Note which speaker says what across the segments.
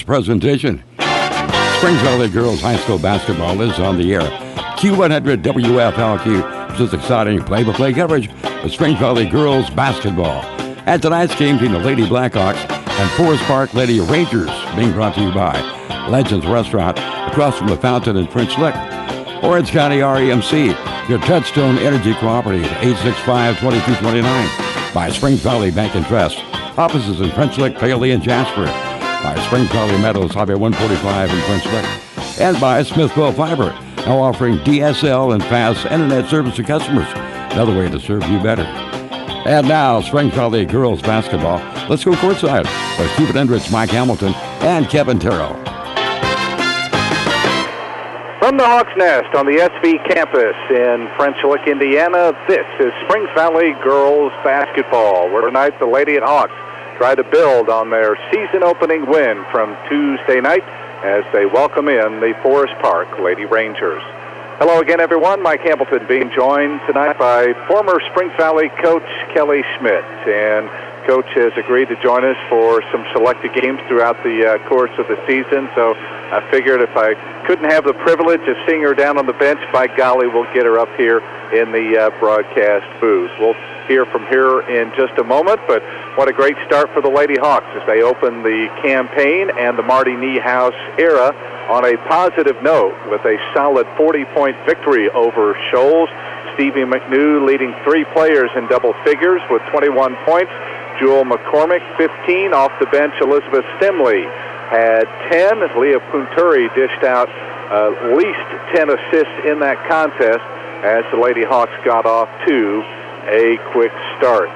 Speaker 1: presentation. Springs Valley Girls High School basketball is on the air. Q100 WFLQ is this exciting play-by-play coverage of Springs Valley Girls basketball. And tonight's game between the Lady Blackhawks and Forest Park Lady Rangers, being brought to you by Legends Restaurant across from the Fountain in French Lick. Orange County REMC, your Touchstone Energy Cooperative, 865-2229. By Springs Valley Bank and Trust, offices in French Lick, Paley, and Jasper. By Springs Valley Meadows, Highway 145 in French Lick. And by Smithville Fiber, now offering DSL and fast internet service to customers. Another way to serve you better. And now, Springs Valley Girls Basketball. Let's go courtside with Cuban Hendricks, Mike Hamilton, and Kevin Terrell.
Speaker 2: From the Hawks Nest on the SV campus in French Lick, Indiana, this is Springs Valley Girls Basketball, where tonight the Lady Hawks try to build on their season-opening win from Tuesday night as they welcome in the Forest Park Lady Rangers. Hello again, everyone. Mike Hamilton being joined tonight by former Springs Valley coach Kelly Schmidt. And Coach has agreed to join us for some selected games throughout the course of the season. So I figured if I couldn't have the privilege of seeing her down on the bench, by golly, we'll get her up here in the broadcast booth. We'll hear from her in just a moment, but what a great start for the Lady Hawks as they open the campaign and the Marty Niehaus era on a positive note with a solid 40-point victory over Shoals. Stevie McNew leading three players in double figures with 21 points. Jewel McCormick, 15. Off the bench, Elizabeth Stimley had 10. Leah Punturi dished out at least 10 assists in that contest as the Lady Hawks got off to a quick start.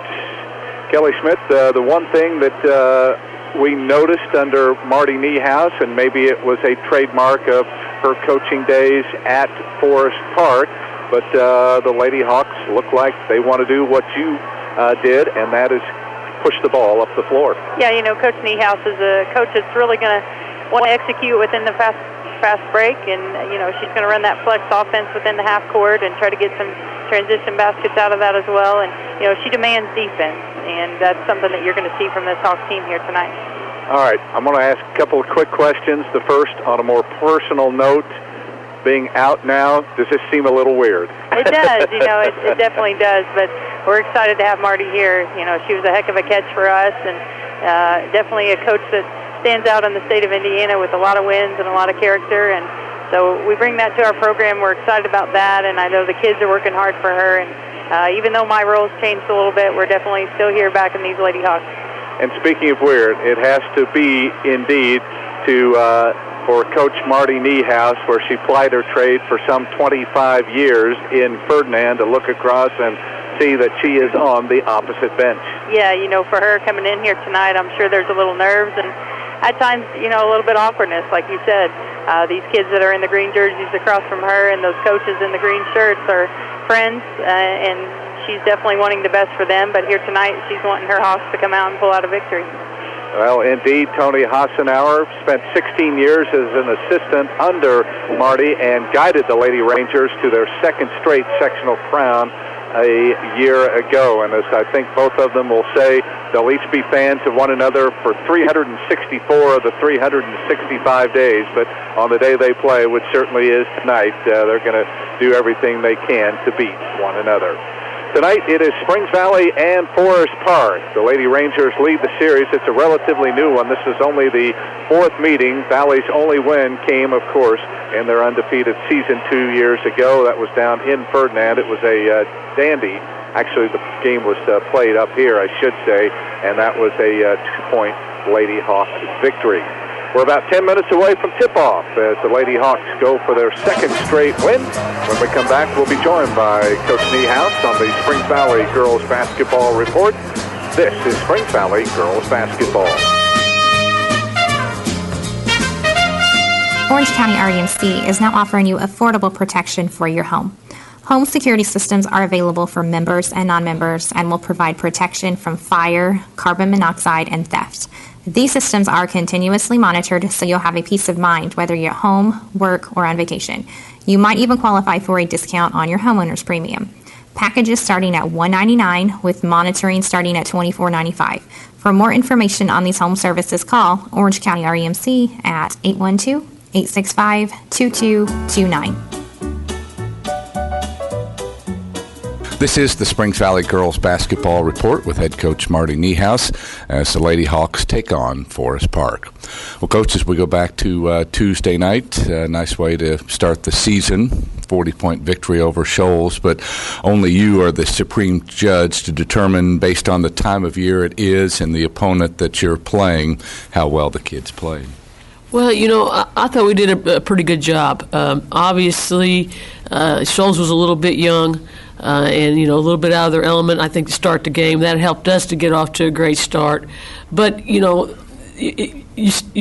Speaker 2: Kelly Schmidt, the one thing that we noticed under Marty Niehaus, and maybe it was a trademark of her coaching days at Forest Park, but the Lady Hawks look like they want to do what you did, and that is push the ball up the floor.
Speaker 3: Yeah, you know, Coach Niehaus is a coach that's really going to want to execute within the fast break, and, you know, she's going to run that flex offense within the half court and try to get some transition baskets out of that as well. And, you know, she demands defense, and that's something that you're going to see from this Hawks team here tonight.
Speaker 2: All right, I'm going to ask a couple of quick questions. The first, on a more personal note, being out now, does this seem a little weird?
Speaker 3: It does, you know, it definitely does, but we're excited to have Marty here. You know, she was a heck of a catch for us, and definitely a coach that stands out in the state of Indiana with a lot of wins and a lot of character, and so we bring that to our program. We're excited about that, and I know the kids are working hard for her, and even though my role's changed a little bit, we're definitely still here back in these Lady Hawks.
Speaker 2: And speaking of weird, it has to be indeed to for Coach Marty Niehaus, where she plied her trade for some 25 years in Ferdinand, to look across and see that she is on the opposite bench.
Speaker 3: Yeah, you know, for her coming in here tonight, I'm sure there's a little nerves and at times, you know, a little bit of awkwardness, like you said. These kids that are in the green jerseys across from her and those coaches in the green shirts are friends, and she's definitely wanting the best for them, but here tonight she's wanting her Hawks to come out and pull out a victory.
Speaker 2: Well, indeed, Tony Hassenauer spent 16 years as an assistant under Marty and guided the Lady Rangers to their second straight sectional crown a year ago. And as I think both of them will say, they'll each be fans of one another for 364 of the 365 days. But on the day they play, which certainly is tonight, they're going to do everything they can to beat one another. Tonight it is Springs Valley and Forest Park. The Lady Rangers lead the series. It's a relatively new one. This is only the fourth meeting. Valley's only win came, of course, in their undefeated season 2 years ago. That was down in Ferdinand. It was a dandy. Actually, the game was played up here, I should say, and that was a 2-point Lady Hawk victory. We're about 10 minutes away from tip-off as the Lady Hawks go for their second straight win. When we come back, we'll be joined by Coach Niehaus on the Springs Valley Girls Basketball Report. This is Springs Valley Girls Basketball.
Speaker 4: Orange County REMC is now offering you affordable protection for your home. Home security systems are available for members and non-members and will provide protection from fire, carbon monoxide, and theft. These systems are continuously monitored, so you'll have a peace of mind whether you're at home, work, or on vacation. You might even qualify for a discount on your homeowner's premium. Packages starting at $199 with monitoring starting at $24.95. For more information on these home services, call Orange County REMC at 812-865-2229.
Speaker 5: This is the Springs Valley Girls Basketball Report with head coach Marty Niehaus as the Lady Hawks take on Forest Park. Well, Coach, as we go back to Tuesday night, a nice way to start the season, 40-point victory over Shoals, but only you are the supreme judge to determine, based on the time of year it is and the opponent that you're playing, how well the kids played.
Speaker 6: Well, I thought we did a pretty good job. Obviously, Shoals was a little bit young. And, a little bit out of their element, I think, to start the game. That helped us to get off to a great start. But, you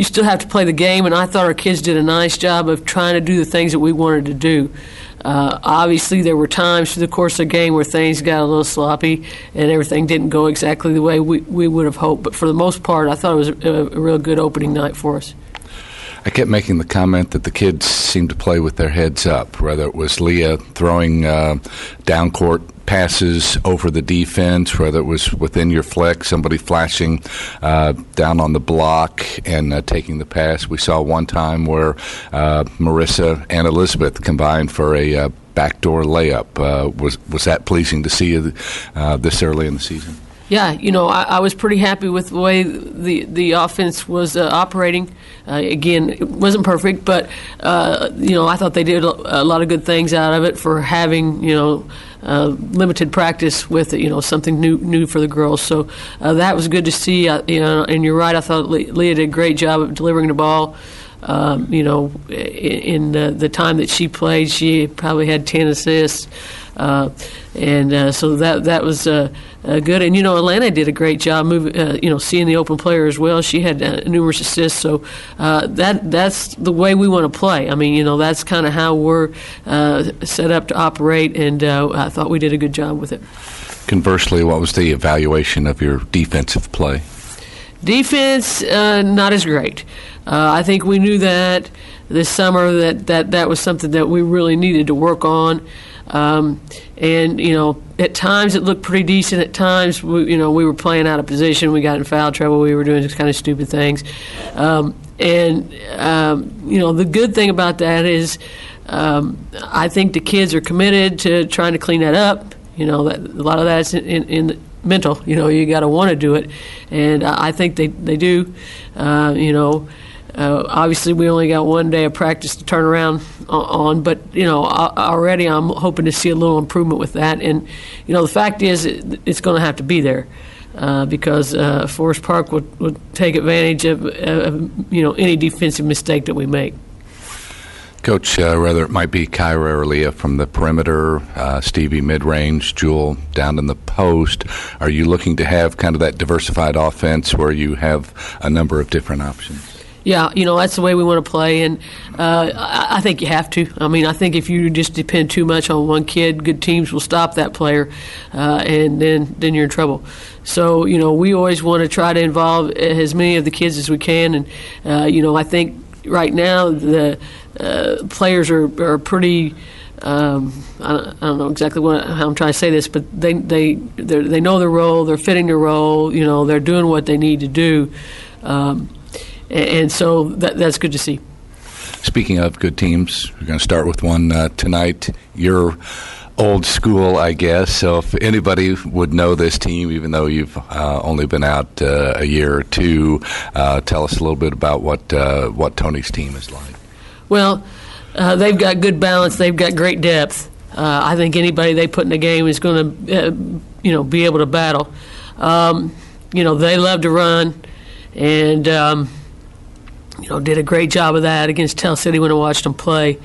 Speaker 6: still have to play the game, and I thought our kids did a nice job of trying to do the things that we wanted to do. Obviously, there were times through the course of the game where things got a little sloppy and everything didn't go exactly the way we would have hoped. But for the most part, I thought it was a real good opening night for us.
Speaker 5: I kept making the comment that the kids seemed to play with their heads up, whether it was Leah throwing down-court passes over the defense, whether it was within your flex, somebody flashing down on the block and taking the pass. We saw one time where Marissa and Elizabeth combined for a backdoor layup. Was that pleasing to see this early in the season?
Speaker 6: Yeah, I was pretty happy with the way the offense was operating. Again, it wasn't perfect, but, I thought they did a lot of good things out of it for having, limited practice with it, something new for the girls. So that was good to see, and you're right, I thought Leah did a great job of delivering the ball. In the time that she played, she probably had 10 assists. So that was good. And, Atlanta did a great job seeing the open player as well. She had numerous assists. So that's the way we want to play. I mean, that's kind of how we're set up to operate, and I thought we did a good job with it.
Speaker 5: Conversely, what was the evaluation of your defensive play?
Speaker 6: Defense, not as great. I think we knew that this summer that was something that we really needed to work on. And at times it looked pretty decent. At times, we were playing out of position. We got in foul trouble. We were doing kind of stupid things. The good thing about that is I think the kids are committed to trying to clean that up. That a lot of that's in mental. You got to want to do it, and I think they do. Obviously, we only got one day of practice to turn around on, but already I'm hoping to see a little improvement with that. And the fact is, it's going to have to be there because Forest Park would take advantage of any defensive mistake that we make.
Speaker 5: Coach, whether it might be Kyra or Leah from the perimeter, Stevie mid-range, Jewel down in the post, are you looking to have kind of that diversified offense where you have a number of different options?
Speaker 6: Yeah, that's the way we want to play, and I think you have to. I mean, I think if you just depend too much on one kid, good teams will stop that player, and then you're in trouble. So, we always want to try to involve as many of the kids as we can, and, I think right now the players are pretty. I don't know exactly how I'm trying to say this, but they know their role. They're fitting their role. They're doing what they need to do. And so that's good to see.
Speaker 5: Speaking of good teams, we're going to start with one tonight. You're old school, I guess. So if anybody would know this team, even though you've only been out a year or two, tell us a little bit about what Tony's team is like. Well,
Speaker 6: they've got good balance. They've got great depth. I think anybody they put in the game is going to, be able to battle. They love to run, and did a great job of that against Tell City when I watched them play.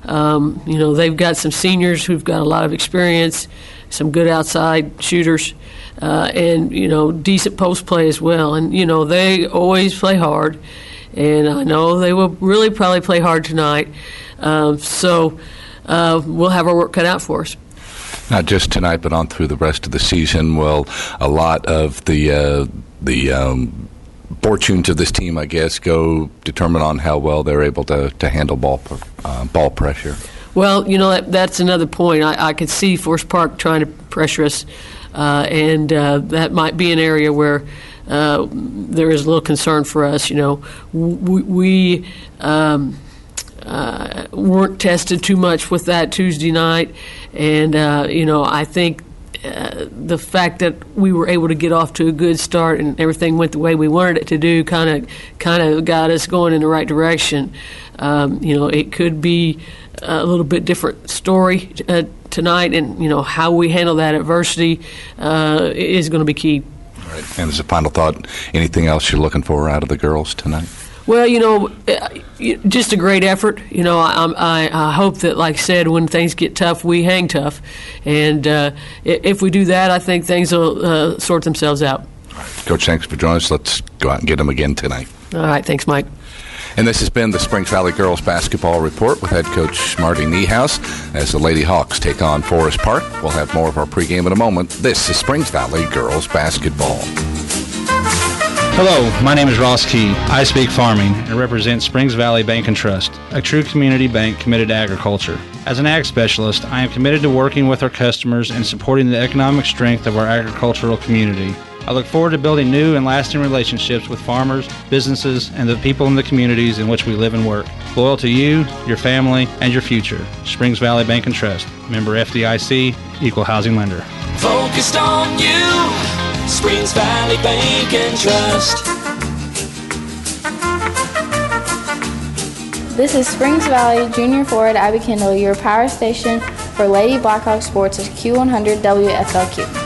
Speaker 6: They've got some seniors who've got a lot of experience, some good outside shooters, and decent post play as well. And they always play hard, and I know they will really probably play hard tonight. So we'll have our work cut out for us.
Speaker 5: Not just tonight, but on through the rest of the season. Will a lot of the fortunes of this team, I guess, go determine on how well they're able to handle ball pressure?
Speaker 6: Well, that's another point. I could see Forest Park trying to pressure us, and that might be an area where there is a little concern for us. We weren't tested too much with that Tuesday night, and I think the fact that we were able to get off to a good start and everything went the way we wanted it to do kind of got us going in the right direction. It could be a little bit different story tonight, and how we handle that adversity is going to be key.
Speaker 5: All right. And as a final thought, anything else you're looking for out of the girls tonight?
Speaker 6: Well, just a great effort. I hope that, like I said, when things get tough, we hang tough. And if we do that, I think things will sort themselves out.
Speaker 5: Coach, thanks for joining us. Let's go out and get them again tonight.
Speaker 6: All right. Thanks, Mike.
Speaker 5: And this has been the Springs Valley Girls Basketball Report with head coach Marty Niehaus as the Lady Hawks take on Forest Park. We'll have more of our pregame in a moment. This is Springs Valley Girls Basketball.
Speaker 7: Hello, my name is Ross Key. I speak farming and represent Springs Valley Bank and Trust, a true community bank committed to agriculture. As an ag specialist, I am committed to working with our customers and supporting the economic strength of our agricultural community. I look forward to building new and lasting relationships with farmers, businesses, and the people in the communities in which we live and work. Loyal to you, your family, and your future. Springs Valley Bank and Trust. Member FDIC, Equal Housing Lender.
Speaker 8: Focused on you, Springs Valley Bank and Trust.
Speaker 9: This is Springs Valley Junior Ford Abby Kendall, your power station for Lady Blackhawk Sports at Q100 WFLQ.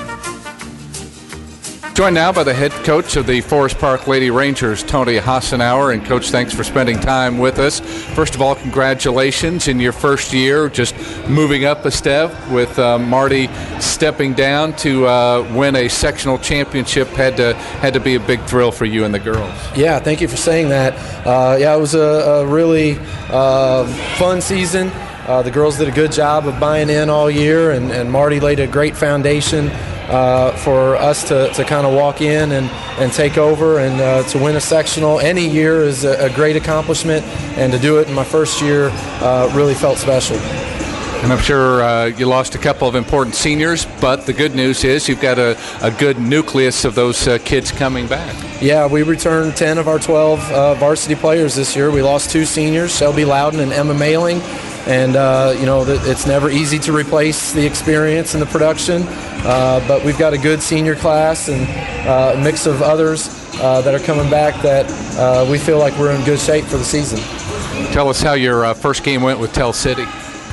Speaker 5: Joined now by the head coach of the Forest Park Lady Rangers, Tony Hassenauer. And, Coach, thanks for spending time with us. First of all, congratulations in your first year, just moving up a step with Marty stepping down to win a sectional championship. Had to be a big thrill for you and the girls.
Speaker 10: Yeah, thank you for saying that. It was a really fun season. The girls did a good job of buying in all year, and Marty laid a great foundation for us to kind of walk in and take over, and to win a sectional any year is a great accomplishment, and to do it in my first year really felt special.
Speaker 5: And I'm sure you lost a couple of important seniors, but the good news is you've got a good nucleus of those kids coming back.
Speaker 10: Yeah, we returned 10 of our 12 varsity players this year. We lost 2 seniors, Shelby Loudon and Emma Mailing. And, it's never easy to replace the experience and the production, but we've got a good senior class and a mix of others that are coming back that we feel like we're in good shape for the season.
Speaker 5: Tell us how your first game went with Tell City.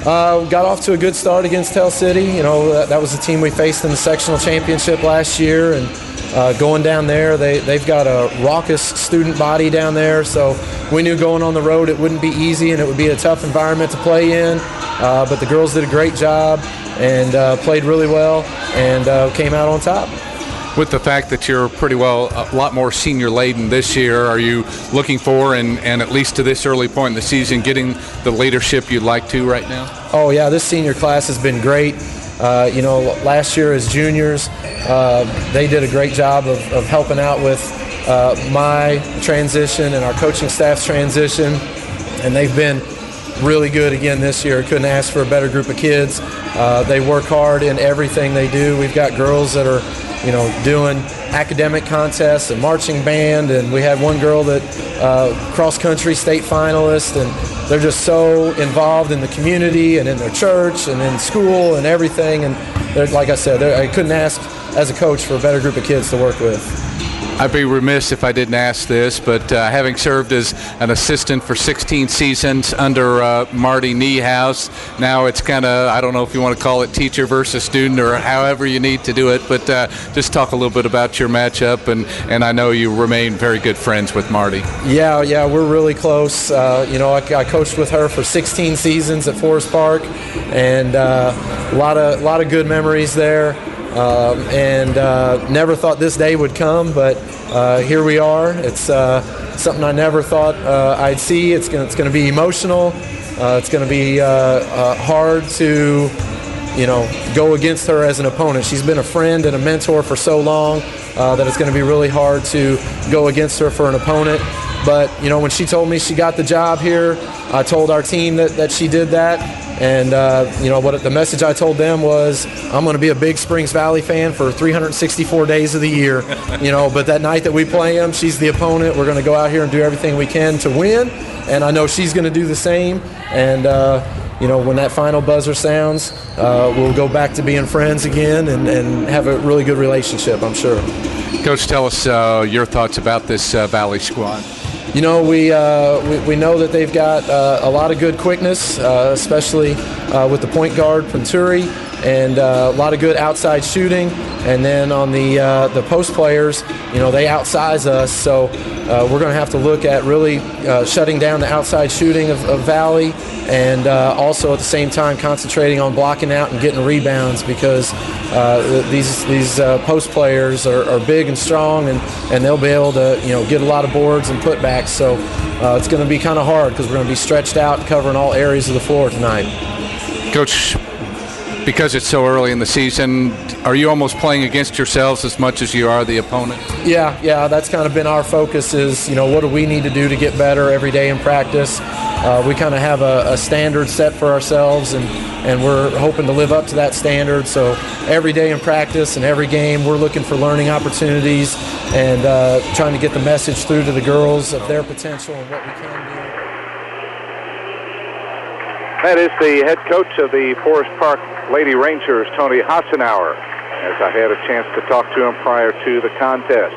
Speaker 10: Got off to a good start against Tell City. That was the team we faced in the sectional championship last year, and going down there, they've got a raucous student body down there, so we knew going on the road it wouldn't be easy and it would be a tough environment to play in, but the girls did a great job and played really well and came out on top.
Speaker 5: With the fact that you're pretty well a lot more senior laden this year, are you looking for, and at least to this early point in the season, getting the leadership you'd like to right now? Oh yeah, this senior class has been great. Last year as juniors, they did a great job of helping out with my transition and our coaching staff's transition, and they've been really good again this year. Couldn't ask for a better group of kids. They work hard in everything they do. We've got girls that are doing academic contests and marching band, and we had one girl that cross-country state finalist, and they're just so involved in the community and in their church and in school and everything, and like I said, I couldn't ask as a coach for a better group of kids to work with. I'd be remiss if I didn't ask this, but having served as an assistant for 16 seasons under Marty Niehaus, now it's kind of, I don't know if you want to call it teacher versus student or however you need to do it, but just talk a little bit about your matchup, and I know you remain very good friends with Marty. Yeah, we're really close. I coached with her for 16 seasons at Forest Park, and a lot of good memories there. Never thought this day would come, but here we are. It's something I never thought I'd see. It's going to be emotional. It's going to be hard to, go against her as an opponent. She's been a friend and a mentor for so long that it's going to be really hard to go against her for an opponent. But, when she told me she got the job here, I told our team that she did that.
Speaker 10: And what the message I told them was, I'm going to be a big Springs Valley fan for 364 days of the year. But that night that we play them, she's the opponent. We're going to go out here and do everything we can to win. And I know she's going to do the same. And when that final buzzer sounds, we'll go back to being friends again and have a really good relationship, I'm sure.
Speaker 5: Coach, tell us your thoughts about this Valley squad.
Speaker 10: We know that they've got a lot of good quickness, especially with the point guard, Panturi, and a lot of good outside shooting. And then on the post players, they outsize us. So we're going to have to look at really shutting down the outside shooting of Valley, and also at the same time concentrating on blocking out and getting rebounds, because these post players are big and strong, and they'll be able to get a lot of boards and putbacks. So it's going to be kind of hard because we're going to be stretched out covering all areas of the floor tonight.
Speaker 5: Coach, because it's so early in the season, are you almost playing against yourselves as much as you are the opponent? Yeah, that's kind of been our focus is, what do we need to do to get better every day in practice? We kind of have a standard set for ourselves, and we're hoping to live up to that standard. So every day in practice and every game, we're looking for learning opportunities and trying to get the message through to the girls of their potential and what we can do.
Speaker 2: That is the head coach of the Forest Park Lady Rangers, Tony Hassenauer, as I had a chance to talk to him prior to the contest.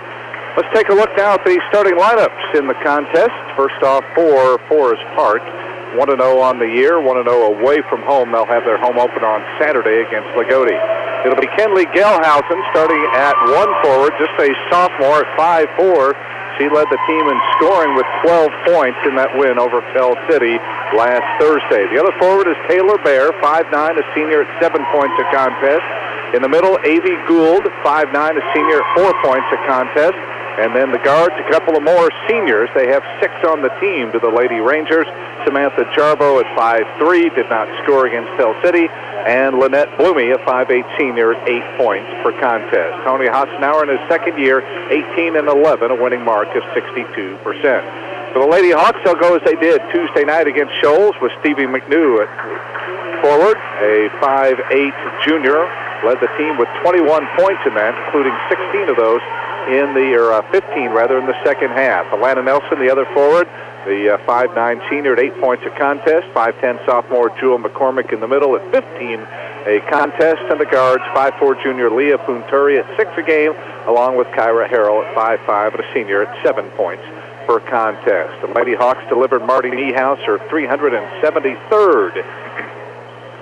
Speaker 2: Let's take a look now at the starting lineups in the contest. First off, for Forest Park, 1-0 on the year, 1-0 away from home. They'll have their home opener on Saturday against Lagodi. It'll be Kenley Gelhausen starting at one forward, just a sophomore at 5'4". She led the team in scoring with 12 points in that win over Pell City last Thursday. The other forward is Taylor Bear, 5'9", a senior at 7 points a contest. In the middle, Avie Gould, 5'9", a senior at 4 points a contest. And then the guards, a couple of more seniors. They have 6 on the team to the Lady Rangers. Samantha Jarbo at 5'3", did not score against Pell City. And Lynette Blumey, a 5'8" senior at 8 points per contest. Tony Hassenauer in his second year, 18-11, a winning mark of 62%. For the Lady Hawks, they'll go as they did Tuesday night against Shoals with Stevie McNew at forward, a 5'8" junior. Led the team with 21 points in that, including 16 of those in the, 15 rather, in the second half. Alana Nelson, the other forward, the 5'9" senior at 8 points a contest. 5'10" sophomore Jewel McCormick in the middle at 15 a contest. And the guards, 5'4" junior Leah Punturi at 6 a game, along with Kyra Harrell at 5'5" and a senior at 7 points per contest. The Lady Hawks delivered Marty Niehaus her 373rd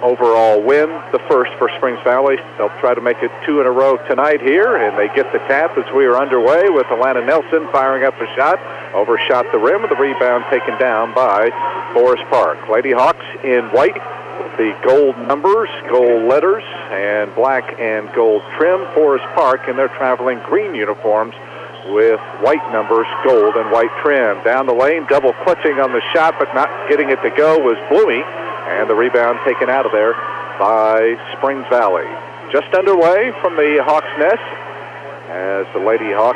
Speaker 2: overall win, the first for Springs Valley. They'll try to make it 2 in a row tonight here, and they get the tap as we are underway with Alana Nelson firing up a shot. Overshot the rim with the rebound taken down by Forest Park. Lady Hawks in white with the gold numbers, gold letters, and black and gold trim. Forest Park in their traveling green uniforms with white numbers, gold, and white trim. Down the lane, double clutching on the shot, but not getting it to go was Blumey. And the rebound taken out of there by Springs Valley. Just underway from the Hawks' Nest as the Lady Hawks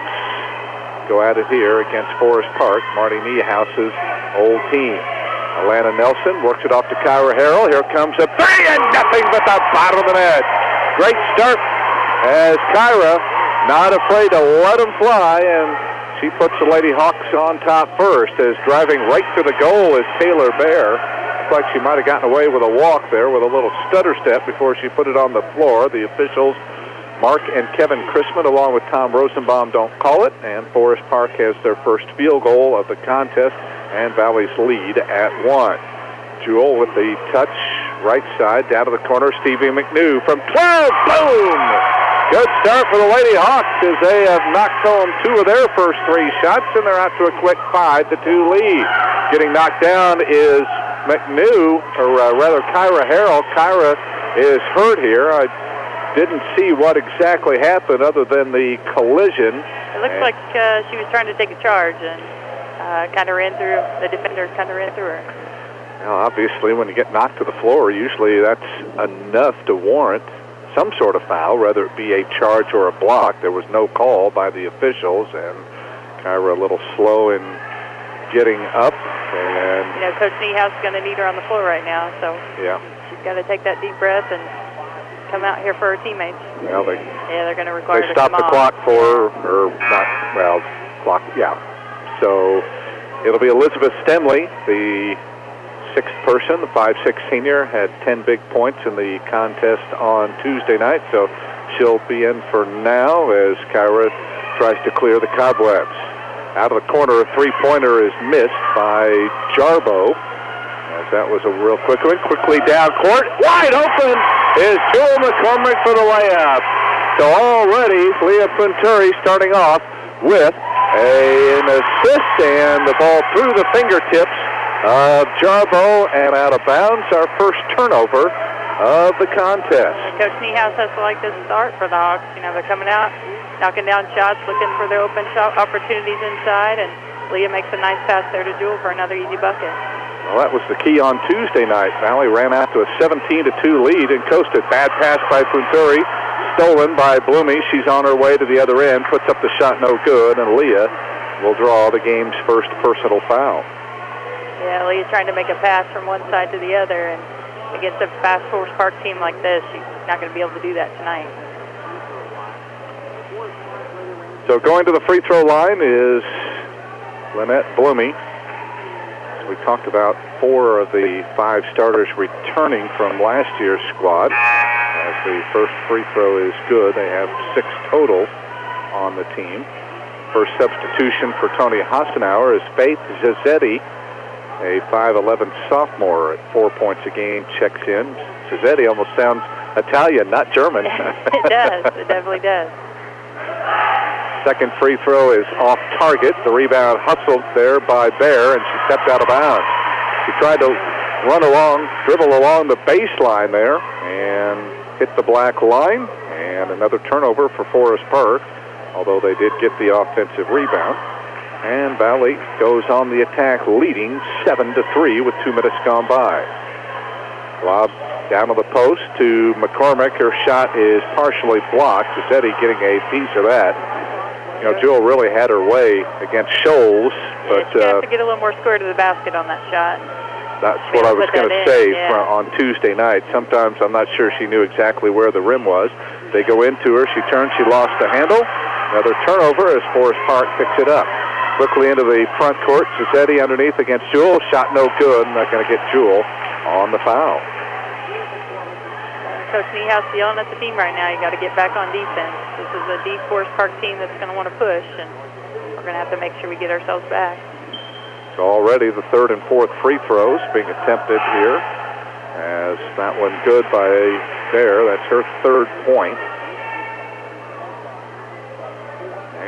Speaker 2: go at it here against Forest Park, Marty Niehaus's old team. Alana Nelson works it off to Kyra Harrell. Here comes a three and nothing but the bottom of the net. Great start as Kyra not afraid to let them fly, and she puts the Lady Hawks on top first as driving right to the goal is Taylor Bear. Like she might have gotten away with a walk there with a little stutter step before she put it on the floor. The officials, Mark and Kevin Chrisman, along with Tom Rosenbaum, don't call it, and Forest Park has their first field goal of the contest and Valley's lead at 1. Jewel with the touch, right side, down to the corner, Stevie McNew from 12, boom! Good start for the Lady Hawks as they have knocked home 2 of their first 3 shots, and they're out to a quick 5-2 lead. Getting knocked down is McNew, or rather Kyra Harrell. Kyra is hurt here. I didn't see what exactly happened other than the collision.
Speaker 3: It looks like she was trying to take a charge and kind of ran through, the defenders kind of ran through her.
Speaker 2: Now, obviously, when you get knocked to the floor, usually that's enough to warrant some sort of foul, whether it be a charge or a block. There was no call by the officials, and Kyra a little slow in getting up. And
Speaker 3: Coach Niehaus is going to need her on the floor right now. So
Speaker 2: yeah,
Speaker 3: got to take that deep breath and come out here for our teammates.
Speaker 2: Well,
Speaker 3: they're going to require
Speaker 2: they stopped the clock So it'll be Elizabeth Stemley, the sixth person, the 5'6" senior, had 10 big points in the contest on Tuesday night, so she'll be in for now as Kyra tries to clear the cobwebs. Out of the corner, a three-pointer is missed by Jarbo, as that was a real quick one. Quickly down court, wide open is Jewel McCormick for the layup. So already, Leah Punturi starting off with an assist, and the ball through the fingertips of Jarbo and out of bounds. Our first turnover of the contest.
Speaker 3: Coach Niehaus has to like this start for the Hawks. They're coming out, knocking down shots, looking for their open shot opportunities inside, and Leah makes a nice pass there to Jewel for another easy bucket.
Speaker 2: Well, that was the key on Tuesday night. Valley ran out to a 17-2 lead and coasted. Bad pass by Punturi, stolen by Blumey. She's on her way to the other end, puts up the shot, no good, and Leah will draw the game's first personal foul.
Speaker 3: Yeah, Leah's trying to make a pass from one side to the other, and against a fast Forest Park team like this, she's not going to be able to do that tonight.
Speaker 2: So going to the free throw line is Lynette Blumey. We talked about 4 of the 5 starters returning from last year's squad. As the first free throw is good, they have 6 total on the team. First substitution for Tony Hassenauer is Faith Zizzetti, a 5'11" sophomore at 4 points a game, checks in. Zizzetti almost sounds Italian, not German.
Speaker 3: It does. It definitely does.
Speaker 2: Second free throw is off target. The rebound hustled there by Bear, and she stepped out of bounds. She tried to dribble along the baseline there, and hit the black line, and another turnover for Forest Park, although they did get the offensive rebound. And Valley goes on the attack, leading 7-3 with 2 minutes gone by. Lob down to the post to McCormick. Her shot is partially blocked. Zizzetti getting a piece of that. Jewel really had her way against Shoals, but
Speaker 3: she has to get a little more square to the basket on that shot.
Speaker 2: That's what I was going to say on Tuesday night. Sometimes I'm not sure she knew exactly where the rim was. They go into her. She turns. She lost the handle. Another turnover as Forest Park picks it up. Quickly into the front court. Zizzetti underneath against Jewel. Shot no good. Not going to get Jewel on the foul.
Speaker 3: Coach Niehaus yelling at the team right now. You got to get back on defense. This is a deep Forest Park team that's going to want to push, and we're going to have to make sure we get ourselves back.
Speaker 2: So already the third and fourth free throws being attempted here. As that one good by Bear. That's her third point.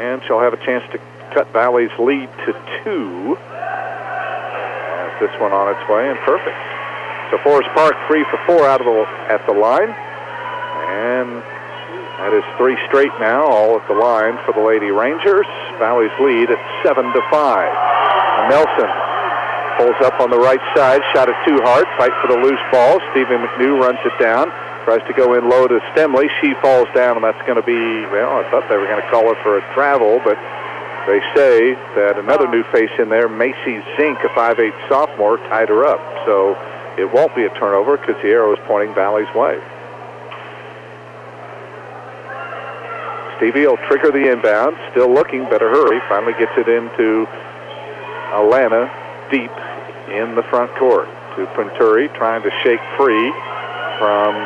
Speaker 2: And she'll have a chance to cut Valley's lead to 2. As this one on its way, and perfect. So Forest Park 3 for 4 at the line, and that is 3 straight now, all at the line for the Lady Rangers. Valley's lead at 7-5. Nelson pulls up on the right side, shot it too hard, fight for the loose ball. Stephen McNew runs it down, tries to go in low to Stemley. She falls down, and that's going to be, I thought they were going to call her for a travel, but they say that another new face in there, Macy Zink, a 5'8" sophomore, tied her up. So it won't be a turnover because the arrow is pointing Valley's way. Stevie will trigger the inbound. Still looking, better hurry. Finally gets it into Alana deep in the front court. To Punturi, trying to shake free from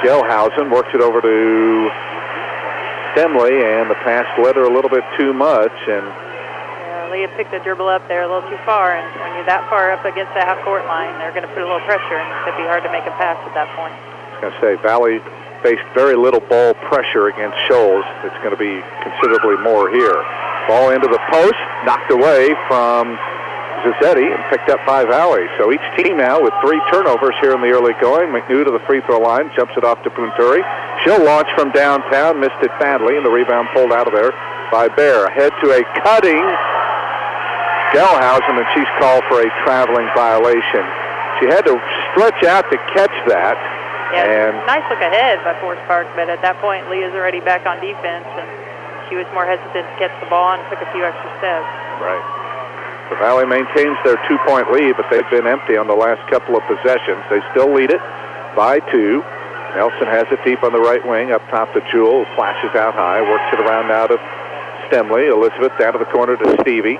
Speaker 2: Gelhausen. Works it over to Stemley, and the pass led her a little bit too much. And
Speaker 3: Leah picked the dribble up there a little too far, and when you're that far up against the half-court line, they're going to put a little pressure, and it's going to be hard to make a pass at that point.
Speaker 2: I was going to say, Valley faced very little ball pressure against Shoals. It's going to be considerably more here. Ball into the post, knocked away from Zizzetti, and picked up by Valley. So each team now with 3 turnovers here in the early going. McNew to the free throw line, jumps it off to Punturi. She'll launch from downtown, missed it badly, and the rebound pulled out of there by Bear. Ahead to a cutting Gelhausen, and she's called for a traveling violation. She had to stretch out to catch that.
Speaker 3: Yeah, and nice look ahead by Forest Park, but at that point, Leah's already back on defense, and she was more hesitant to catch the ball and took a few extra steps.
Speaker 2: Right. The Valley maintains their 2-point lead, but they've been empty on the last couple of possessions. They still lead it by 2. Nelson has it deep on the right wing, up top to Jewell, flashes out high, works it around now to Stemley. Elizabeth down to the corner to Stevie.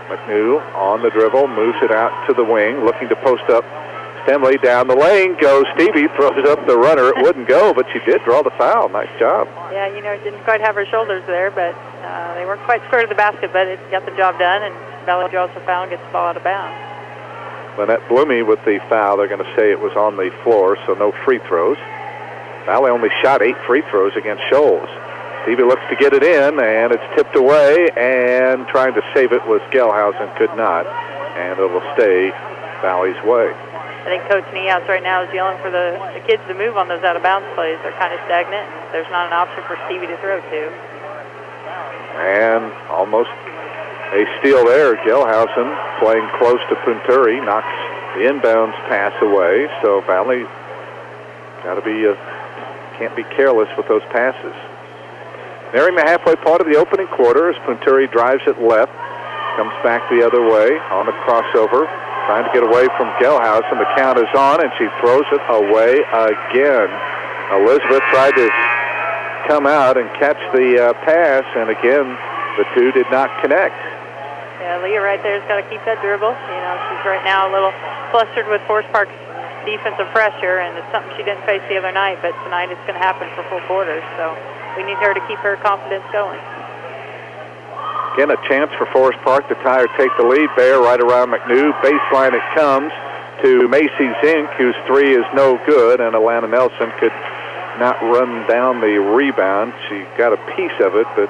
Speaker 2: McNew on the dribble, moves it out to the wing, looking to post up. Stemley down the lane, goes Stevie, throws up the runner. It wouldn't go, but she did draw the foul. Nice job.
Speaker 3: Yeah, didn't quite have her shoulders there, but they weren't quite square to the basket, but it got the job done, and Valley draws the foul and gets the ball out of bounds.
Speaker 2: Lynette Blumey with the foul. They're going to say it was on the floor, so no free throws. Valley only shot 8 free throws against Shoals. Stevie looks to get it in, and it's tipped away, and trying to save it was Gelhausen, could not, and it will stay Valley's way.
Speaker 3: I think Coach Niehaus right now is yelling for the kids to move on those out-of-bounds plays. They're kind of stagnant. There's not an option for Stevie to throw to.
Speaker 2: And almost a steal there. Gelhausen playing close to Punturi knocks the inbounds pass away. So Valley can't be careless with those passes. Nearing the halfway part of the opening quarter as Punturi drives it left, comes back the other way on the crossover, trying to get away from Gelhausen. The count is on, and she throws it away again. Elizabeth tried to come out and catch the pass, and again, the two did not connect.
Speaker 3: Yeah, Leah right there has got to keep that dribble. She's right now a little flustered with Forest Park's defensive pressure, and it's something she didn't face the other night, but tonight it's going to happen for full quarters, so we need her to keep her confidence going.
Speaker 2: Again, a chance for Forest Park to tie or take the lead. Bear right around McNew. Baseline it comes to Macy Zink, whose 3 is no good, and Alana Nelson could not run down the rebound. She got a piece of it, but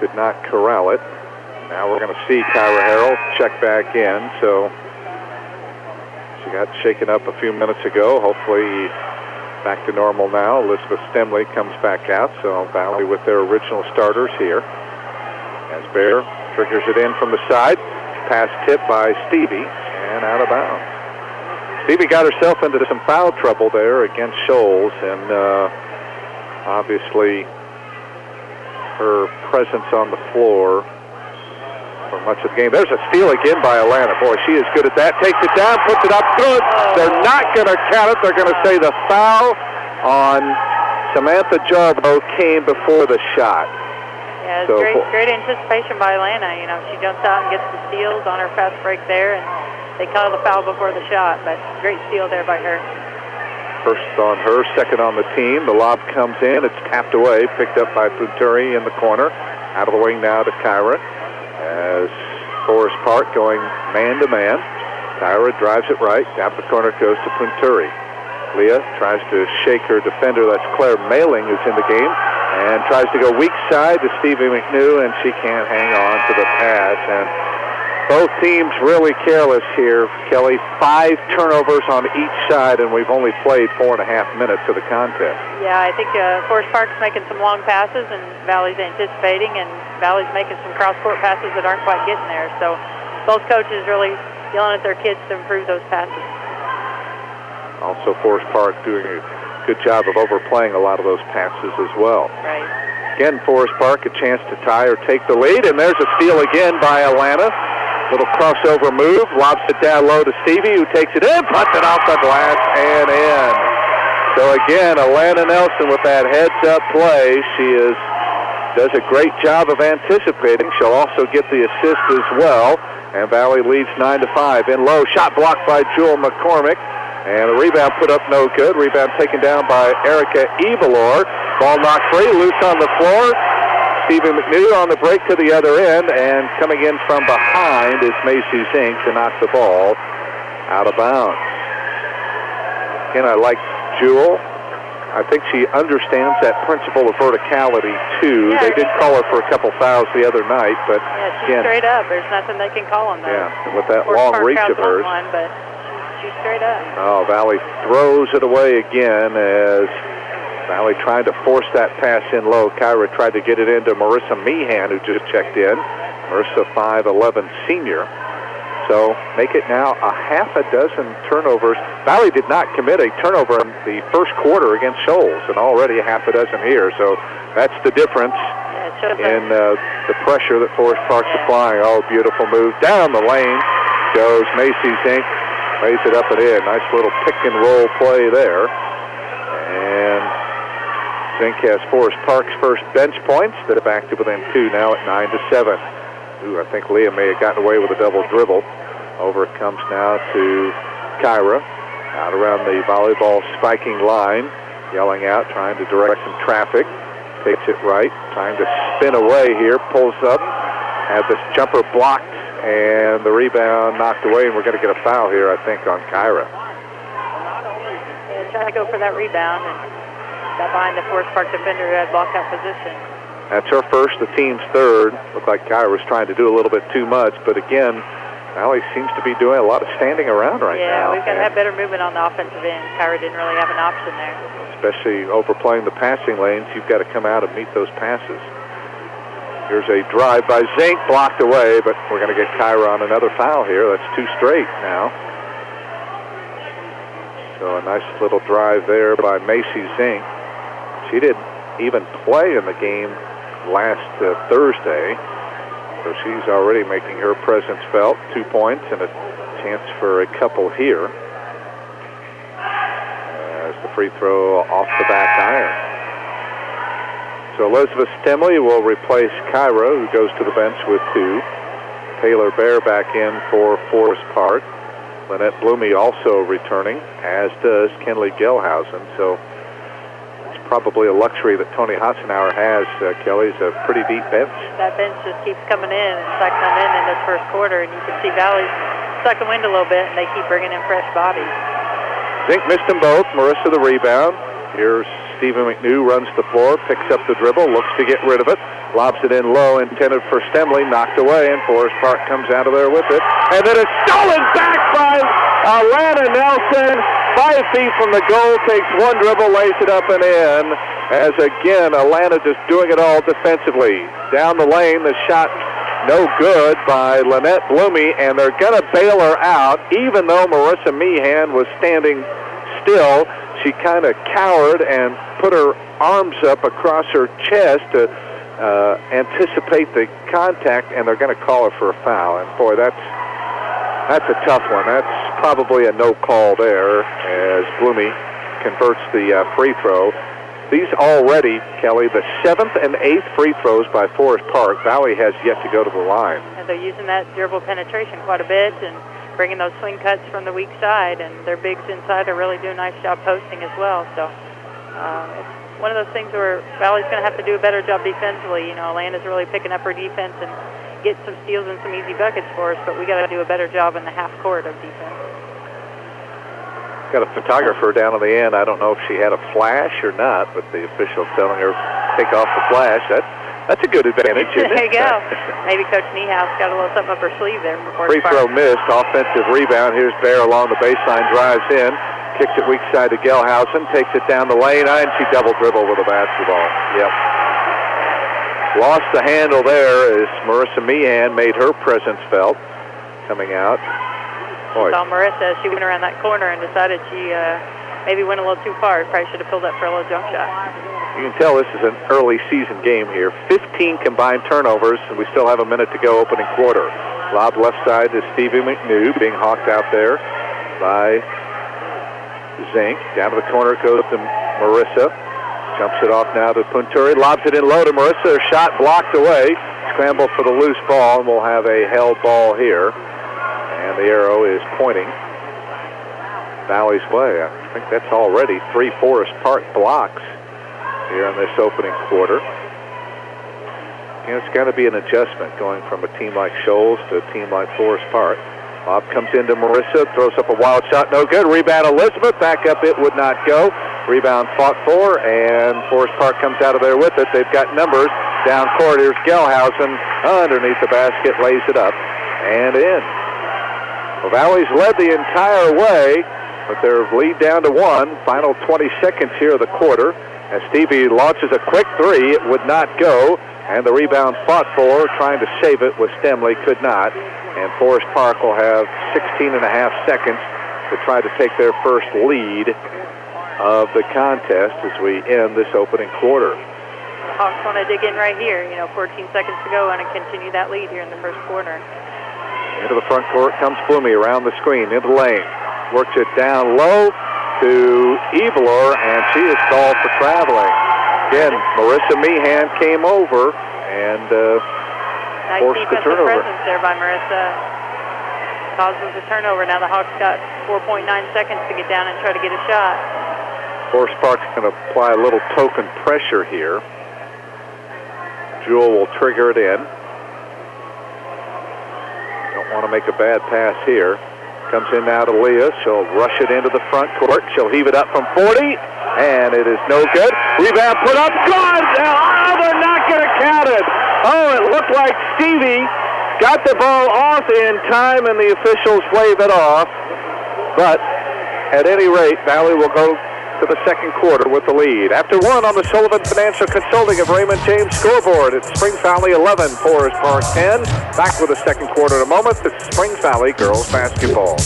Speaker 2: could not corral it. Now we're going to see Kyra Harrell check back in. So she got shaken up a few minutes ago. Hopefully back to normal now. Elizabeth Stemley comes back out. So Valley with their original starters here. As Bear triggers it in from the side. Pass tipped by Stevie and out of bounds. Stevie got herself into some foul trouble there against Shoals, and obviously her presence on the floor for much of the game. There's a steal again by Alana. Boy, she is good at that. Takes it down, puts it up, good. They're not going to count it. They're going to say the foul on Samantha Jarbo came before the shot.
Speaker 3: Yeah, it's great anticipation by Alana. She jumps out and gets the steals on her fast break there, and they call the foul before the shot, but great steal there by her.
Speaker 2: First on her, second on the team. The lob comes in. It's tapped away, picked up by Punturi in the corner. Out of the wing now to Kyra as Forest Park going man-to-man. Kyra drives it right. Down the corner goes to Punturi. Leah tries to shake her defender. That's Claire Mailing, who's in the game, and tries to go weak side to Stevie McNew, and she can't hang on to the pass. And both teams really careless here, Kelly. 5 turnovers on each side, and we've only played 4.5 minutes of the contest.
Speaker 3: Yeah, I think Forest Park's making some long passes, and Valley's anticipating, and Valley's making some cross-court passes that aren't quite getting there. So both coaches really yelling at their kids to improve those passes.
Speaker 2: Also, Forest Park doing a good job of overplaying a lot of those passes as well.
Speaker 3: Right.
Speaker 2: Again, Forest Park a chance to tie or take the lead, and there's a steal again by Alana. Little crossover move, lobs it down low to Stevie, who takes it in, puts it off the glass and in. So again, Alana Nelson with that heads-up play. She does a great job of anticipating. She'll also get the assist as well. And Valley leads 9-5. In low, shot blocked by Jewel McCormick. And the rebound put up no good. Rebound taken down by Erica Ebalor. Ball knocked free, loose on the floor. Stevie McNew on the break to the other end, and coming in from behind is Macy Zink to knock the ball out of bounds. Again, I like Jewel. I think she understands that principle of verticality, too.
Speaker 3: Yeah,
Speaker 2: they did call her for a couple fouls the other night, but
Speaker 3: yeah, she's
Speaker 2: again,
Speaker 3: straight up. There's nothing they can call on there.
Speaker 2: Yeah, with that long reach of hers.
Speaker 3: One, but she's straight up.
Speaker 2: Oh, Valley throws it away again as Valley trying to force that pass in low. Kyra tried to get it into Marissa Meehan, who just checked in. Marissa, 5'11", senior. So make it now a half a dozen turnovers. Valley did not commit a turnover in the first quarter against Shoals, and already a half a dozen here. So that's the difference in the pressure that Forest Park's applying. Oh, beautiful move. Down the lane goes Macy Zink. lays it up and in. Nice little pick and roll play there. And Zink has Forest Park's first bench points. They're back to within 2 now at 9-7. Ooh, I think Leah may have gotten away with a double dribble. Over it comes now to Kyra. Out around the volleyball spiking line. Yelling out, trying to direct some traffic. Takes it right, trying to spin away here. Pulls up. Had this jumper blocked. And the rebound knocked away, and we're going to get a foul here, I think, on Kyra.
Speaker 3: Yeah, trying to go for that rebound, and got behind the Forest Park defender who had lockout position.
Speaker 2: That's her first, the team's third. Looked like Kyra was trying to do a little bit too much, but again, Valley seems to be doing a lot of standing around right now.
Speaker 3: Yeah, we've got to have better movement on the offensive end. Kyra didn't really have an option there.
Speaker 2: Especially overplaying the passing lanes, you've got to come out and meet those passes. Here's a drive by Zink, blocked away, but we're going to get Kyra on another foul here. That's 2 straight now. So a nice little drive there by Macy Zink. She didn't even play in the game last Thursday, so she's already making her presence felt. 2 points and a chance for a couple here. As the free throw off the back iron. So Elizabeth Stemley will replace Kyra, who goes to the bench with 2. Taylor Bear back in for Forest Park. Lynette Blumey also returning, as does Kenley Gelhausen. So it's probably a luxury that Tony Hotzenauer has. Kelly's a pretty deep bench.
Speaker 3: That bench just keeps coming in and cycling them in this first quarter, and you can see Valley's suck the wind a little bit, and they keep bringing in fresh bodies.
Speaker 2: Zink missed them both. Marissa the rebound. Here's Stephen McNew, runs the floor, picks up the dribble, looks to get rid of it, lobs it in low, intended for Stemley, knocked away, and Forest Park comes out of there with it. And then it's stolen back by Alana Nelson, 5 feet from the goal, takes one dribble, lays it up and in. As again, Alana just doing it all defensively. Down the lane, the shot no good by Lynette Blumey, and they're going to bail her out, even though Marissa Meehan was standing still. She kind of cowered and put her arms up across her chest to anticipate the contact, and they're going to call her for a foul. And boy, that's a tough one. That's probably a no call there as Blumey converts the free throw. These already, Kelly, the 7th and 8th free throws by Forest Park. Valley has yet to go to the line.
Speaker 3: And they're using that dribble penetration quite a bit and bringing those swing cuts from the weak side, and their bigs inside are really doing a nice job posting as well. So it's one of those things where Valley's going to have to do a better job defensively. You know, Atlanta's really picking up her defense and get some steals and some easy buckets for us, but we got to do a better job in the half court of defense.
Speaker 2: Got a photographer down on the end. I don't know if she had a flash or not, but the official's telling her take off the flash. That's a good advantage, isn't it?
Speaker 3: There you go. Maybe Coach Niehaus got a little something up her sleeve there.
Speaker 2: Free throw missed. Offensive rebound. Here's Bear along the baseline, drives in, kicks it weak side to Gelhausen, takes it down the lane, and she double dribbled with a basketball. Yep. Lost the handle there as Marissa Meehan made her presence felt coming out. Boy.
Speaker 3: Saw Marissa, she went around that corner and decided she maybe went a little too far. Probably should have pulled up for a little jump shot.
Speaker 2: You can tell this is an early season game here. 15 combined turnovers, and we still have a minute to go opening quarter. Lob left side to Stevie McNew, being hawked out there by Zink. Down to the corner goes to Marissa. Jumps it off now to Punturi. Lobs it in low to Marissa. Her shot blocked away. Scramble for the loose ball, and we'll have a held ball here. And the arrow is pointing Valley's way. I think that's already 3 Forest Park blocks here in this opening quarter. And it's got to be an adjustment going from a team like Shoals to a team like Forest Park. Lob comes into Marissa, throws up a wild shot, no good. Rebound Elizabeth, back up it would not go. Rebound fought for, and Forest Park comes out of there with it. They've got numbers. Down court, here's Gelhausen underneath the basket, lays it up and in. Well, Valley's led the entire way, but their lead down to 1. Final 20 seconds here of the quarter. As Stevie launches a quick 3, it would not go. And the rebound fought for, trying to save it with Stemley, could not. And Forest Park will have 16 and a half seconds to try to take their first lead of the contest as we end this opening quarter.
Speaker 3: The Hawks want to dig in right here. 14 seconds to go and continue that lead here in the first quarter.
Speaker 2: Into the front court comes Blumey around the screen, into the lane. works it down low to Evelor, and she is called for traveling. Again, Marissa Meehan came over and forced the turnover.
Speaker 3: Nice defensive presence there by Marissa. Causes a turnover. Now the Hawks got 4.9 seconds to get down and try to get a shot.
Speaker 2: Forest Park's going to apply a little token pressure here. Jewel will trigger it in. Don't want to make a bad pass here. Comes in now to Leah. She'll rush it into the front court. She'll heave it up from 40, and it is no good. Rebound put up. Good! Oh, they're not going to count it. Oh, it looked like Stevie got the ball off in time, and the officials wave it off. But at any rate, Valley will go to the second quarter with the lead. After one on the Sullivan Financial Consulting of Raymond James scoreboard, it's Springs Valley 11, Forest Park 10. Back with the second quarter in a moment. This is Springs Valley girls basketball.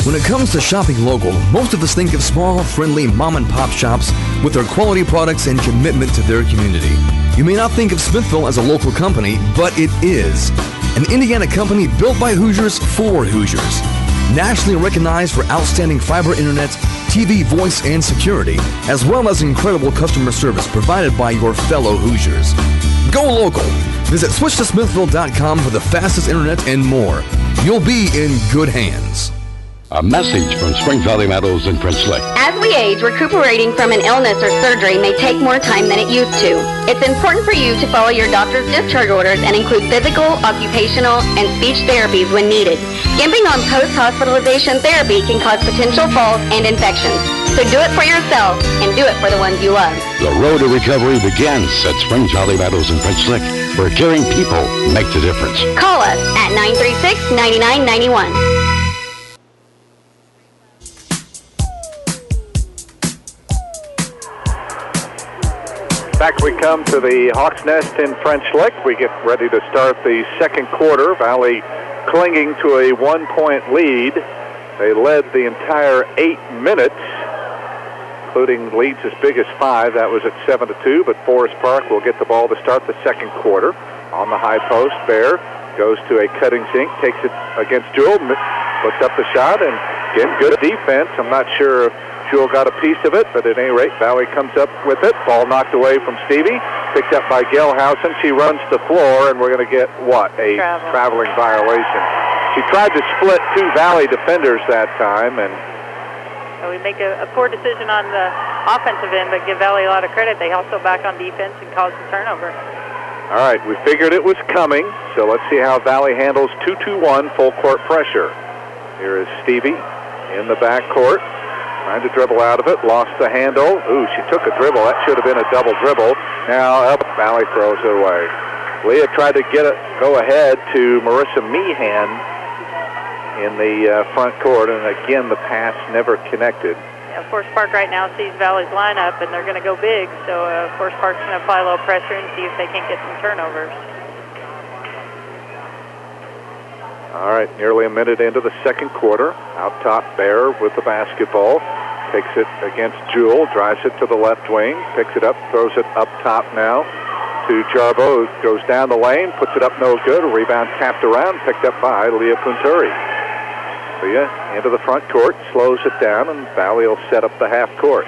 Speaker 11: When it comes to shopping local, most of us think of small, friendly mom-and-pop shops with their quality products and commitment to their community. You may not think of Smithville as a local company, but it is. An Indiana company built by Hoosiers for Hoosiers. Nationally recognized for outstanding fiber internet, TV, voice, and security, as well as incredible customer service provided by your fellow Hoosiers. Go local. Visit switchtosmithville.com for the fastest internet and more. You'll be in good hands.
Speaker 1: A message from Springs Valley Meadows and French Lick.
Speaker 12: As we age, recuperating from an illness or surgery may take more time than it used to. It's important for you to follow your doctor's discharge orders and include physical, occupational, and speech therapies when needed. Skimping on post-hospitalization therapy can cause potential falls and infections. So do it for yourself and do it for the ones you love.
Speaker 1: The road to recovery begins at Springs Valley Meadows and French Lick, where caring people make the difference.
Speaker 12: Call us at 936-9991.
Speaker 2: Back we come to the Hawks Nest in French Lick. We get ready to start the second quarter. Valley clinging to a 1-point lead. They led the entire 8 minutes, including leads as big as 5. That was at 7-2, but Forest Park will get the ball to start the second quarter. On the high post, Bear goes to a cutting sink, takes it against Jewel, puts up the shot, and again, good defense. I'm not sure if Jewel got a piece of it, but at any rate, Valley comes up with it. Ball knocked away from Stevie, picked up by Gelhausen. She runs the floor, and we're going to get, what, a traveling violation. She tried to split 2 Valley defenders that time, and
Speaker 3: so we make a poor decision on the offensive end, but give Valley a lot of credit. They hustle back on defense and cause the turnover.
Speaker 2: All right, we figured it was coming, so let's see how Valley handles 2-2-1 full court pressure. Here is Stevie in the backcourt. Trying to dribble out of it, lost the handle. Ooh, she took a dribble. That should have been a double dribble. Now up, Valley throws it away. Leah tried to go ahead to Marissa Meehan in the front court, and again, the pass never connected.
Speaker 3: Yeah, Forest Park right now sees Valley's lineup, and they're going to go big, so Forest Park's going to apply a little pressure and see if they can't get some turnovers.
Speaker 2: All right, nearly a minute into the second quarter. Out top, Bear with the basketball. Takes it against Jewel, drives it to the left wing, picks it up, throws it up top now to Jarbo, who goes down the lane, puts it up no good. A rebound tapped around, picked up by Leah Punturi. Leah into the front court, slows it down, and Valley will set up the half court.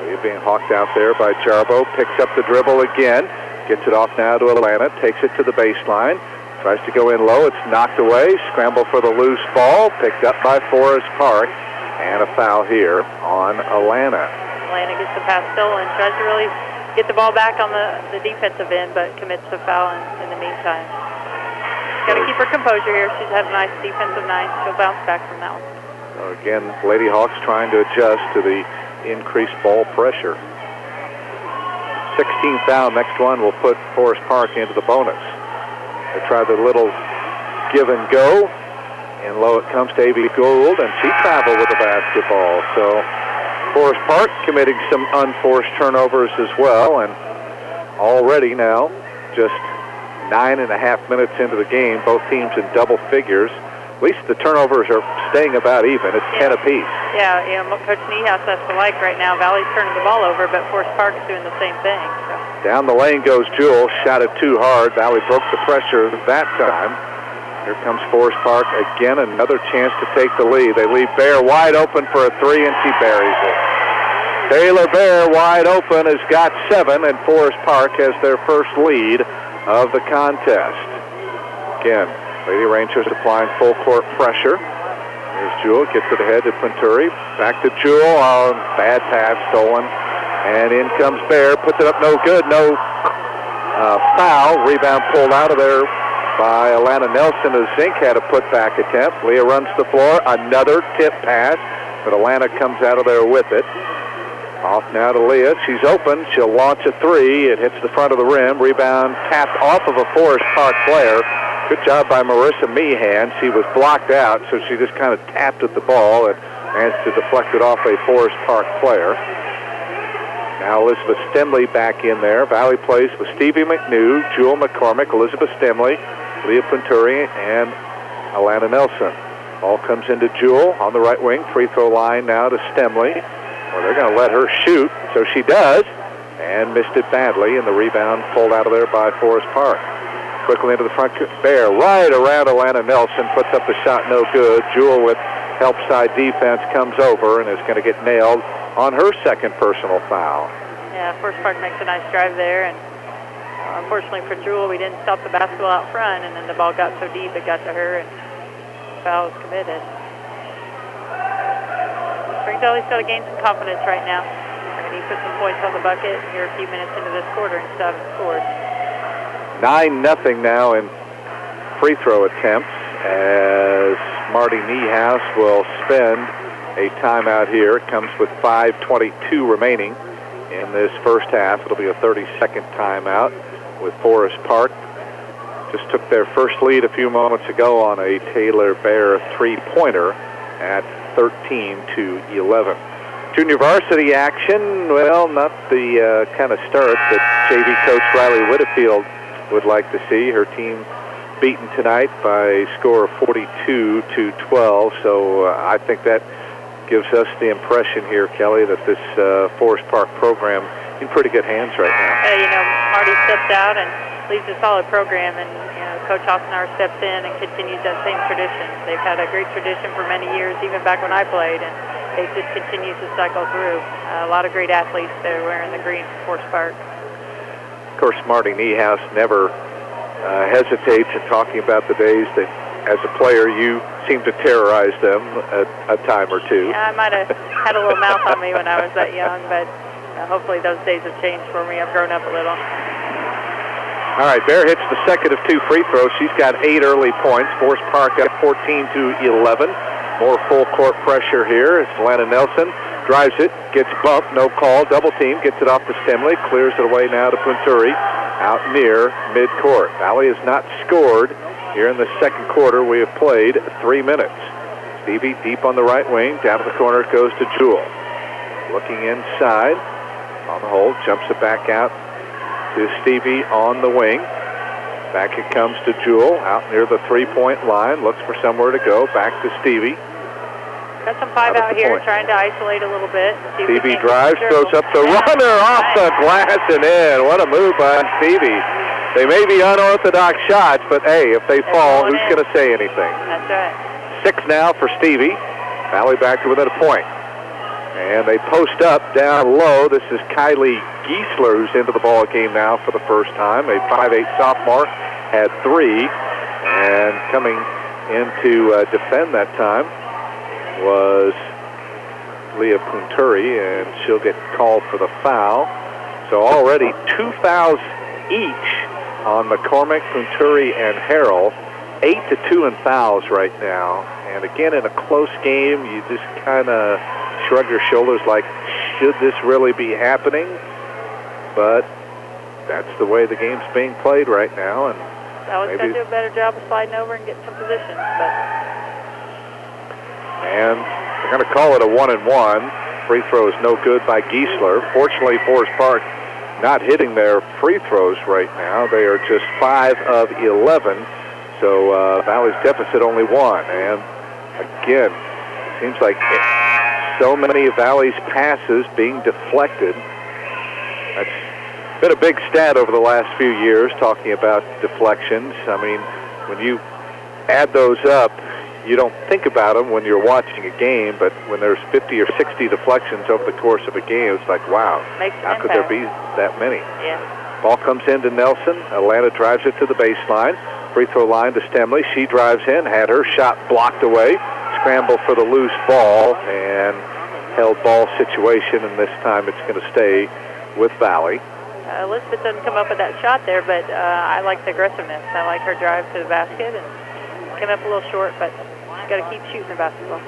Speaker 2: Leah being hawked out there by Jarbo, picks up the dribble again, gets it off now to Atlanta, takes it to the baseline. Tries to go in low. It's knocked away. Scramble for the loose ball. Picked up by Forest Park. And a foul here on Atlanta.
Speaker 3: Atlanta gets the pass still and tries to really get the ball back on the defensive end, but commits the foul in the meantime. Got to keep her composure here. She's had a nice defensive night. She'll bounce back from that one.
Speaker 2: So again, Lady Hawks trying to adjust to the increased ball pressure. 16th foul. Next one will put Forest Park into the bonus. They try the little give and go, and low it comes to A.B. Gould, and she traveled with the basketball. So Forest Park committing some unforced turnovers as well, and already now just 9.5 minutes into the game, both teams in double figures. At least the turnovers are staying about even. It's 10 apiece.
Speaker 3: Yeah, Coach Niehaus has to like right now. Valley's turning the ball over, but Forest Park's doing the same thing. So.
Speaker 2: Down the lane goes Jewel. Shot it too hard. Valley broke the pressure that time. Here comes Forest Park again, another chance to take the lead. They leave Bear wide open for a three, and she buries it. Taylor Bear wide open has got 7, and Forest Park has their first lead of the contest. Again, Lady Rangers applying full court pressure. Here's Jewel, gets it ahead to Punturi. Back to Jewel on bad pass, stolen. And in comes Bear, puts it up, no good, no foul. Rebound pulled out of there by Alana Nelson as Zink had a putback attempt. Leah runs the floor, another tip pass, but Alana comes out of there with it. Off now to Leah. She's open. She'll launch a three. It hits the front of the rim. Rebound tapped off of a Forest Park player. Good job by Marissa Meehan. She was blocked out, so she just kind of tapped at the ball and managed to deflect it off a Forest Park player. Now Elizabeth Stemley back in there. Valley plays with Stevie McNew, Jewel McCormick, Elizabeth Stemley, Leah Punturi, and Alana Nelson. Ball comes into Jewel on the right wing. Free throw line now to Stemley. Well, they're going to let her shoot, so she does, and missed it badly, and the rebound pulled out of there by Forest Park. Quickly into the front, Bear right around Alana Nelson, puts up the shot, no good. Jewel with help side defense comes over and is going to get nailed on her second personal foul.
Speaker 3: Yeah, Forest Park makes a nice drive there, and unfortunately for Jewel, we didn't stop the basketball out front, and then the ball got so deep it got to her, and foul was committed. Springs Valley's got to gain some confidence right now. They need to put some points on the bucket here a few minutes into this quarter and still haven't scored.
Speaker 2: 9-0 now in free throw attempts as Marty Niehaus will spend a timeout here. It comes with 5:22 remaining in this first half. It'll be a 30-second timeout with Forest Park. Just took their first lead a few moments ago on a Taylor Bear three-pointer at 13-11. Junior varsity action, well, not the kind of start that JV coach Riley Whitfield would like to see. Her team beaten tonight by a score of 42-12, so I think that gives us the impression here, Kelly, that this Forest Park program in pretty good hands right now.
Speaker 3: Marty steps out and leads a solid program, and Coach Osnar steps in and continues that same tradition. They've had a great tradition for many years, even back when I played, and it just continues to cycle through. A lot of great athletes that are wearing the green for Forest Park.
Speaker 2: Of course, Marty Niehaus never hesitates in talking about the days that, as a player, you seemed to terrorize them a time or two.
Speaker 3: Yeah, I might have had a little mouth on me when I was that young, but hopefully those days have changed for me. I've grown up a little.
Speaker 2: All right, Bear hits the second of 2 free throws. She's got 8 early points. Forest Park up 14-11. More full court pressure here. It's Alana Nelson. Drives it, gets bumped, no call, double team, gets it off to Stemley, clears it away now to Punturi, out near midcourt. Valley has not scored here in the second quarter. We have played 3 minutes. Stevie deep on the right wing, down to the corner it goes to Jewel. Looking inside, on the hold, jumps it back out to Stevie on the wing. Back it comes to Jewel, out near the three-point line, looks for somewhere to go, back to Stevie.
Speaker 3: Got some 5 out here, trying to isolate a little bit.
Speaker 2: Stevie drives, throws up the runner off the glass and in. What a move by Stevie. They may be unorthodox shots, but hey, if they fall, who's going to say anything?
Speaker 3: That's right.
Speaker 2: 6 now for Stevie. Valley back to within a point. And they post up down low. This is Kylie Giesler who's into the ball game now for the first time. A 5'8" sophomore, had 3. And coming in to defend that time was Leah Punturi, and she'll get called for the foul. So already 2 fouls each on McCormick, Punturi, and Harrell. 8-2 in fouls right now. And again, in a close game, you just kind of shrug your shoulders like, should this really be happening? But that's the way the game's being played right now. And
Speaker 3: I was going to do a better job of sliding over and getting some positions,
Speaker 2: and they're going to call it a 1-and-1. Free throw is no good by Giesler. Fortunately, Forest Park not hitting their free throws right now. They are just 5 of 11. So Valley's deficit only 1. And again, it seems like so many of Valley's passes being deflected. That's been a big stat over the last few years, talking about deflections. I mean, when you add those up, you don't think about them when you're watching a game, but when there's 50 or 60 deflections over the course of a game, it's like, wow, how could there be that many?
Speaker 3: Yeah.
Speaker 2: Ball comes into Nelson. Atlanta drives it to the baseline. Free throw line to Stemley. She drives in, had her shot blocked away. Scramble for the loose ball, and held ball situation, and this time it's going to stay with Valley.
Speaker 3: Elizabeth doesn't come up with that shot there, but I like the aggressiveness. I like her drive to the basket, and came up a little short, but she's got to keep shooting the basketball.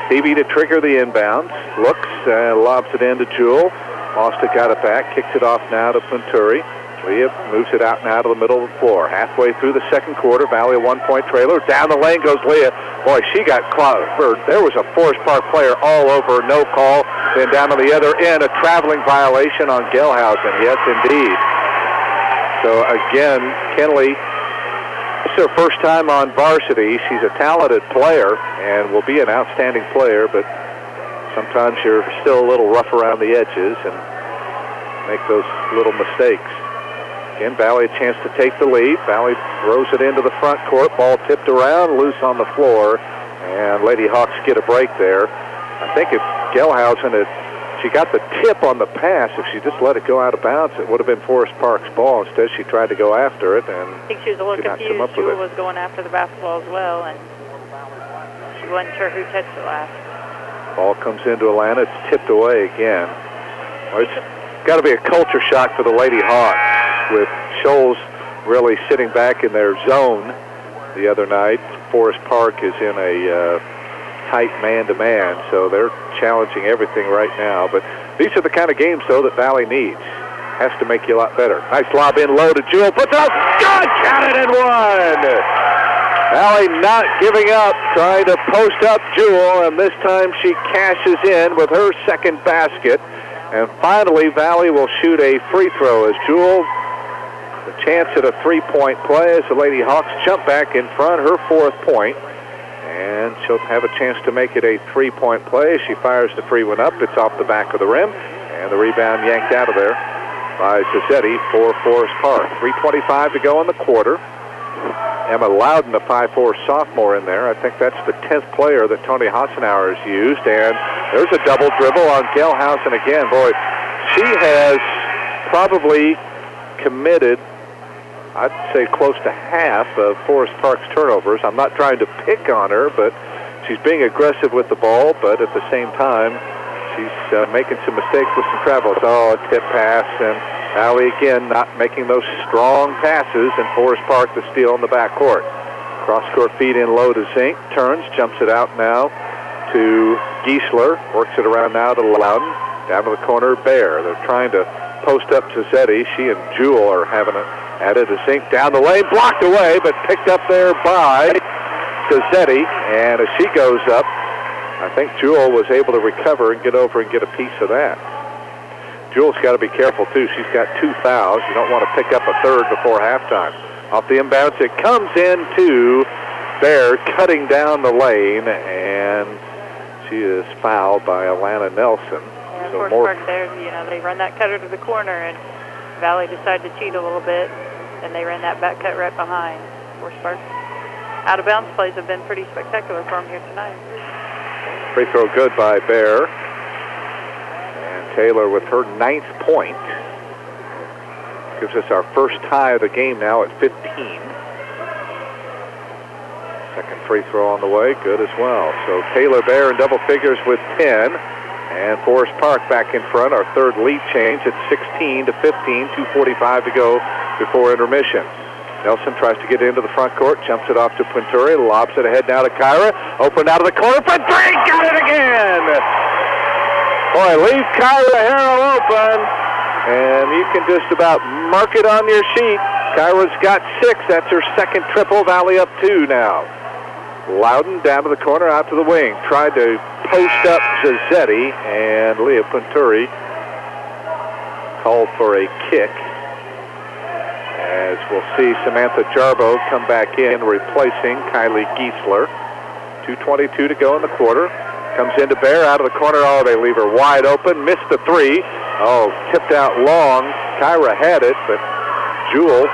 Speaker 2: Stevie to trigger the inbound. Looks, lobs it in to Jewell. Mosta got it back, kicks it off now to Punturi. Leah moves it out now to the middle of the floor. Halfway through the second quarter, Valley a one-point trailer. Down the lane goes Leah. Boy, she got caught. There was a Forest Park player all over, no call. Then down to the other end, a traveling violation on Gelhausen. Yes, indeed. So again, Kenley, this is her first time on varsity. She's a talented player and will be an outstanding player, but sometimes you're still a little rough around the edges and make those little mistakes. Again, Valley a chance to take the lead. Valley throws it into the front court. Ball tipped around, loose on the floor, and Lady Hawks get a break there. I think if Gelhausen she got the tip on the pass, if she just let it go out of bounds, it would have been Forest Park's ball. Instead, she tried to go after it, and
Speaker 3: I think she was a little confused. Jewell was going after the basketball as well, and she wasn't sure who touched it last.
Speaker 2: Ball comes into Atlanta. It's tipped away again. Well, it's got to be a culture shock for the Lady Hawks, with Shoals really sitting back in their zone the other night. Forest Park is in a tight man-to-man, so they're challenging everything right now. But these are the kind of games, though, that Valley needs. Has to make you a lot better. Nice lob in low to Jewell. Puts it up. Good! Counted and one! Valley not giving up, trying to post up Jewell, and this time she cashes in with her second basket. And finally, Valley will shoot a free throw as Jewell, the chance at a three-point play as the Lady Hawks jump back in front, her fourth point. And she'll have a chance to make it a three-point play. She fires the free one up. It's off the back of the rim. And the rebound yanked out of there by Zazzetti for Forest Park. 3:25 to go in the quarter. Emma Loudon, the 5'4" sophomore in there. I think that's the 10th player that Tony Hassenauer has used. And there's a double dribble on Gelhausen again. Boy, she has probably committed, I'd say, close to half of Forest Park's turnovers. I'm not trying to pick on her, but she's being aggressive with the ball, but at the same time, she's making some mistakes with some travel. Oh, a tip pass, and Valley again not making those strong passes, and Forest Park the steal in the backcourt. Cross-court feed in low to Zink, turns, jumps it out now to Giesler, works it around now to Loudon, down to the corner, Bear. They're trying to post up Zazzetti. She and Jewell are having it at it. A Zink down the lane, blocked away, but picked up there by Zazzetti, and as she goes up, I think Jewell was able to recover and get over and get a piece of that. Jewell's got to be careful, too. She's got 2 fouls. You don't want to pick up a third before halftime. Off the inbounds, it comes into Bear, cutting down the lane, and she is fouled by Alana Nelson.
Speaker 3: Yeah, so Forest Park there, they run that cutter to the corner, and Valley decided to cheat a little bit, and they ran that back cut right behind Forest Park. Out-of-bounds plays have been pretty spectacular for them here tonight.
Speaker 2: Free throw good by Bear. Taylor with her 9th point. Gives us our first tie of the game now at 15. Second free throw on the way, good as well. So Taylor Bear in double figures with 10. And Forest Park back in front, our third lead change at 16 to 15, 2:45 to go before intermission. Nelson tries to get into the front court, jumps it off to Punturi, lobs it ahead now to Kyra. Open out of the corner, Punturi got it again! Boy, leave Kyra Harrell open, and you can just about mark it on your sheet. Kyra's got 6. That's her second triple. Valley up 2 now. Loudon down to the corner, out to the wing. Tried to post up Zazzetti, and Leah Punturi called for a kick. As we'll see Samantha Jarbo come back in, replacing Kylie Giesler. 2:22 to go in the quarter. Comes into Bear, out of the corner. Oh, they leave her wide open. Missed the 3. Oh, tipped out long. Kyra had it, but Jewell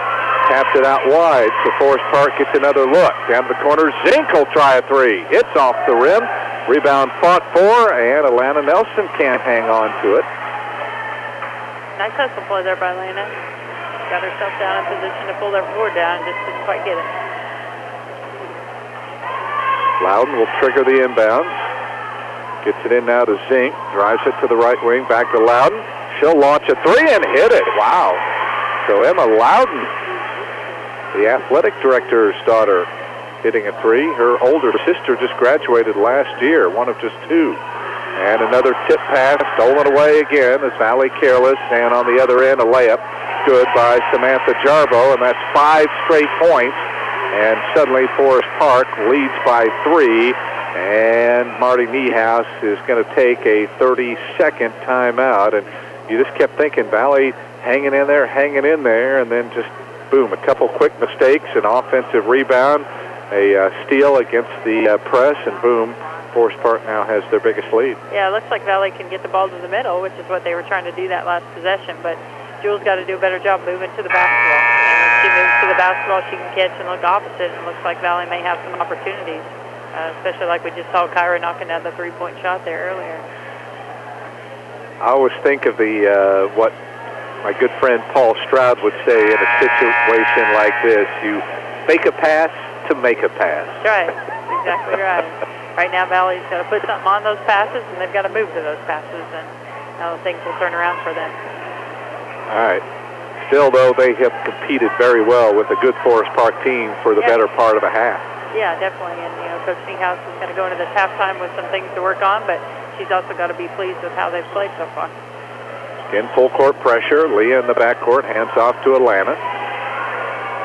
Speaker 2: taps it out wide, so Forest Park gets another look. Down to the corner, Zink will try a three. It's off the rim. Rebound fought for, and Alana Nelson can't hang on to it.
Speaker 3: Nice hustle play there by Lena. Got herself down in position to pull that board down, just didn't quite get it.
Speaker 2: Loudon will trigger the inbound. Gets it in now to Zink. Drives it to the right wing, back to Loudon. She'll launch a three and hit it. Wow. So Emma Loudon, the athletic director's daughter, hitting a three. Her older sister just graduated last year, one of just two. And another tip pass stolen away again as Valley careless. And on the other end, a layup. Good by Samantha Jarbo, and that's 5 straight points. And suddenly Forest Park leads by 3. And Marty Niehaus is going to take a 30-second timeout. And you just kept thinking Valley hanging in there, and then just, boom, a couple quick mistakes, an offensive rebound, a steal against the press, and boom, Forest Park now has their biggest lead.
Speaker 3: Yeah, it looks like Valley can get the ball to the middle, which is what they were trying to do that last possession, but Jules got to do a better job moving to the basketball. And when she moves to the basketball, she can catch and look opposite, and it looks like Valley may have some opportunities, especially like we just saw Kyra knocking down the three-point shot there earlier.
Speaker 2: I always think of the what my good friend Paul Stroud would say in a situation like this: you fake a pass to make a pass.
Speaker 3: That's right. That's exactly right. Right now, Valley's got to put something on those passes, and they've got to move to those passes, and now things will turn around for them.
Speaker 2: All right. Still, though, they have competed very well with a good Forest Park team for the better part of a half.
Speaker 3: Yeah, definitely. And, Coach Niehaus is going to go into this halftime with some things to work on, but she's also got to be pleased with how they've played so far.
Speaker 2: In full court pressure, Leah in the backcourt, hands off to Atlanta.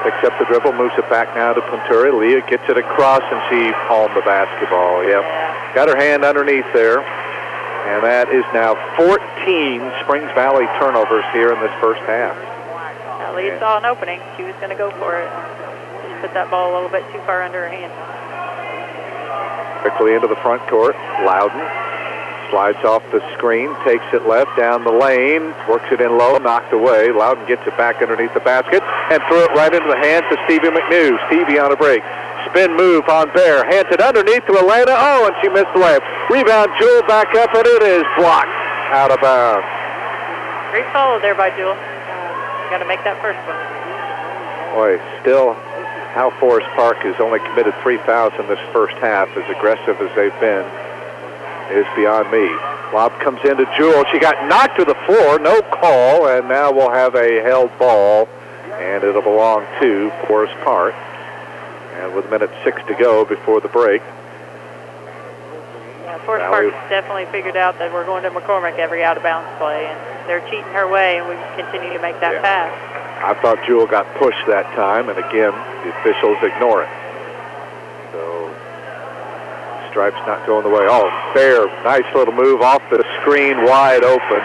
Speaker 2: Picks up the dribble, moves it back now to Punturi. Leah gets it across, and she palmed the basketball. Yep. Got her hand underneath there. And that is now 14 Springs Valley turnovers here in this first half.
Speaker 3: Now, Leah saw an opening. She was going to go for it. She put that ball a little bit too far under her hand.
Speaker 2: Quickly into the front court. Loudon slides off the screen, takes it left down the lane, works it in low, knocked away. Loudon gets it back underneath the basket and threw it right into the hands of Stevie McNew. Stevie on a break. Spin move on Bear. Hands it underneath to Atlanta. Oh, and she missed the layup. Rebound, Jewel back up, and it is blocked out of bounds.
Speaker 3: Great follow there by Jewel. Got to make that first one.
Speaker 2: Boy, still, how Forest Park has only committed 3 fouls in this first half, as aggressive as they've been, is beyond me. Lob comes into Jewel. She got knocked to the floor, no call, and now we'll have a held ball, and it'll belong to Forest Park. And with 1:06 to go before the break.
Speaker 3: Yeah, Forest Park's definitely figured out that we're going to McCormick every out-of-bounds play, and they're cheating her way, and we continue to make that pass.
Speaker 2: I thought Jewel got pushed that time, and again, the officials ignore it. So, Stripes not going the way. Oh, Bear, nice little move off the screen, wide open.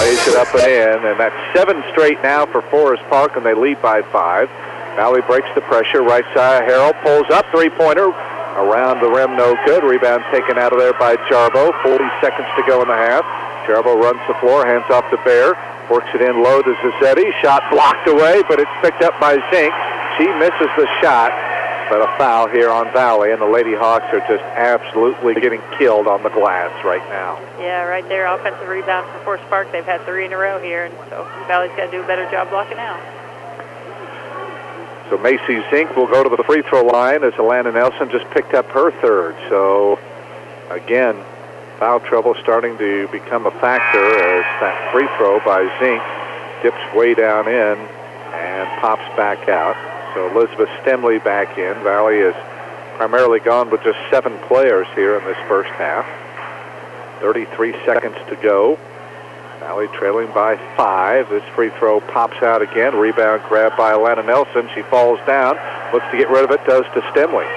Speaker 2: Lays it up and in, and that's 7 straight now for Forest Park, and they lead by 5. Valley breaks the pressure, right side, Harrell pulls up, three-pointer, around the rim, no good. Rebound taken out of there by Jarbo, 40 seconds to go in the half. Jarbo runs the floor, hands off to Bear, works it in low to Zazzetti, shot blocked away, but it's picked up by Zink. She misses the shot, but a foul here on Valley, and the Lady Hawks are just absolutely getting killed on the glass right now.
Speaker 3: Yeah, right there, offensive rebound for Forest Park. They've had 3 in a row here, and so Valley's got to do a better job blocking out.
Speaker 2: So Macy Zink will go to the free throw line as Alana Nelson just picked up her 3rd. So, again, foul trouble starting to become a factor as that free throw by Zink dips way down in and pops back out. So Elizabeth Stemley back in. Valley has primarily gone with just 7 players here in this first half. 33 seconds to go. Valley trailing by 5. This free throw pops out again. Rebound grab by Alana Nelson. She falls down. Looks to get rid of it. Does to Stemley.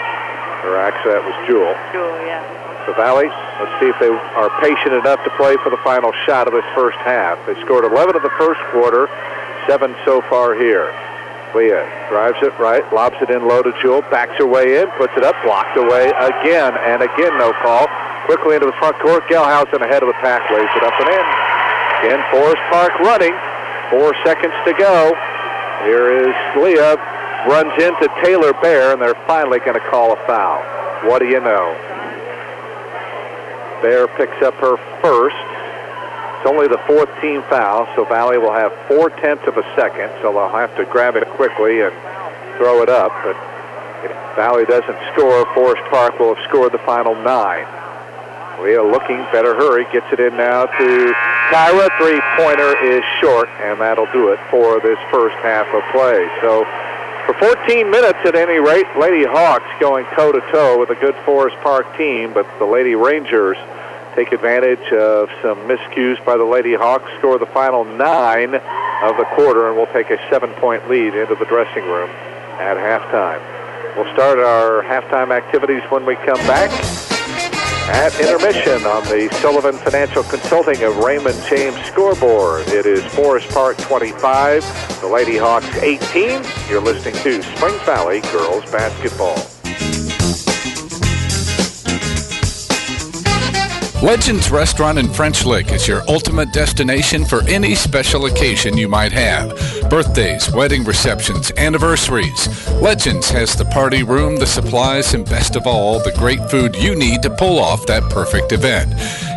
Speaker 2: Or actually, that was Jewel.
Speaker 3: Jewel, yeah.
Speaker 2: So Valley, let's see if they are patient enough to play for the final shot of this first half. They scored 11 in the first quarter, 7 so far here. Leah drives it right, lobs it in low to Jewel, backs her way in, puts it up, blocked away again, and again no call. Quickly into the front court, Gelhausen ahead of the pack, lays it up and in. Again, Forest Park running, 4 seconds to go. Here is Leah, runs into Taylor Bear, and they're finally going to call a foul. What do you know? Bear picks up her first. It's only the fourth team foul, so Valley will have 0.4 of a second, so they'll have to grab it quickly and throw it up. But if Valley doesn't score, Forest Park will have scored the final 9. Leah looking, better hurry, gets it in now to Kyra. Three-pointer is short, and that'll do it for this first half of play. So for 14 minutes at any rate, Lady Hawks going toe-to-toe with a good Forest Park team, but the Lady Rangers take advantage of some miscues by the Lady Hawks, score the final 9 of the quarter, and we'll take a 7-point lead into the dressing room at halftime. We'll start our halftime activities when we come back at intermission on the Sullivan Financial Consulting of Raymond James scoreboard. It is Forest Park 25, the Lady Hawks 18. You're listening to Springs Valley Girls Basketball.
Speaker 5: Legends Restaurant in French Lick is your ultimate destination for any special occasion you might have. Birthdays, wedding receptions, anniversaries. Legends has the party room, the supplies, and best of all, the great food you need to pull off that perfect event.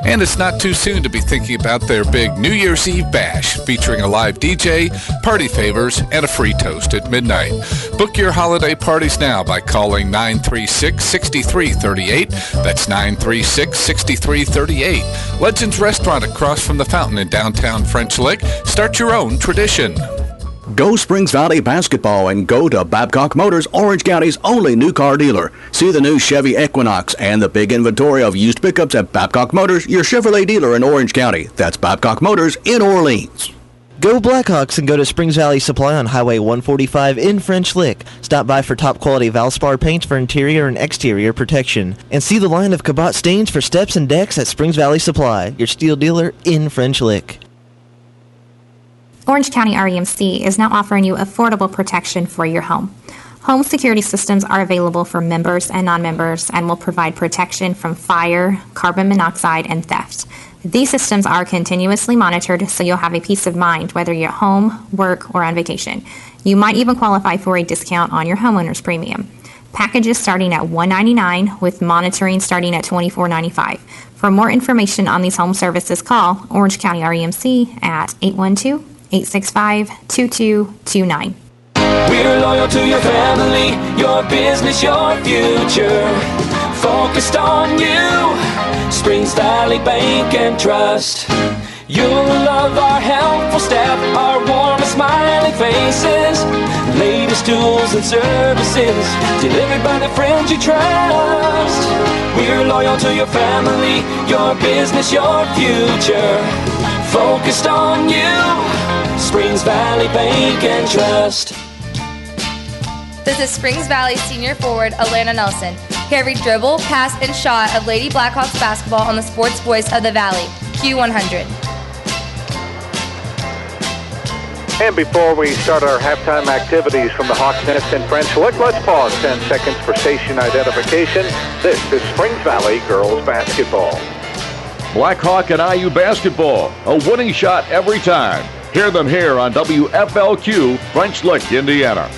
Speaker 5: And it's not too soon to be thinking about their big New Year's Eve bash featuring a live DJ, party favors, and a free toast at midnight. Book your holiday parties now by calling 936-6338. That's 936-6338. Legends Restaurant across from the fountain in downtown French Lick. Start your own tradition.
Speaker 13: Go Springs Valley Basketball and go to Babcock Motors, Orange County's only new car dealer. See the new Chevy Equinox and the big inventory of used pickups at Babcock Motors, your Chevrolet dealer in Orange County. That's Babcock Motors in Orleans.
Speaker 14: Go Blackhawks and go to Springs Valley Supply on Highway 145 in French Lick. Stop by for top quality Valspar paints for interior and exterior protection. And see the line of Cabot stains for steps and decks at Springs Valley Supply, your steel dealer in French Lick.
Speaker 4: Orange County REMC is now offering you affordable protection for your home. Home security systems are available for members and non-members and will provide protection from fire, carbon monoxide, and theft. These systems are continuously monitored, so you'll have a peace of mind whether you're at home, work, or on vacation. You might even qualify for a discount on your homeowner's premium. Packages starting at $199 with monitoring starting at $24.95. For more information on these home services, call Orange County REMC at 812-865-2229.
Speaker 8: We're loyal to your family, your business, your future. Focused on you, Springs Valley Bank and Trust. You'll love our helpful staff, our warm and smiling faces. Latest tools and services delivered by the friends you trust. We're loyal to your family, your business, your future. Focused on you, Springs Valley Bank and Trust.
Speaker 15: This is Springs Valley senior forward Alana Nelson. Hear every dribble, pass, and shot of Lady Blackhawks basketball on the sports voice of the Valley, Q100.
Speaker 2: And before we start our halftime activities from the Hawks Nest in French Lick, let's pause 10 seconds for station identification. This is Springs Valley Girls Basketball.
Speaker 16: Blackhawk and IU basketball, a winning shot every time. Hear them here on WFLQ, French Lick, Indiana.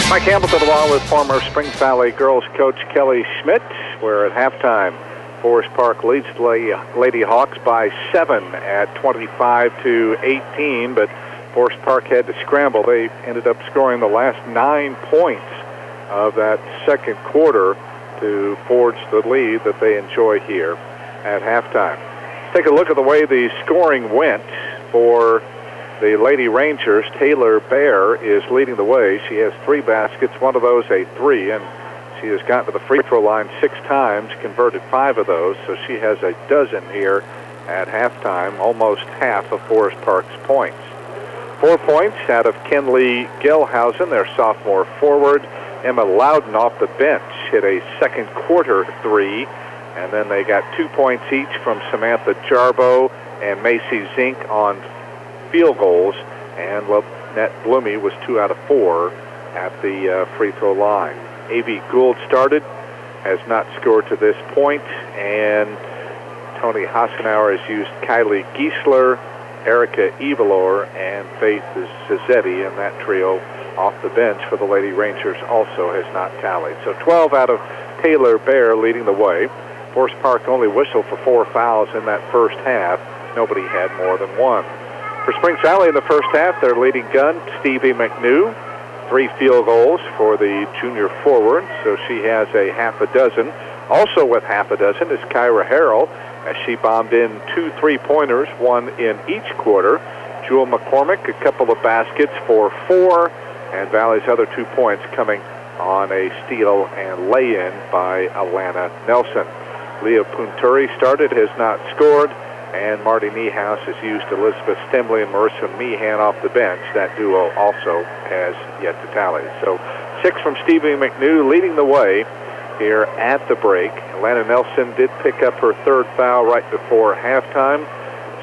Speaker 2: Mike Hamilton along with former Springs Valley girls coach Kelly Schmidt. We're at halftime. Forest Park leads Lady Hawks by 7 at 25-18, but Forest Park had to scramble. They ended up scoring the last 9 points of that second quarter to forge the lead that they enjoy here at halftime. Take a look at the way the scoring went for the Lady Rangers. Taylor Bear is leading the way. She has 3 baskets, one of those a 3, and she has gotten to the free throw line 6 times, converted 5 of those, so she has a dozen here at halftime, almost half of Forest Park's points. 4 points out of Kenley Gelhausen, their sophomore forward. Emma Loudon off the bench hit a second quarter 3, and then they got 2 points each from Samantha Jarbo and Macy Zink on field goals, and Net Bloomy was 2 out of 4 at the free throw line. A.V. Gould started, has not scored to this point, and Tony Hassenauer has used Kylie Giesler Erica Evalor and Faith Zizzetti, and that trio off the bench for the Lady Rangers also has not tallied. So 12 out of Taylor Bear leading the way. Forest Park only whistled for 4 fouls in that first half. Nobody had more than one. For Springs Valley in the first half, their leading gun, Stevie McNew, 3 field goals for the junior forward, so she has a half a dozen. Also with half a dozen is Kyra Harrell, as she bombed in 2 3-pointers, 1 in each quarter. Jewel McCormick, a couple of baskets for 4, and Valley's other 2 points coming on a steal and lay-in by Alana Nelson. Leah Punturi started, has not scored, and Marty Niehaus has used Elizabeth Stemley and Marissa Meehan off the bench. That duo also has yet to tally. So 6 from Stevie McNew leading the way here at the break. Alana Nelson did pick up her 3rd foul right before halftime.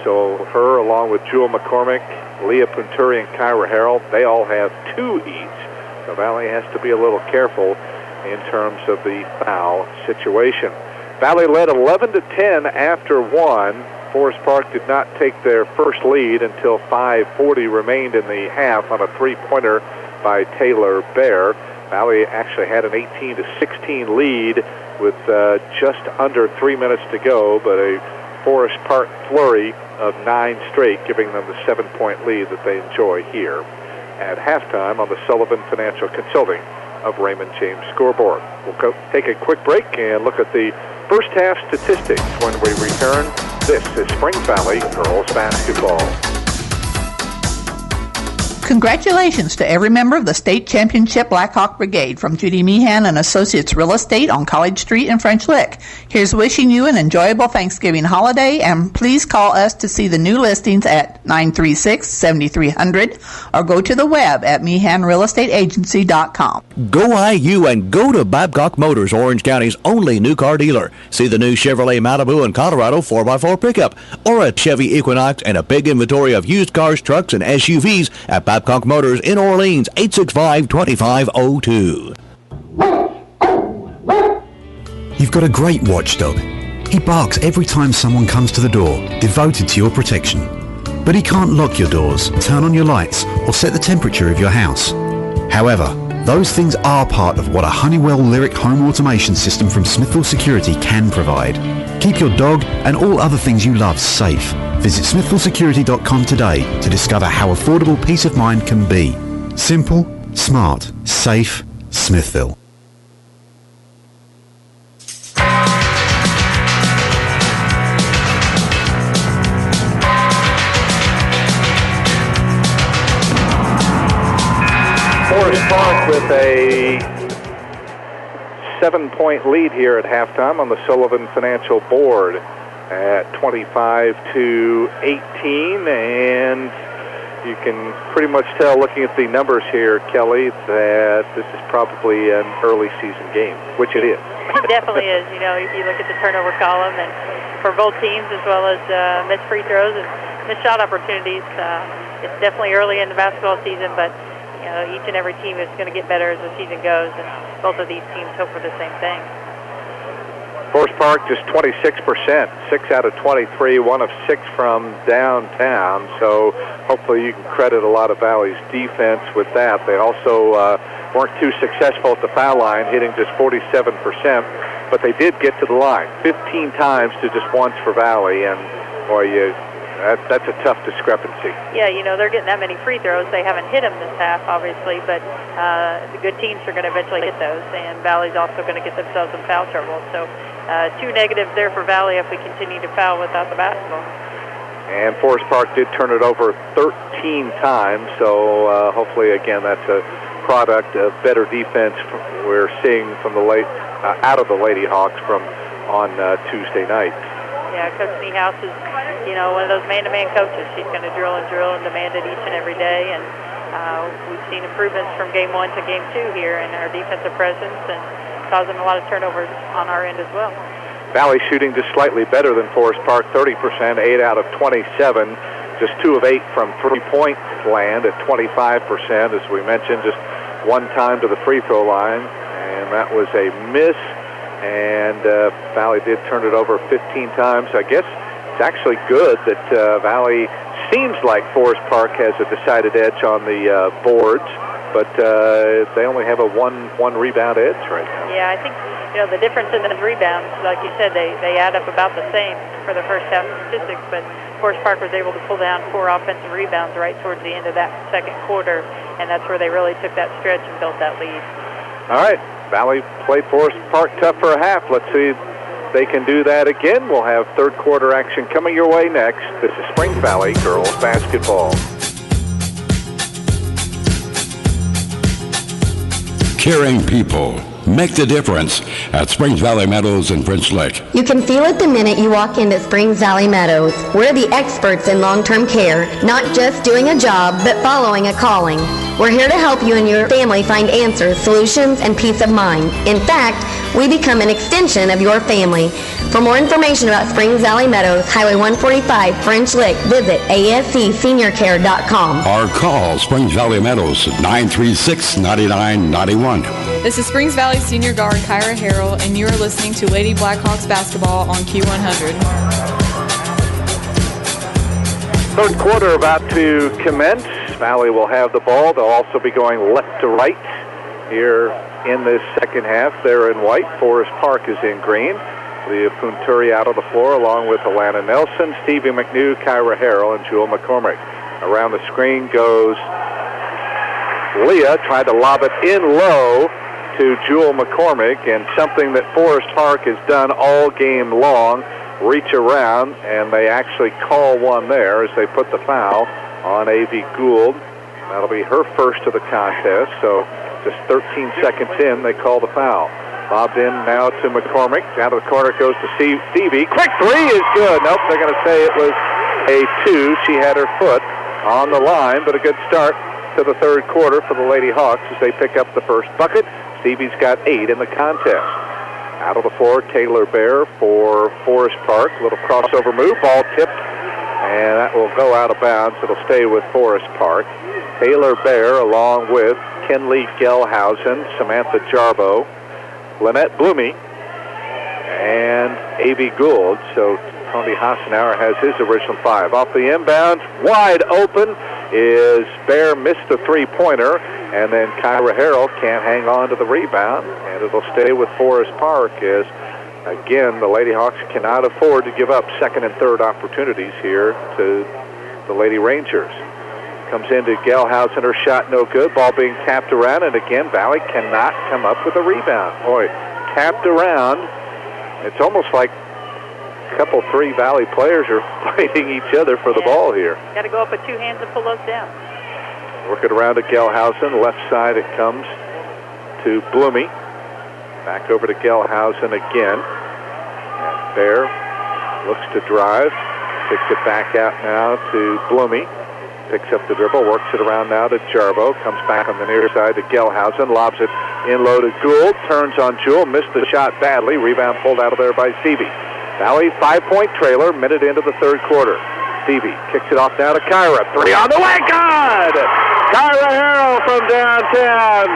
Speaker 2: So her, along with Jewel McCormick, Leah Punturi, and Kyra Harrell, they all have 2 each. So Valley has to be a little careful in terms of the foul situation. Valley led 11-10 after 1. Forest Park did not take their first lead until 5:40 remained in the half on a 3-pointer by Taylor Bear. Valley actually had an 18-16 lead with just under 3 minutes to go, but a Forest Park flurry of 9 straight, giving them the 7-point lead that they enjoy here at halftime on the Sullivan Financial Consulting of Raymond James scoreboard. We'll take a quick break and look at the first half statistics when we return. This is Springs Valley Girls Basketball.
Speaker 17: Congratulations to every member of the State Championship Blackhawk Brigade from Judy Meehan and Associates Real Estate on College Street in French Lick. Here's wishing you an enjoyable Thanksgiving holiday, and please call us to see the new listings at 936-7300 or go to the web at MeehanRealEstateAgency.com.
Speaker 13: Go IU and go to Babcock Motors, Orange County's only new car dealer. See the new Chevrolet Malibu and Colorado 4x4 pickup, or a Chevy Equinox and a big inventory of used cars, trucks, and SUVs at Babcock Motors in Orleans, 865-2502.
Speaker 18: You've got a great watchdog. He barks every time someone comes to the door, devoted to your protection. But he can't lock your doors, turn on your lights, or set the temperature of your house. However, those things are part of what a Honeywell Lyric home automation system from Smithville Security can provide. Keep your dog and all other things you love safe. Visit smithvillesecurity.com today to discover how affordable peace of mind can be. Simple, smart, safe, Smithville.
Speaker 2: Forest Park with a 7-point lead here at halftime on the Sullivan Financial board at 25-18, and you can pretty much tell looking at the numbers here, Kelly, that this is probably an early season game, which it is.
Speaker 3: It definitely is. You know, if you look at the turnover column, and for both teams, as well as missed free throws and missed shot opportunities, it's definitely early in the basketball season, but you know, each and every team is going to get better as the season goes, and both of these teams hope for the same thing.
Speaker 2: Forest Park just 26%, 6 out of 23, 1 of 6 from downtown. So hopefully you can credit a lot of Valley's defense with that. They also weren't too successful at the foul line, hitting just 47%, but they did get to the line 15 times to just once for Valley, and boy, that's a tough discrepancy.
Speaker 3: Yeah, you know, they're getting that many free throws. They haven't hit them this half, obviously, but the good teams are going to eventually hit those, and Valley's also going to get themselves in foul trouble. So 2 negatives there for Valley if we continue to foul without the basketball.
Speaker 2: And Forest Park did turn it over 13 times, so hopefully, again, that's a product of better defense we're seeing from the out of the Lady Hawks from on Tuesday night.
Speaker 3: Yeah, Coach Niehaus is, you know, one of those man-to-man coaches. She's going to drill and demand it each and every day, and we've seen improvements from game 1 to game 2 here in our defensive presence, and causing a lot of turnovers on our end as well.
Speaker 2: Valley shooting just slightly better than Forest Park, 30%, 8 out of 27, just 2 of 8 from three-point land at 25%, as we mentioned, just 1 time to the free throw line, and that was a miss. And Valley did turn it over 15 times. I guess it's actually good that Valley seems like Forest Park has a decided edge on the boards, but they only have a one rebound edge right now.
Speaker 3: Yeah, I think the difference in the rebounds, like you said, they add up about the same for the first half statistics, but Forest Park was able to pull down 4 offensive rebounds right towards the end of that second quarter, and that's where they really took that stretch and built that lead.
Speaker 2: All right, Valley played Forest Park tough for a half. Let's see if they can do that again. We'll have third quarter action coming your way next. This is Springs Valley girls basketball.
Speaker 1: Caring people make the difference at Springs Valley Meadows in French Lick.
Speaker 12: You can feel it the minute you walk into Springs Valley Meadows. We're the experts in long-term care, not just doing a job, but following a calling. We're here to help you and your family find answers, solutions, and peace of mind. In fact, we become an extension of your family. For more information about Springs Valley Meadows, Highway 145, French Lick, visit ascseniorcare.com.
Speaker 1: Or call Springs Valley Meadows at 936-9991.
Speaker 19: This is Springs Valley Senior Guard Kyra Harrell, and you are listening to Lady Blackhawks basketball on Q100.
Speaker 2: Third quarter about to commence. Valley will have the ball. They'll also be going left to right here in this second half. They're in white. Forest Park is in green. Leah Punturi out on the floor along with Alana Nelson, Stevie McNew, Kyra Harrell, and Jewel McCormick. Around the screen goes Leah, tried to lob it in low to Jewel McCormick, and something that Forest Park has done all game long, reach around, and they actually call one there as they put the foul on A.V. Gould. That'll be her first of the contest, so just 13 seconds in, they call the foul. Lobbed in now to McCormick. Down to the corner goes to Stevie. Quick three is good. Nope, they're going to say it was a 2. She had her foot on the line, but a good start to the third quarter for the Lady Hawks as they pick up the first bucket. Stevie's got 8 in the contest. Out of the floor, Taylor Bear for Forest Park. Little crossover move, ball tipped, and that will go out of bounds. It'll stay with Forest Park. Taylor Bear along with Kenley Gelhausen, Samantha Jarbo, Lynette Blumey, and A.B. Gould. So Tony Hassenauer has his original 5. Off the inbound, wide open is Bear, missed the three-pointer, and then Kyra Harrell can't hang on to the rebound, and it'll stay with Forest Park as, again, the Lady Hawks cannot afford to give up second and third opportunities here to the Lady Rangers. Comes into Gelhausen, her shot no good, ball being tapped around, and again, Valley cannot come up with a rebound. Boy, tapped around, it's almost like a couple, 3 Valley players are fighting each other for the ball here.
Speaker 3: Got to go up with 2 hands and pull those down.
Speaker 2: Work it around to Gelhausen, left side it comes to Blumey. Back over to Gelhausen again. And Bear looks to drive, picks it back out now to Blumey. Picks up the dribble, works it around now to Jarbo, comes back on the near side to Gelhausen, lobs it in low to Gould, turns on Jewel, missed the shot badly, rebound pulled out of there by Stevie. Valley 5-point trailer, minute into the third quarter. Stevie kicks it off now to Kyra, 3 on the way, good! Kyra Harrell from downtown,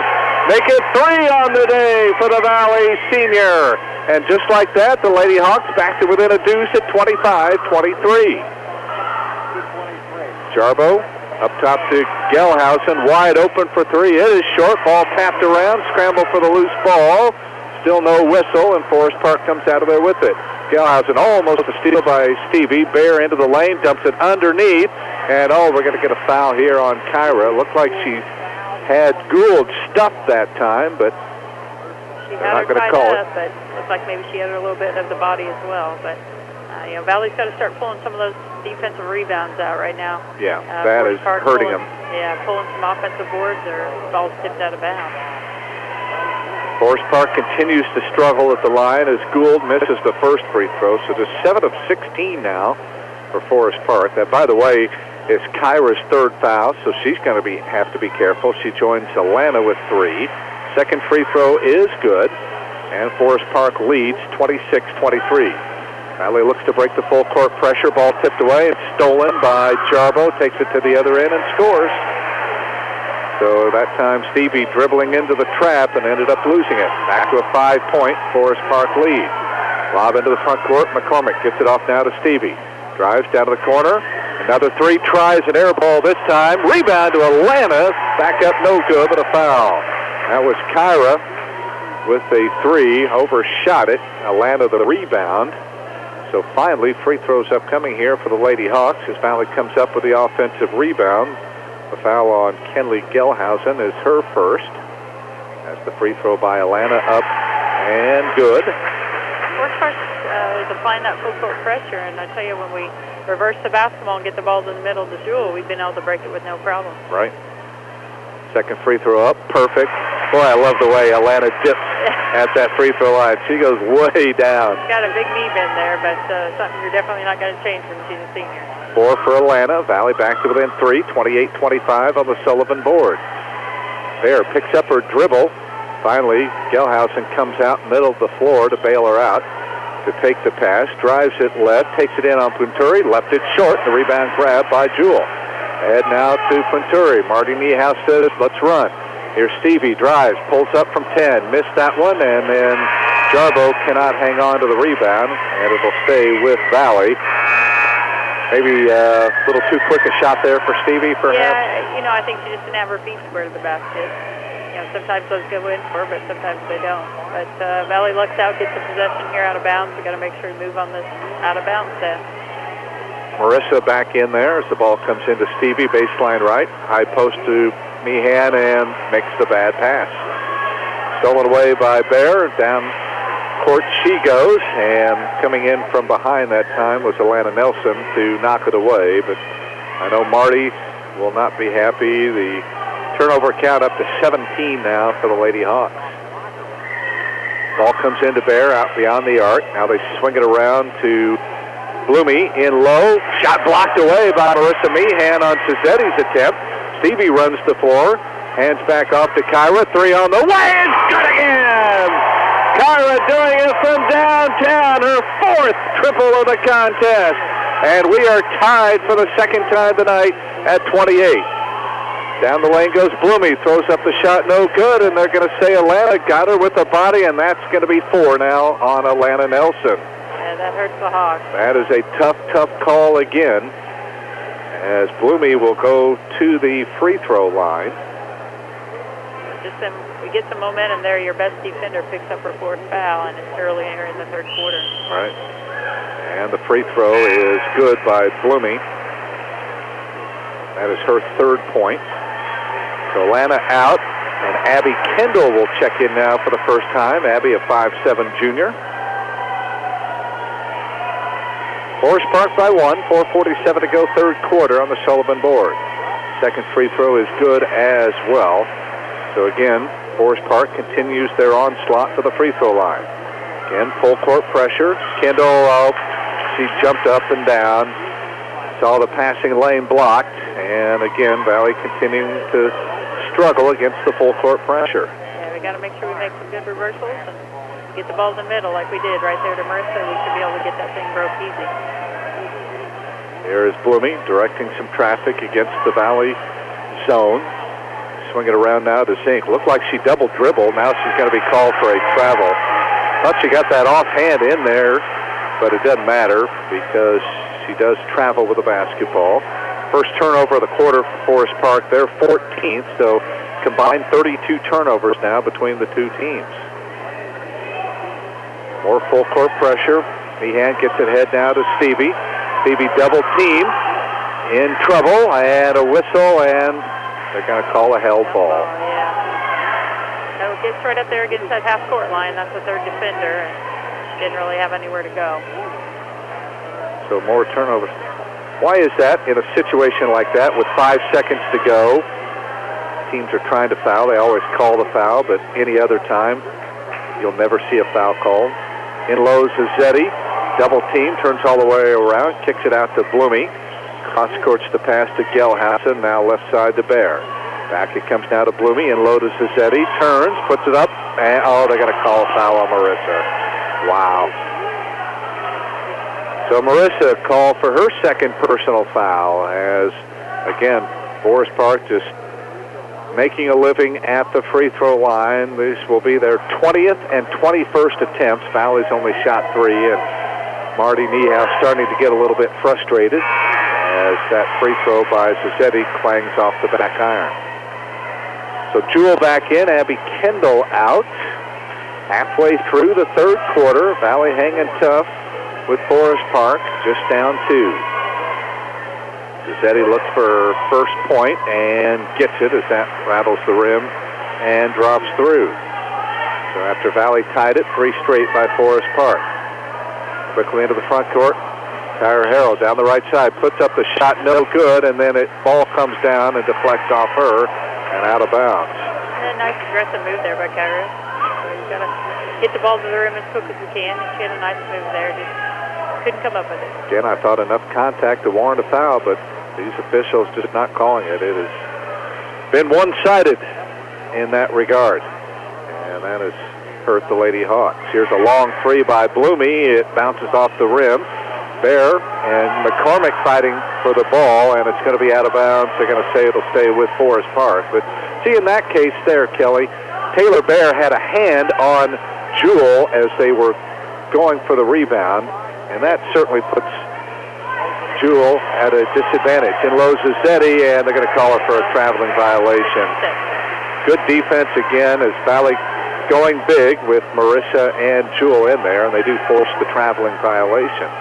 Speaker 2: make it 3 on the day for the Valley senior. And just like that, the Lady Hawks back to within a deuce at 25-23. Jarbo up top to Gelhausen, wide open for 3. It is short, ball tapped around, scramble for the loose ball. Still no whistle, and Forest Park comes out of there with it. Gelhausen almost a steal by Stevie. Bear into the lane, dumps it underneath, and we're going to get a foul here on Kyra. Looked like she had Gould stuffed that time, but they're not going to call it.
Speaker 3: But looked like maybe she had her a little bit of the body as well. But Valley's got to start pulling some of those defensive rebounds out right now.
Speaker 2: Yeah, that is hurting them.
Speaker 3: Yeah, pulling some offensive boards or balls tipped out of bounds.
Speaker 2: Forest Park continues to struggle at the line as Gould misses the first free throw, so just 7 of 16 now for Forest Park. That, by the way, is Kyra's third foul, so she's going to have to be careful. She joins Alana with 3. Second free throw is good, and Forest Park leads 26-23. Valley looks to break the full court pressure. Ball tipped away. It's stolen by Jarbo. Takes it to the other end and scores. So that time Stevie dribbling into the trap and ended up losing it. Back to a 5-point Forest Park lead. Lob into the front court. McCormick gets it off now to Stevie. Drives down to the corner and Another 3 tries, an air ball this time. Rebound to Atlanta. Back up, no good, but a foul. That was Kyra with a 3. Overshot it. Atlanta the rebound. So finally, free throws upcoming here for the Lady Hawks as Valley comes up with the offensive rebound. The foul on Kenley Gelhausen is her first. That's the free throw by Atlanta up and good.
Speaker 3: Worst part is applying that full court pressure, and I tell you, when we reverse the basketball and get the balls in the middle of the Jewel, we've been able to break it with no problem.
Speaker 2: Right. Second free throw up, perfect. Boy, I love the way Atlanta dips at that free throw line. She goes way down.
Speaker 3: She's got a big knee bend there, but something you're definitely not going to change when she's a senior.
Speaker 2: 4 for Atlanta. Valley back to within 3, 28-25 on the Sullivan board. Bear picks up her dribble. Finally, Gelhausen comes out middle of the floor to bail her out. To take the pass, drives it left, takes it in on Punturi, left it short. The rebound grab by Jewel. Head now to Punturi. Marty Niehaus says, let's run. Here's Stevie, drives, pulls up from 10, missed that one, and then Jarbo cannot hang on to the rebound, and it'll stay with Valley. Maybe a little too quick a shot there for Stevie, perhaps?
Speaker 3: Yeah, I think she just didn't have her feet square to the basket. Sometimes those go in for her, but sometimes they don't. But Valley lucks out, gets the possession here out of bounds. We've got to make sure to move on this out of bounds set.
Speaker 2: Marissa back in there as the ball comes into Stevie, baseline right. High post to Meehan and makes the bad pass. Stolen away by Bear. Down court she goes, and coming in from behind that time was Alana Nelson to knock it away. But I know Marty will not be happy. The turnover count up to 17 now for the Lady Hawks. Ball comes into Bear out beyond the arc. Now they swing it around to Bloomy in low. Shot blocked away by Marissa Meehan on Cizetti's attempt. Stevie runs the floor. Hands back off to Kyra. 3 on the way. It's good again. Kyra doing it from downtown. Her 4th triple of the contest. And we are tied for the second time tonight at 28. Down the lane goes Bloomy, throws up the shot, no good, and they're going to say Atlanta got her with the body, and that's going to be 4 now on Alana Nelson.
Speaker 3: Yeah, that hurts the Hawks.
Speaker 2: That is a tough call again, as Bloomy will go to the free throw line.
Speaker 3: We get some momentum there. Your best defender picks up her 4th foul, and it's earlier in the 3rd quarter.
Speaker 2: Right. And the free throw is good by Bloomy. That is her 3rd point. So Atlanta out, and Abby Kendall will check in now for the first time. Abby, a 5'7" junior. Forest Park by 1, 4:47 to go, 3rd quarter on the Sullivan board. Second free throw is good as well. So again, Forest Park continues their onslaught to the free throw line. Again, full court pressure. Kendall, she jumped up and down. Saw the passing lane blocked, and again, Valley continuing to struggle against the full court pressure.
Speaker 3: Yeah, we got to make sure we make some good reversals and get the ball in the middle like we did right there to Marissa. We should be able to get that thing broke easy.
Speaker 2: Here is Bloomy directing some traffic against the Valley zone. Swing it around now to Zink. Looked like she double dribbled. Now she's going to be called for a travel. Thought she got that offhand in there, but it doesn't matter because she does travel with the basketball. First turnover of the quarter for Forest Park. They're 14th, so combined 32 turnovers now between the two teams. More full court pressure. Meehan gets it head now to Stevie. Stevie double team. In trouble, and a whistle, and they're going to call a held ball.
Speaker 3: Yeah. So it gets right up there against that half-court line. That's the 3rd defender, and didn't really have anywhere to go.
Speaker 2: So more turnovers. Why is that in a situation like that with 5 seconds to go? Teams are trying to foul. They always call the foul, but any other time, you'll never see a foul called. In low Zazzetti, double team, turns all the way around, kicks it out to Bloomy. Cross courts the pass to Gelhausen, now left side to Bear. Back it comes now to Bloomy, in low to Zazzetti, turns, puts it up, and they're going to call a foul on Marissa. Wow. So Marissa called for her 2nd personal foul as, again, Forest Park just making a living at the free throw line. This will be their 20th and 21st attempts. Valley's only shot 3, and Marty Niehaus starting to get a little bit frustrated as that free throw by Zazzetti clangs off the back iron. So Jewell back in, Abby Kendall out. Halfway through the third quarter, Valley hanging tough with Forest Park, just down 2. Zazzetti looks for her first point and gets it as that rattles the rim and drops through. So after Valley tied it, 3 straight by Forest Park. Quickly into the front court. Tyra Harrell down the right side, puts up the shot, no good, and then ball comes down and deflects off her and out of bounds.
Speaker 3: And a nice aggressive move there by Kyra. So you got to get the ball to the rim as quick as you can, and she had a nice move there. Just couldn't come up with it.
Speaker 2: Again, I thought enough contact to warrant a foul, but these officials just not calling it. It has been one-sided in that regard, and that has hurt the Lady Hawks. Here's a long 3 by Bloomy. It bounces off the rim. Bear and McCormick fighting for the ball, and it's going to be out of bounds. They're going to say it'll stay with Forest Park. But see, in that case there, Kelly, Taylor Bear had a hand on Jewell as they were going for the rebound, and that certainly puts Jewell at a disadvantage. In low Zazzetti, and they're going to call her for a traveling violation. Good defense again as Valley going big with Marissa and Jewell in there, and they do force the traveling violation.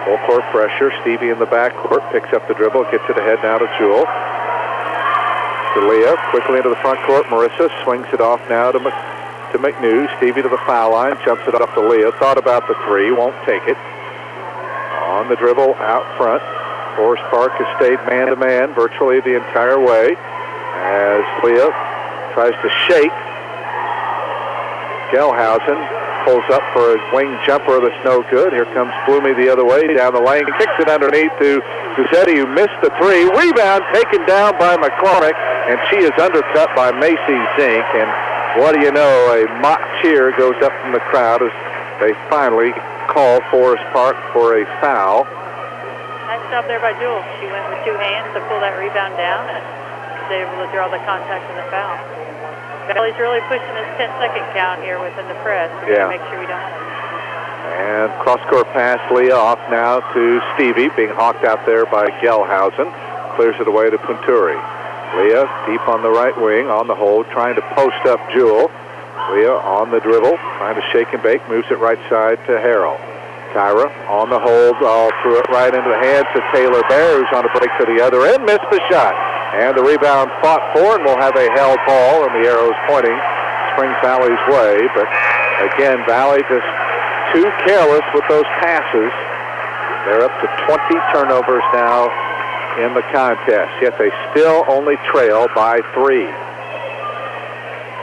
Speaker 2: Full court pressure. Stevie in the backcourt picks up the dribble, gets it ahead now to Jewell. To Leah, quickly into the front court. Marissa swings it off now to McNew. Stevie to the foul line, jumps it off to Leah. Thought about the 3, won't take it. On the dribble out front. Forest Park has stayed man-to-man virtually the entire way as Leah tries to shake. Gelhausen pulls up for a wing jumper that's no good. Here comes Bloomy the other way down the lane. Kicks it underneath to Zazzetti, who missed the 3. Rebound taken down by McCormick, and she is undercut by Macy Zink. And what do you know, a mock cheer goes up from the crowd as they finally call Forest Park for a foul.
Speaker 3: Nice job there by Jewell. She went with 2 hands to pull that rebound down and was able to draw the contact and the foul. Valley's really pushing this 10-second count here within the press. We're going to make sure we don't.
Speaker 2: And cross-court pass, Leah off now to Stevie, being hawked out there by Gelhausen. Clears it away to Punturi. Leah deep on the right wing, on the hold, trying to post up Jewell. Leah on the dribble, trying to shake and bake, moves it right side to Harrell. Tyra on the hold, all threw it right into the hands of Taylor Bear, who's on a break to the other end, missed the shot. And the rebound fought for, and we'll have a held ball, and the arrow's pointing Springs Valley's way. But again, Valley just too careless with those passes. They're up to 20 turnovers now in the contest, yet they still only trail by 3.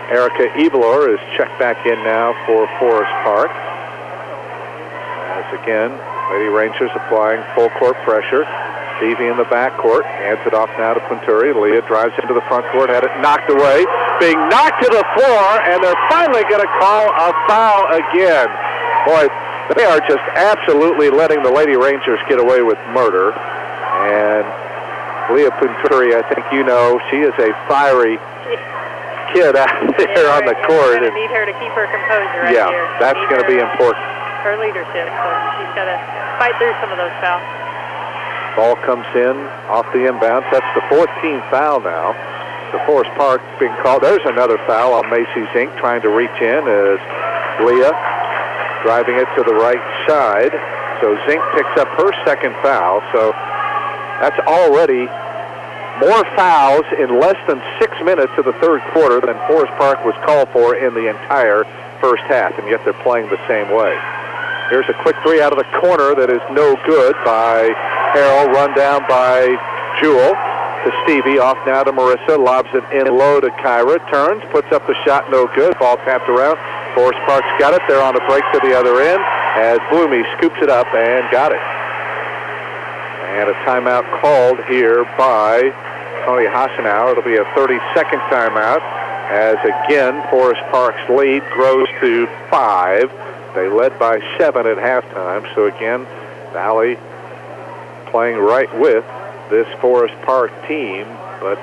Speaker 2: Erica Evelor is checked back in now for Forest Park. As again, Lady Rangers applying full court pressure. Stevie in the backcourt, hands it off now to Punturi. Leah drives into the front court, had it knocked away, being knocked to the floor, and they're finally going to call a foul again. Boy, they are just absolutely letting the Lady Rangers get away with murder. And Leah Punturi, I think you know, she is a fiery kid out there on the court.
Speaker 3: We're going to need her to keep her composure right here.
Speaker 2: Yeah, that's going to be important.
Speaker 3: Her leadership, so she's got to fight through some of those fouls.
Speaker 2: Ball comes in off the inbounds. That's the 14th foul now. The Forest Park being called. There's another foul on Macy Zink trying to reach in as Leah driving it to the right side. So Zink picks up her second foul. So that's already more fouls in less than 6 minutes of the third quarter than Forest Park was called for in the entire first half, and yet they're playing the same way. Here's a quick 3 out of the corner that is no good by Harrell, run down by Jewell to Stevie, off now to Marissa, lobs it in low to Kyra, turns, puts up the shot, no good, ball tapped around. Forest Park's got it, they're on a break to the other end as Bloomy scoops it up and got it. And a timeout called here by Tony Hassenauer. It'll be a 30-second timeout as again Forest Park's lead grows to 5. They led by 7 at halftime, so again, Valley playing right with this Forest Park team, but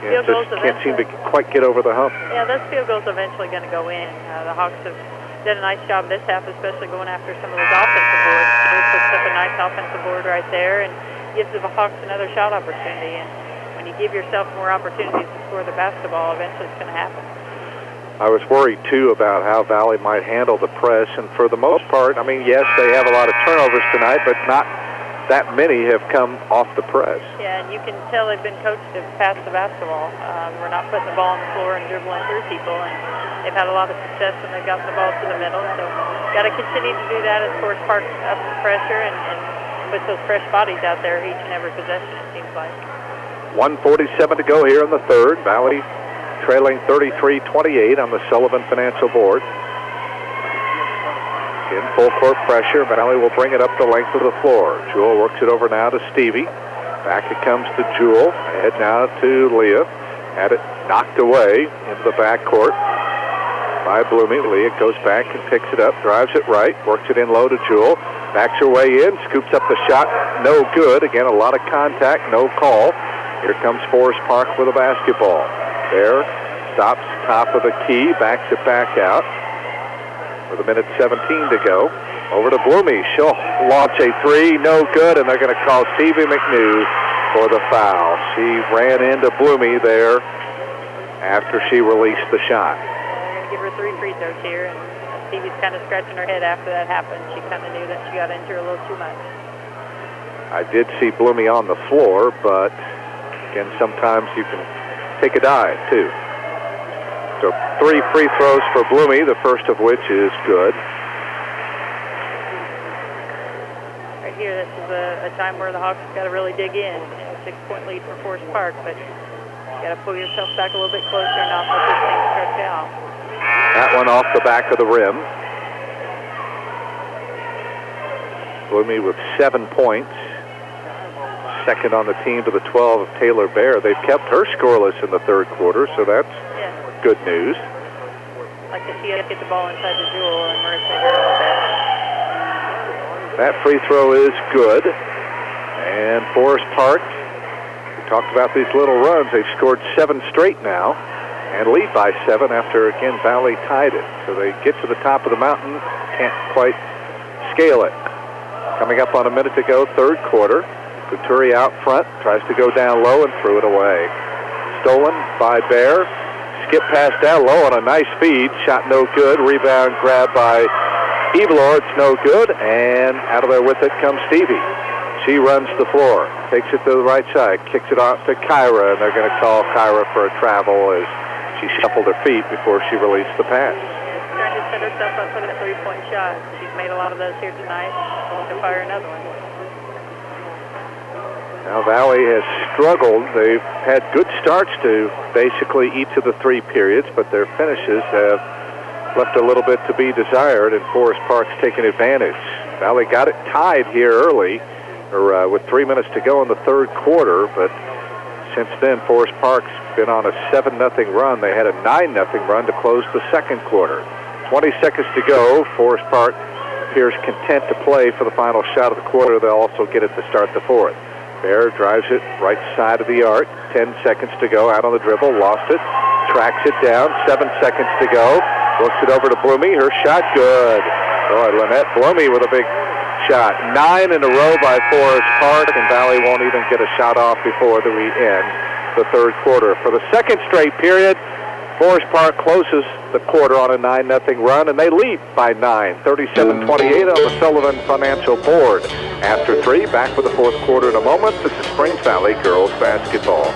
Speaker 2: just can't seem to quite get over the hump.
Speaker 3: Yeah, those field goals eventually going to go in. The Hawks have did a nice job this half, especially going after some of those offensive boards. They puts up a nice offensive board right there and gives the Hawks another shot opportunity. And when you give yourself more opportunities to score the basketball, eventually it's going to happen.
Speaker 2: I was worried, too, about how Valley might handle the press, and for the most part, I mean, yes, they have a lot of turnovers tonight, but not that many have come off the press.
Speaker 3: Yeah, and you can tell they've been coached to pass the basketball. We're not putting the ball on the floor and dribbling through people, and they've had a lot of success when they've gotten the ball to the middle, so got to continue to do that as Forest Park up the pressure and put those fresh bodies out there each and every possession, it seems like.
Speaker 2: 1:47 to go here in the third. Valley trailing 33-28 on the Sullivan Financial board. In full court pressure, Valley will bring it up the length of the floor. Jewell works it over now to Stevie. Back it comes to Jewell. Ahead now to Leah. Had it knocked away into the backcourt by Blooming. Leah goes back and picks it up, drives it right, works it in low to Jewell. Backs her way in, scoops up the shot. No good. Again, a lot of contact, no call. Here comes Forest Park with a basketball. There, stops top of the key, backs it back out. With 1:17 to go. Over to Blooming. She'll launch a three, no good, and they're going to call Stevie McNew for the foul. She ran into Blooming there after she released the shot.
Speaker 3: They're going to give her 3 free throws here, and Stevie's kind of scratching her head after that happened. She kind of knew that she got into her a little too much.
Speaker 2: I did see Blooming on the floor, but again, sometimes you can take a dive, too. So 3 free throws for Blooming, the first of which is good.
Speaker 3: Right here, this is a time where the Hawks got to really dig in. 6-point lead for Forest Park, but you got to pull yourself back a little bit closer and not let this thing stretch out.
Speaker 2: That one off the back of the rim. Blooming with 7 points. Second on the team to the 12 of Taylor Bear. They've kept her scoreless in the third quarter, so that's good news.
Speaker 3: Like to see us get the ball inside the Jewel and Marissa here a little bit.
Speaker 2: That free throw is good. And Forest Park, we talked about these little runs. They've scored 7 straight now and lead by 7 after, again, Valley tied it. So they get to the top of the mountain, can't quite scale it. Coming up on a minute to go, third quarter. Couturi out front, tries to go down low and threw it away. Stolen by Bear. Skip pass down low on a nice feed. Shot no good. Rebound grab by Evelor. It's no good. And out of there with it comes Stevie. She runs the floor. Takes it to the right side. Kicks it off to Kyra. And they're going to call Kyra for a travel as she shuffled her feet before she released the pass.
Speaker 3: Trying to set herself up for the 3-point shot. She's made a lot of those here tonight. Going to fire another one.
Speaker 2: Now Valley has struggled. They've had good starts to basically each of the 3 periods, but their finishes have left a little bit to be desired, and Forest Park's taken advantage. Valley got it tied here early, or with 3 minutes to go in the third quarter, but since then Forest Park's been on a 7-0 run. They had a 9-0 run to close the second quarter. 20 seconds to go. Forest Park appears content to play for the final shot of the quarter. They'll also get it to start the fourth. Bear drives it right side of the arc. 10 seconds to go. Out on the dribble. Lost it. Tracks it down. 7 seconds to go. Looks it over to Blooming. Her shot good. Boy, Lynette Blooming with a big shot. 9 in a row by Forest Park, and Valley won't even get a shot off before we end the third quarter. For the second straight period, Forest Park closes the quarter on a 9-0 run, and they lead by 9, 37-28 on the Sullivan Financial board. After 3, back with the fourth quarter in a moment. This is Springs Valley girls basketball.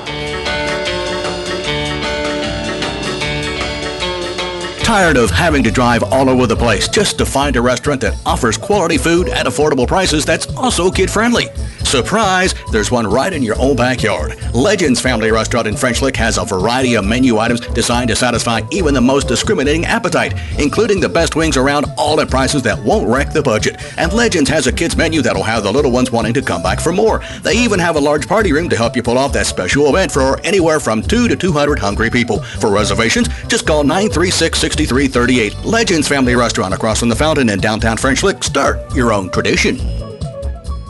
Speaker 13: Tired of having to drive all over the place just to find a restaurant that offers quality food at affordable prices that's also kid-friendly? Surprise! There's one right in your own backyard. Legends Family Restaurant in French Lick has a variety of menu items designed to satisfy even the most discriminating appetite, including the best wings around, all at prices that won't wreck the budget. And Legends has a kids menu that'll have the little ones wanting to come back for more. They even have a large party room to help you pull off that special event for anywhere from 2 to 200 hungry people. For reservations, just call 936-6338. Legends Family Restaurant across from the Fountain in downtown French Lick. Start your own tradition.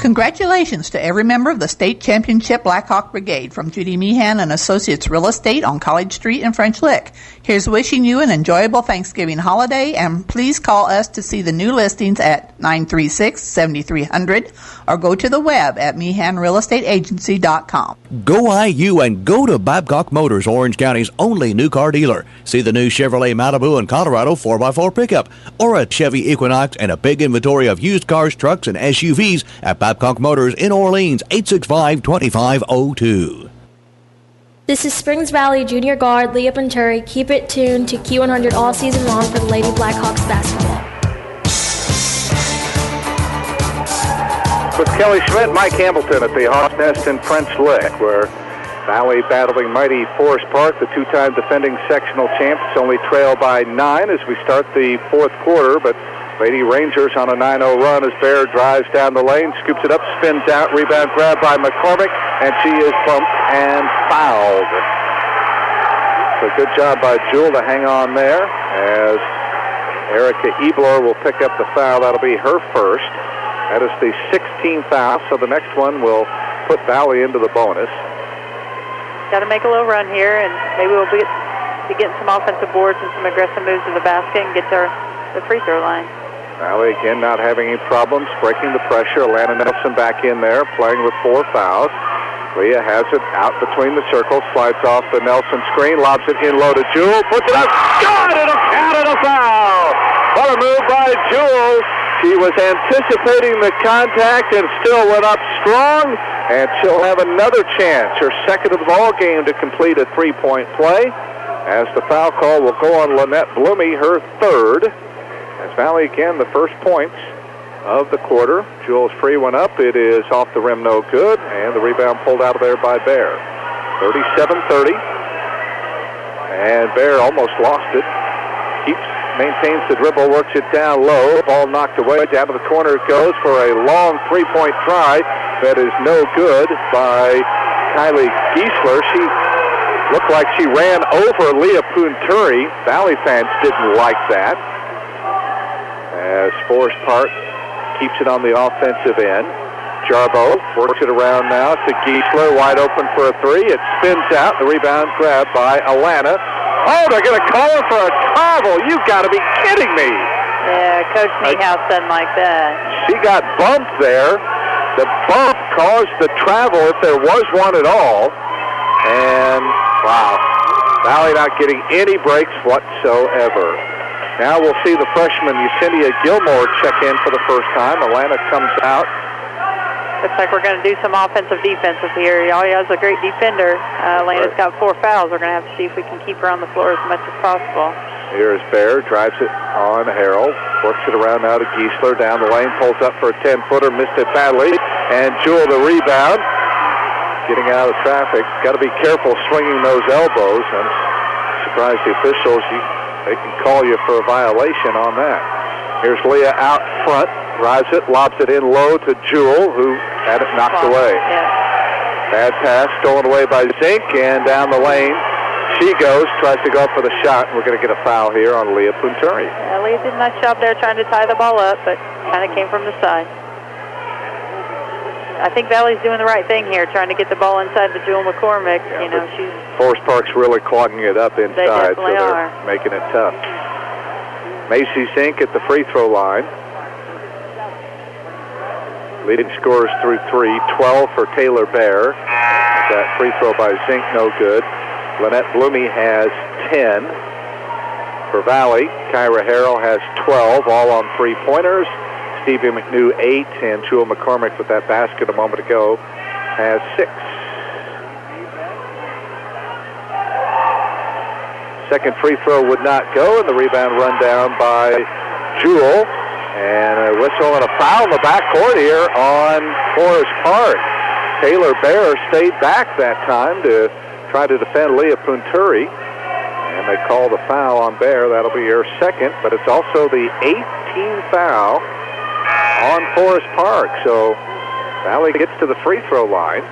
Speaker 17: Congratulations to every member of the State Championship Blackhawk Brigade from Judy Meehan and Associates Real Estate on College Street in French Lick. Here's wishing you an enjoyable Thanksgiving holiday, and please call us to see the new listings at 936-7300 or go to the web at meehanrealestateagency.com.
Speaker 13: Go IU and go to Babcock Motors, Orange County's only new car dealer. See the new Chevrolet Malibu and Colorado 4x4 pickup, or a Chevy Equinox and a big inventory of used cars, trucks, and SUVs at Babcock Motors in Orleans, 865-2502.
Speaker 20: This is Springs Valley Junior Guard Leah Venturi. Keep it tuned to Q100 all season long for the Lady Blackhawks basketball.
Speaker 2: With Kelly Schmidt, Mike Hamilton at the Hawks Nest in French Lick, where Valley battling mighty Forest Park, the two-time defending sectional champs, only trail by 9 as we start the fourth quarter, but Lady Rangers on a 9-0 run as Bear drives down the lane, scoops it up, spins out, rebound grab by McCormick, and she is bumped and fouled. So good job by Jewel to hang on there as Erica Ebler will pick up the foul. That'll be her first. That is the 16th foul, so the next one will put Valley into the bonus.
Speaker 3: Got to make a little run here, and maybe we'll be getting some offensive boards and some aggressive moves to the basket and get to the free throw line.
Speaker 2: Valley again not having any problems breaking the pressure. Alana Nelson back in there, playing with 4 fouls. Leah has it out between the circles, slides off the Nelson screen, lobs it in low to Jewel, puts it up, got it, a count and a foul. What a move by Jewel. She was anticipating the contact and still went up strong, and she'll have another chance, her second of the ball game, to complete a three-point play, as the foul call will go on Lynette Blumey, her third. As Valley again, the first points of the quarter. Jewel's free one up. It is off the rim, no good, and the rebound pulled out of there by Bear. 37-30, and Bear almost lost it. Maintains the dribble, works it down low. Ball knocked away. Down to the corner it goes for a long three-point try. That is no good by Kylie Giesler. She looked like she ran over Leah Punturi. Valley fans didn't like that. As Forest Park keeps it on the offensive end. Jarbo works it around now to Giesler, wide open for a three. It spins out. The rebound grabbed by Alana. Oh, they're going to call her for a travel. You've got to be kidding me.
Speaker 3: Yeah, Coach Niehaus doesn't like that.
Speaker 2: She got bumped there. The bump caused the travel, if there was one at all. And, wow, Valley not getting any breaks whatsoever. Now we'll see the freshman Yesenia Gilmore check in for the first time. Alana comes out.
Speaker 3: Looks like we're going to do some offensive defenses here. Yalia's a great defender. Alana's got 4 fouls. We're going to have to see if we can keep her on the floor as much as possible.
Speaker 2: Here is Bear, drives it on Harrell, works it around now to Giesler, down the lane, pulls up for a 10-footer, missed it badly, and Jewel the rebound. Getting out of traffic. Got to be careful swinging those elbows. I'm surprised the officials, they can call you for a violation on that. Here's Leah out front, drives it, lobs it in low to Jewel, who had it knocked away.
Speaker 3: Yeah.
Speaker 2: Bad pass, stolen away by Zink, and down the lane she goes, tries to go up for the shot. We're going to get a foul here on Leah Punturi.
Speaker 3: Yeah, Leah did a nice job there trying to tie the ball up, but kind of came from the side. I think Valley's doing the right thing here, trying to get the ball inside to Jewel McCormick.
Speaker 2: Yeah,
Speaker 3: you know, she's
Speaker 2: Forest Park's really clogging it up inside, so they're
Speaker 3: are.
Speaker 2: making it tough. Macy Zink at the free throw line. Leading scorers through 3, 12 for Taylor Bear. That free throw by Zink, no good. Lynette Blumey has 10. For Valley, Kyra Harrell has 12, all on three-pointers. Stevie McNew 8, and Jewel McCormick with that basket a moment ago has 6. Second free throw would not go, and the rebound run down by Jewel. And a whistle and a foul in the backcourt here on Forest Park. Taylor Bear stayed back that time to try to defend Leah Punturi. And they call the foul on Bear. That'll be her second, but it's also the 18th foul on Forest Park. So Valley gets to the free throw line.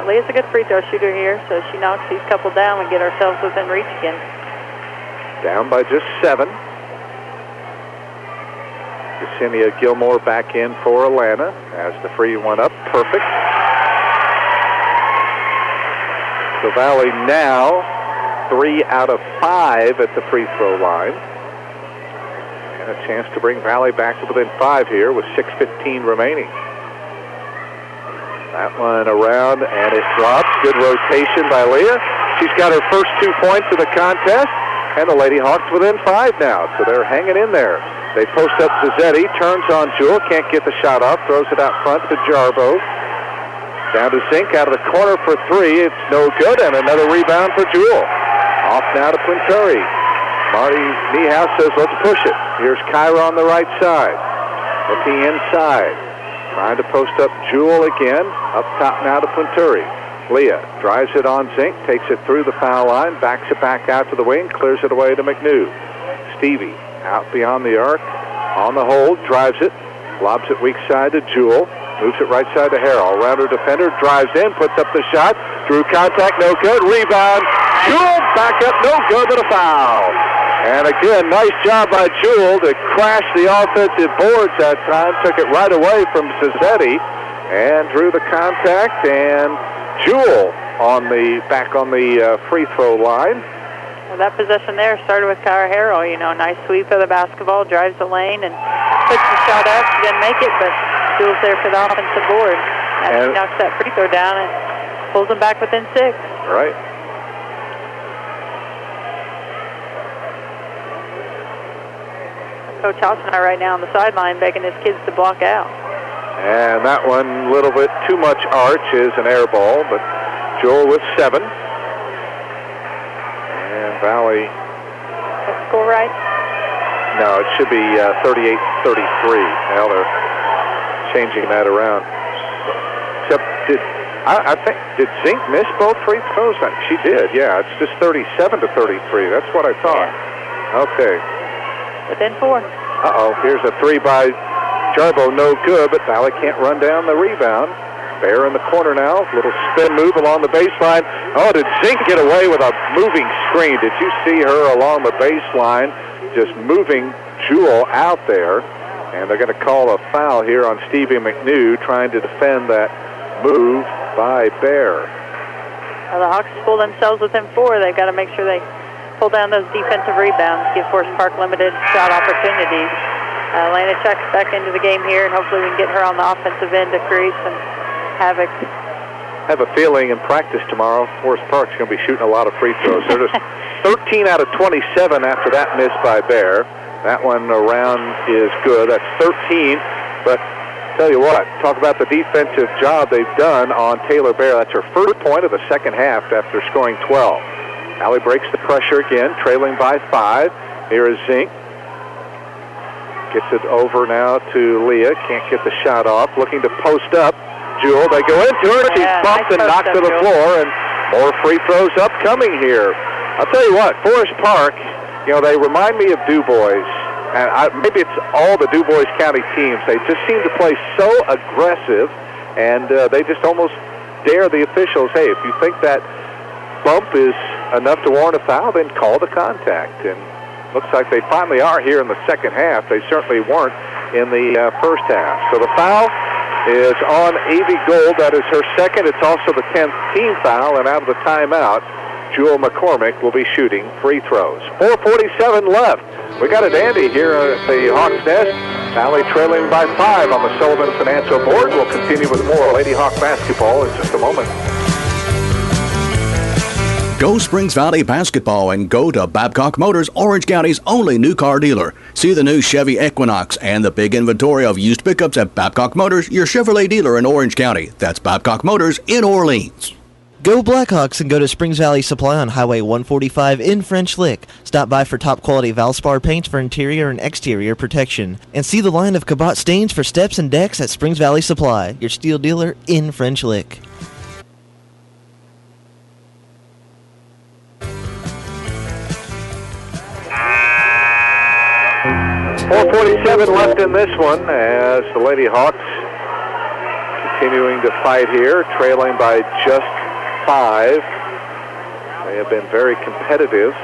Speaker 3: Leah's a good free throw shooter here, so she knocks these couple down and get ourselves within reach again.
Speaker 2: Down by just 7. Ksenia Gilmore back in for Alana as the free one up. Perfect. So Valley now 3 out of 5 at the free throw line. And a chance to bring Valley back to within 5 here with 6:15 remaining. That one around, and it drops. Good rotation by Leah. She's got her first 2 points of the contest, and the Lady Hawks within 5 now, so they're hanging in there. They post up Zazzetti, turns on Jewel, can't get the shot off, throws it out front to Jarbo. Down to Zink, out of the corner for 3. It's no good, and another rebound for Jewel. Off now to Quinturi. Marty Niehaus says, let's push it. Here's Kyra on the right side. Looking inside. Trying to post up Jewel again. Up top now to Quinturi. Leah drives it on Zink, takes it through the foul line, backs it back out to the wing, clears it away to McNew. Stevie out beyond the arc, on the hold, drives it, lobs it weak side to Jewel, moves it right side to Harrell. Rounder defender, drives in, puts up the shot, through contact, no good, rebound. Jewel back up, no good, but a foul. And again, nice job by Jewel to crash the offensive boards that time. Took it right away from Zazzetti and drew the contact. And Jewel back on the free throw line.
Speaker 3: Well, that possession there started with Kyra Harrell. Nice sweep of the basketball, drives the lane, and puts the shot up. She didn't make it, but Jewel's there for the offensive board. And she knocks that free throw down and pulls them back within 6.
Speaker 2: Right.
Speaker 3: Coach Houseman right now on the sideline begging his kids to block out.
Speaker 2: And that one, a little bit too much arch, is an air ball, but Jewel with 7. And Valley...
Speaker 3: That score right?
Speaker 2: No, it should be 38-33. Now they're changing that around. Except, did Zink miss both free throws? She did, yeah. It's just 37-33. That's what I thought. Yeah. Okay.
Speaker 3: Within 4.
Speaker 2: Uh-oh, here's a 3 by Jarbo, no good, but Valley can't run down the rebound. Bear in the corner now, little spin move along the baseline. Oh, did Zink get away with a moving screen? Did you see her along the baseline just moving Jewel out there? And they're going to call a foul here on Stevie McNew trying to defend that move by Bear.
Speaker 3: Well, the Hawks pull themselves within 4. They've got to make sure they pull down those defensive rebounds, give Forest Park limited shot opportunities. Lana checks back into the game here, and hopefully we can get her on the offensive end to create some havoc.
Speaker 2: I have a feeling in practice tomorrow, Forest Park's going to be shooting a lot of free throws. They're just 13 out of 27 after that miss by Bear. That one around is good. That's 13, but tell you what, talk about the defensive job they've done on Taylor Bear. That's her first point of the second half after scoring 12. Valley breaks the pressure again, trailing by 5. Here is Zink. Gets it over now to Leah. Can't get the shot off. Looking to post up. Jewel, they go into her. She's bumped and knocked to the floor, and more free throws upcoming here. I'll tell you what, Forest Park, they remind me of Du Bois. And maybe it's all the Du Bois County teams. They just seem to play so aggressive, and they just almost dare the officials, hey, if you think that bump is enough to warrant a foul, then call the contact. And looks like they finally are here in the second half. They certainly weren't in the first half. So the foul is on Avie Gold. That is her second. It's also the 10th team foul, and out of the timeout, Jewel McCormick will be shooting free throws. 4:47 left. We got a dandy here at the Hawks Nest. Valley trailing by 5 on the Sullivan Financial Board. We'll continue with more Lady Hawk basketball in just a moment.
Speaker 13: Go Springs Valley basketball and go to Babcock Motors, Orange County's only new car dealer. See the new Chevy Equinox and the big inventory of used pickups at Babcock Motors, your Chevrolet dealer in Orange County. That's Babcock Motors in Orleans.
Speaker 14: Go Blackhawks and go to Springs Valley Supply on Highway 145 in French Lick. Stop by for top quality Valspar paints for interior and exterior protection. And see the line of Cabot stains for steps and decks at Springs Valley Supply, your steel dealer in French Lick.
Speaker 2: 4:47 left in this one as the Lady Hawks continuing to fight here, trailing by just 5. They have been very competitive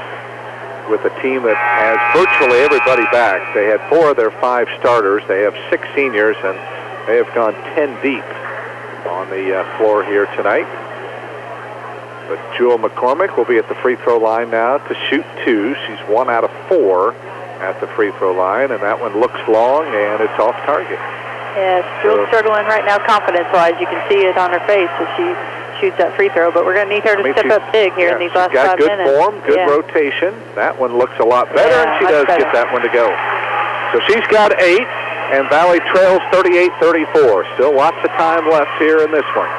Speaker 2: with a team that has virtually everybody back. They had 4 of their 5 starters. They have 6 seniors, and they have gone 10 deep on the floor here tonight. But Jewel McCormick will be at the free throw line now to shoot 2. She's 1 out of 4 at the free throw line, and that one looks long, and it's off target.
Speaker 3: Yes, Jewel's struggling right now confidence-wise. You can see it on her face as she shoots that free throw, but we're going to need her to step up big here in these last 5 minutes.
Speaker 2: She's got good form, good rotation. That one looks a lot better, and she does get that one to go. So she's got 8, and Valley trails 38-34. Still lots of time left here in this one.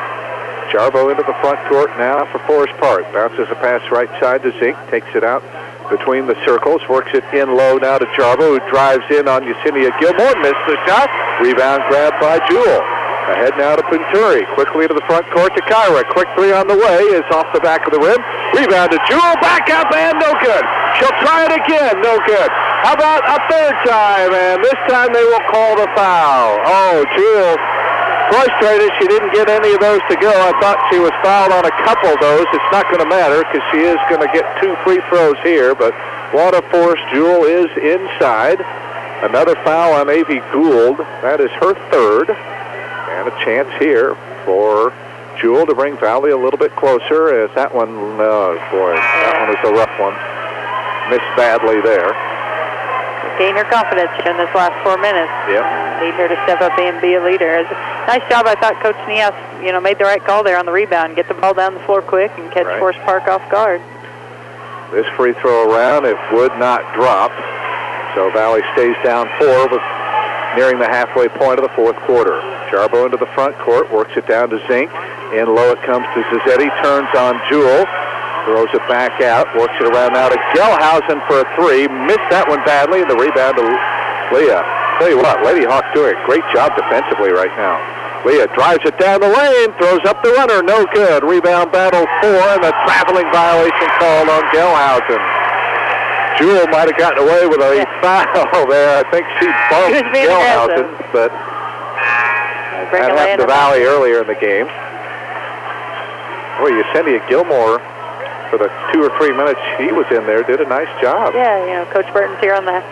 Speaker 2: Jarbo into the front court now for Forest Park. Bounces a pass right side to Zink, takes it out between the circles, works it in low now to Jarbo, who drives in on Yesenia Gilmore, missed the shot. Rebound grab by Jewel. Ahead now to Punturi, quickly to the front court to Kyra. Quick 3 on the way, is off the back of the rim. Rebound to Jewel, back up, and no good. She'll try it again, no good. How about a 3rd time, and this time they will call the foul. Oh, Jewel frustrated she didn't get any of those to go. I thought she was fouled on a couple of those. It's not going to matter because she is going to get 2 free throws here, but what a force. Jewel is inside. Another foul on Avie Gould. That is her 3rd. And a chance here for Jewel to bring Valley a little bit closer as that one, that one was a rough one. Missed badly there.
Speaker 3: Gain her confidence in this last 4 minutes.
Speaker 2: Yep.
Speaker 3: Need her to step up and be a leader. Nice job, I thought Coach Nias, made the right call there on the rebound. Get the ball down the floor quick and catch Forest Park off guard.
Speaker 2: This free throw around, it would not drop. So Valley stays down 4 with nearing the halfway point of the 4th quarter. Jarbo into the front court, works it down to Zink. In low it comes to Zizzetti, turns on Jewel. Throws it back out, works it around now to Gelhausen for a 3. Missed that one badly, and the rebound to Leah. Tell you what, Lady Hawks doing a great job defensively right now. Leah drives it down the lane, throws up the runner, no good. Rebound battle 4, and a traveling violation called on Gelhausen. Jewel might have gotten away with a foul there. I think she bumped Gelhausen, but that happened to Valley earlier in the game. Boy, Yesenia Gilmore, for the 2 or 3 minutes he was in there, did a nice job.
Speaker 3: Yeah, Coach Burton's here on the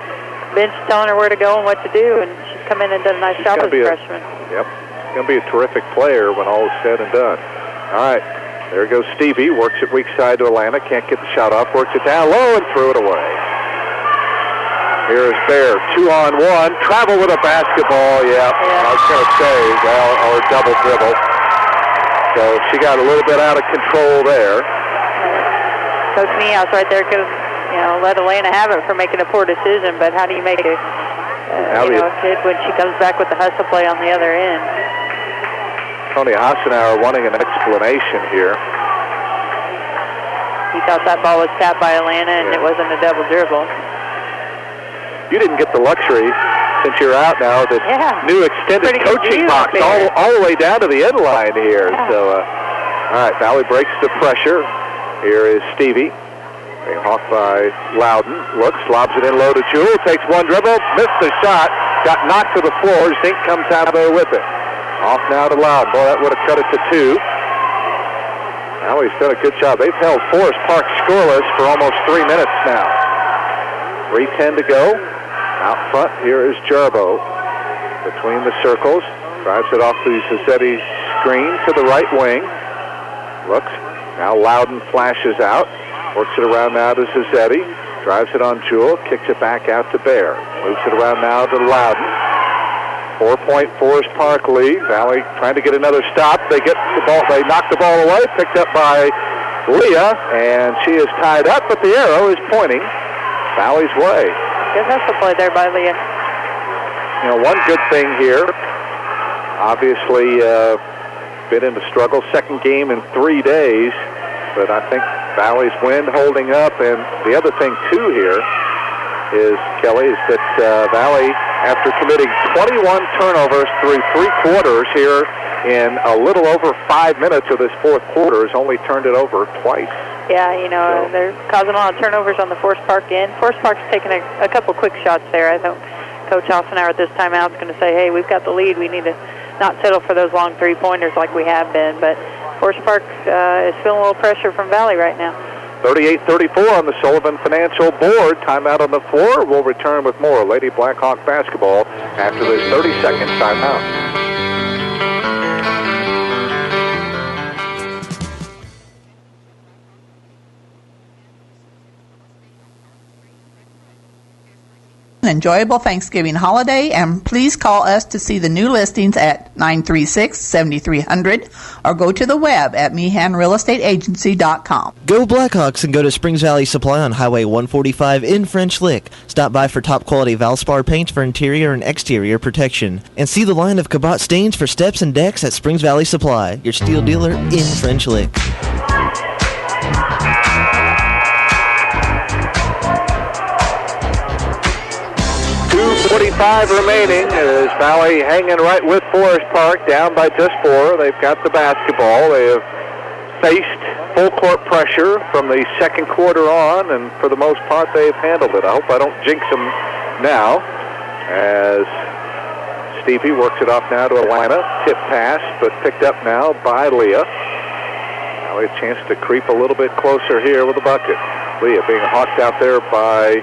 Speaker 3: bench telling her where to go and what to do, and she's come in and done a nice job as a freshman.
Speaker 2: Yep, she's going to be a terrific player when all is said and done. All right, there goes Stevie, works it weak side to Atlanta, can't get the shot off, works it down low and threw it away. Here is Bear, 2-on-1, travel with a basketball, I was going to say, or double dribble. So she got a little bit out of control there.
Speaker 3: Coach Niehaus right there could have, let Atlanta have it for making a poor decision, but how do you make a hit when she comes back with the hustle play on the other end?
Speaker 2: Tony Hassenauer wanting an explanation here.
Speaker 3: He thought that ball was tapped by Atlanta and it wasn't a double dribble.
Speaker 2: You didn't get the luxury, since you're out now, this new extended coaching box all the way down to the end line here. Yeah. So, all right, Valley breaks the pressure. Here is Stevie, being hawked by Loudon. Looks, lobs it in low to Jewel, takes 1 dribble, missed the shot, got knocked to the floor. Zink comes out there with it. Off now to Loudon. Boy, that would have cut it to 2. Valley's done a good job. They've held Forest Park scoreless for almost 3 minutes now. 3:10 to go. Out front, here is Jarbo. Between the circles, drives it off the Zizzetti screen to the right wing. Looks. Now Loudon flashes out, works it around now to Zizzetti, drives it on Jewel, kicks it back out to Bear, moves it around now to Loudon. 4-point Forest Park lead. Valley trying to get another stop. They get the ball. They knock the ball away, picked up by Leah, and she is tied up, but the arrow is pointing Valley's way.
Speaker 3: Good hustle play there by Leah.
Speaker 2: One good thing here, obviously. Been in the struggle, 2nd game in 3 days, but I think Valley's win holding up, and the other thing too here is, Kelly, is that Valley, after committing 21 turnovers through 3 quarters here in a little over 5 minutes of this 4th quarter, has only turned it over twice.
Speaker 3: Yeah, they're causing a lot of turnovers on the Forest Park end. Forest Park's taking a couple quick shots there. I think Coach Hassenauer at this timeout is going to say, hey, we've got the lead, we need to not settle for those long 3-pointers like we have been, but Forest Park is feeling a little pressure from Valley right now.
Speaker 2: 38-34 on the Sullivan Financial Board. Timeout on the floor. We'll return with more Lady Blackhawk basketball after this 30-second timeout.
Speaker 17: An enjoyable Thanksgiving holiday, and please call us to see the new listings at 936-7300 or go to the web at meehanrealestateagency.com.
Speaker 14: Go Blackhawks and go to Springs Valley Supply on Highway 145 in French Lick. Stop by for top quality Valspar paints for interior and exterior protection. And see the line of Cabot stains for steps and decks at Springs Valley Supply, your steel dealer in French Lick.
Speaker 2: 2:45 remaining. Is Valley hanging right with Forest Park, down by just 4. They've got the basketball. They have faced full court pressure from the second quarter on, and for the most part they've handled it. I hope I don't jinx them now, as Stevie works it off now to Atlanta. Tip pass, but picked up now by Leah. Valley a chance to creep a little bit closer here with the bucket. Leah being hawked out there by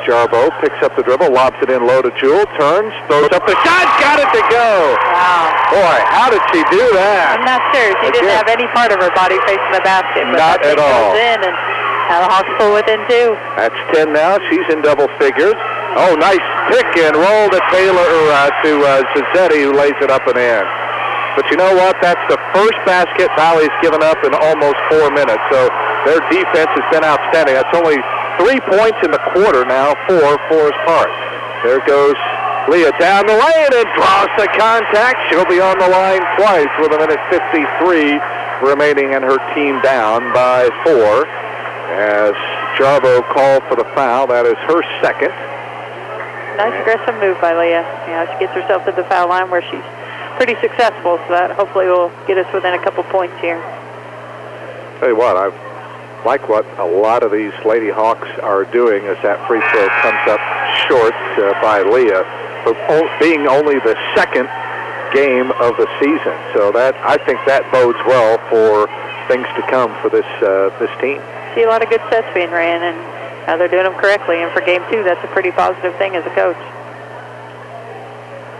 Speaker 2: Jarbo, picks up the dribble, lobs it in low to Jewel, turns, throws up the shot, got it to go.
Speaker 3: Wow.
Speaker 2: Boy, how did she do that?
Speaker 3: I'm not sure. She didn't have any part of her body facing the basket. But
Speaker 2: not at all.
Speaker 3: Goes in, and now the Hawks pull within 2.
Speaker 2: That's 10 now. She's in double figures. Oh, nice pick and roll to Taylor, to Zazzetti, who lays it up and in. But you know what? That's the first basket Valley's given up in almost 4 minutes. So their defense has been outstanding. That's only 3 points in the quarter now for Forest Park. There goes Leah down the lane and draws the contact. She'll be on the line twice with 1:53 remaining and her team down by 4. As Jarbo called for the foul, that is her second.
Speaker 3: Nice aggressive move by Leah. She gets herself to the foul line where she's pretty successful, so that hopefully will get us within a couple points here.
Speaker 2: Tell you what, I like what a lot of these Lady Hawks are doing as that free throw comes up short by Leah, for being only the second game of the season. So that, I think that bodes well for things to come for this team.
Speaker 3: See a lot of good sets being ran, and they're doing them correctly. And for game 2, that's a pretty positive thing as a coach.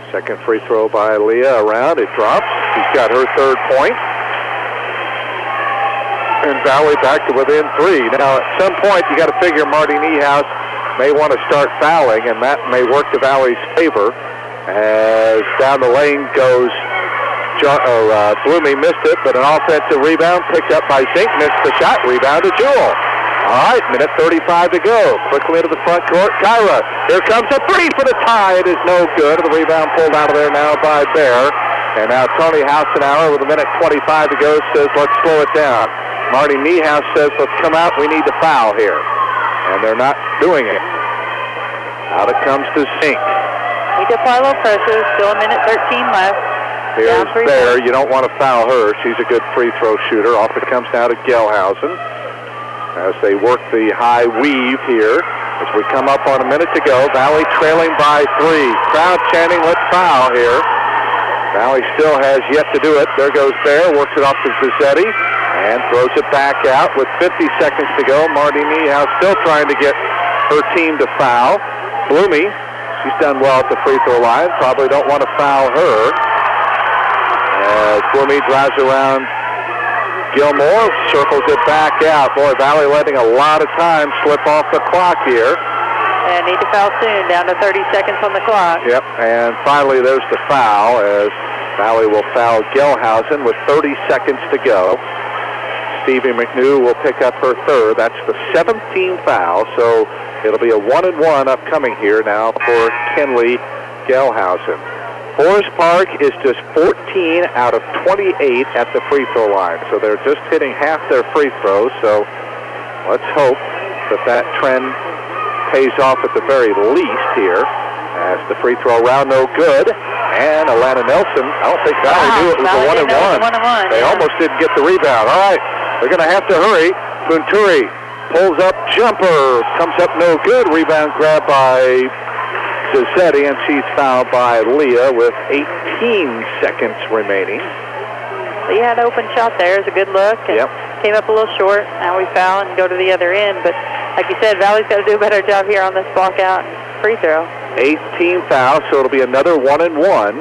Speaker 2: Second free throw by Leah around. It drops. She's got her third point. And Valley back to within 3. Now, at some point, you got to figure Marty Niehaus may want to start fouling, and that may work to Valley's favor. As down the lane goes, Blumey missed it, but an offensive rebound picked up by Zink, missed the shot, rebound to Jewel. All right, minute 35 to go. Quickly into the front court, Kyra. Here comes a 3 for the tie. It is no good. The rebound pulled out of there now by Bear. And now Tony Housenauer with 1:25 to go says, let's slow it down. Marty Niehaus says, let's come out, we need to foul here. And they're not doing it. Out it comes to Zink.
Speaker 3: Need to apply low pressure, still a minute 13 left.
Speaker 2: Here's Bear, you don't want to foul her. She's a good free throw shooter. Off it comes now to Gelhausen as they work the high weave here. As we come up on a minute to go, Valley trailing by 3. Crowd chanting, let's foul here. Valley still has yet to do it. There goes Bear, works it off to Zazzetti, and throws it back out with 50 seconds to go. Marty Niehaus still trying to get her team to foul. Blumey, she's done well at the free throw line. Probably don't want to foul her. As Blumey drives around Gilmore, circles it back out. Boy, Valley letting a lot of time slip off the clock here.
Speaker 3: And need to foul soon, down to 30 seconds on the clock.
Speaker 2: Yep, and finally there's the foul as Valley will foul Gelhausen with 30 seconds to go. Stevie McNew will pick up her third. That's the 17th foul, so it'll be a 1-and-1 upcoming here now for Kenley Gelhausen. Forest Park is just 14 out of 28 at the free throw line, so they're just hitting half their free throws, so let's hope that trend pays off at the very least here. As the free throw round no good, and Alana Nelson, I don't think Valley knew it was a 1-and-1. They almost didn't get the rebound. All right, they're going to have to hurry. Bunturi pulls up, jumper, comes up no good. Rebound grab by Zazzetti, and she's fouled by Leah with 18 seconds remaining.
Speaker 3: Leah had an open shot there. It's a good look. And
Speaker 2: yep.
Speaker 3: came up a little short. Now we foul and go to the other end. But like you said, Valley's got to do a better job here on this block out and free throw.
Speaker 2: 18 fouls, so it'll be another 1-and-1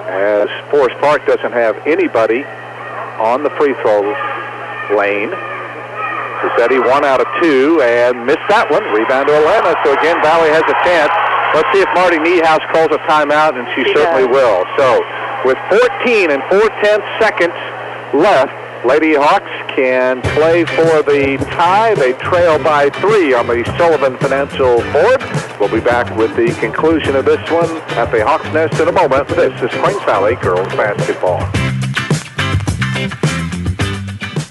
Speaker 2: as Forest Park doesn't have anybody on the free throw lane. Rossetti 1 out of 2 and missed that one. Rebound to Atlanta. So again, Valley has a chance. Let's see if Marty Niehaus calls a timeout, and she certainly will. So with 14 and 4/10 seconds left, Lady Hawks can play for the tie. They trail by 3 on the Sullivan Financial board. We'll be back with the conclusion of this one at the Hawks Nest in a moment. This is Springs Valley Girls Basketball.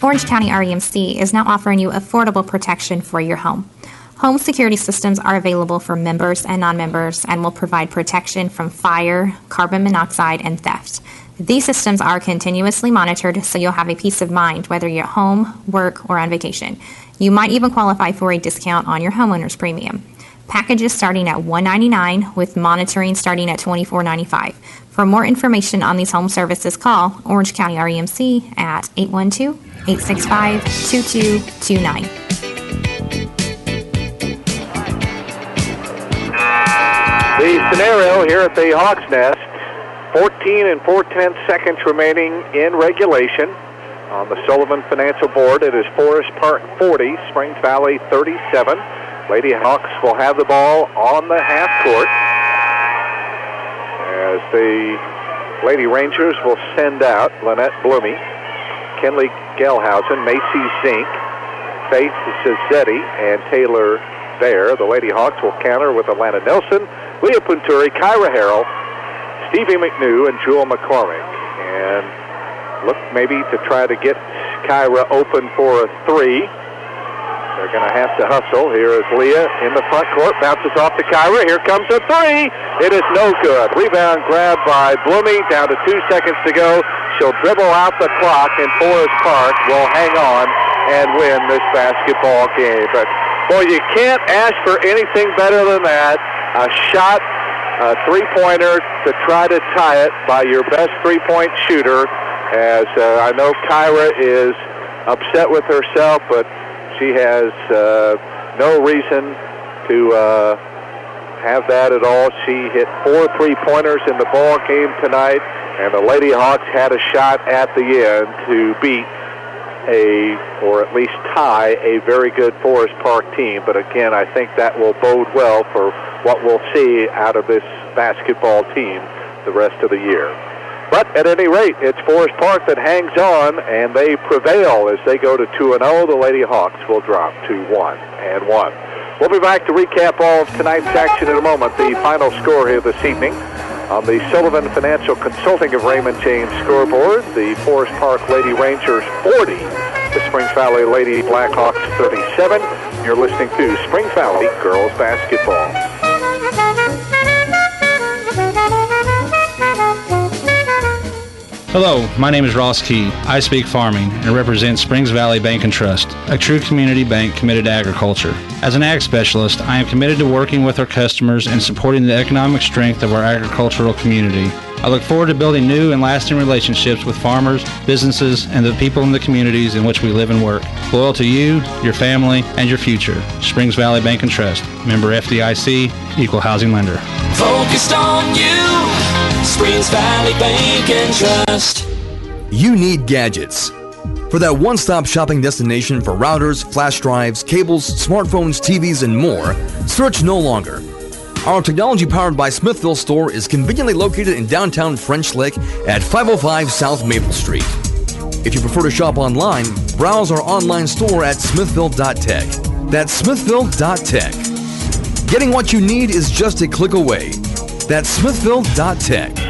Speaker 4: Orange County REMC is now offering you affordable protection for your home. Home security systems are available for members and non-members and will provide protection from fire, carbon monoxide, and theft. These systems are continuously monitored, so you'll have a peace of mind whether you're at home, work, or on vacation. You might even qualify for a discount on your homeowner's premium. Packages starting at $199 with monitoring starting at $24.95. For more information on these home services, call Orange County REMC at 812-865-2229.
Speaker 2: The scenario here at the Hawks Nest, 14 and 4/10 seconds remaining in regulation. On the Sullivan Financial board, it is Forest Park 40, Springs Valley 37. Lady Hawks will have the ball on the half court as the Lady Rangers will send out Lynette Blumey, Kenley Gelhausen, Macy Zink, Faith Zizzetti, and Taylor Bear. The Lady Hawks will counter with Atlanta Nelson, Leah Punturi, Kyra Harrell, Stevie McNew, and Jewel McCormick. And look maybe to try to get Kyra open for a 3. They're going to have to hustle. Here is Leah in the front court. Bounces off to Kyra. Here comes a 3. It is no good. Rebound grab by Blumey. Down to 2 seconds to go. She'll dribble out the clock, and Forest Park will hang on and win this basketball game. But, boy, you can't ask for anything better than that. A shot, a three-pointer to try to tie it by your best three-point shooter. As I know Kyra is upset with herself, but she has no reason to have that at all. She hit 4 three-pointers in the ball game tonight, and the Lady Hawks had a shot at the end to beat or at least tie a very good Forest Park team. But again, I think that will bode well for what we'll see out of this basketball team the rest of the year. But at any rate, it's Forest Park that hangs on, and they prevail as they go to 2-0. The Lady Hawks will drop to 1-1. We'll be back to recap all of tonight's action in a moment. The final score here this evening on the Sullivan Financial Consulting of Raymond James scoreboard, the Forest Park Lady Rangers 40, the Springs Valley Lady Blackhawks 37. You're listening to Springs Valley Girls Basketball.
Speaker 7: Hello, my name is Ross Key. I speak farming and represent Springs Valley Bank and Trust, a true community bank committed to agriculture. As an ag specialist, I am committed to working with our customers and supporting the economic strength of our agricultural community. I look forward to building new and lasting relationships with farmers, businesses, and the people in the communities in which we live and work. Loyal to you, your family, and your future. Springs Valley Bank and Trust. Member FDIC, Equal Housing Lender.
Speaker 8: Focused on you, Springs Valley Bank and Trust.
Speaker 11: You need gadgets. For that one-stop shopping destination for routers, flash drives, cables, smartphones, TVs, and more, search no longer. Our technology-powered by Smithville store is conveniently located in downtown French Lick at 505 South Maple Street. If you prefer to shop online, browse our online store at smithville.tech. That's smithville.tech. Getting what you need is just a click away. That's smithville.tech.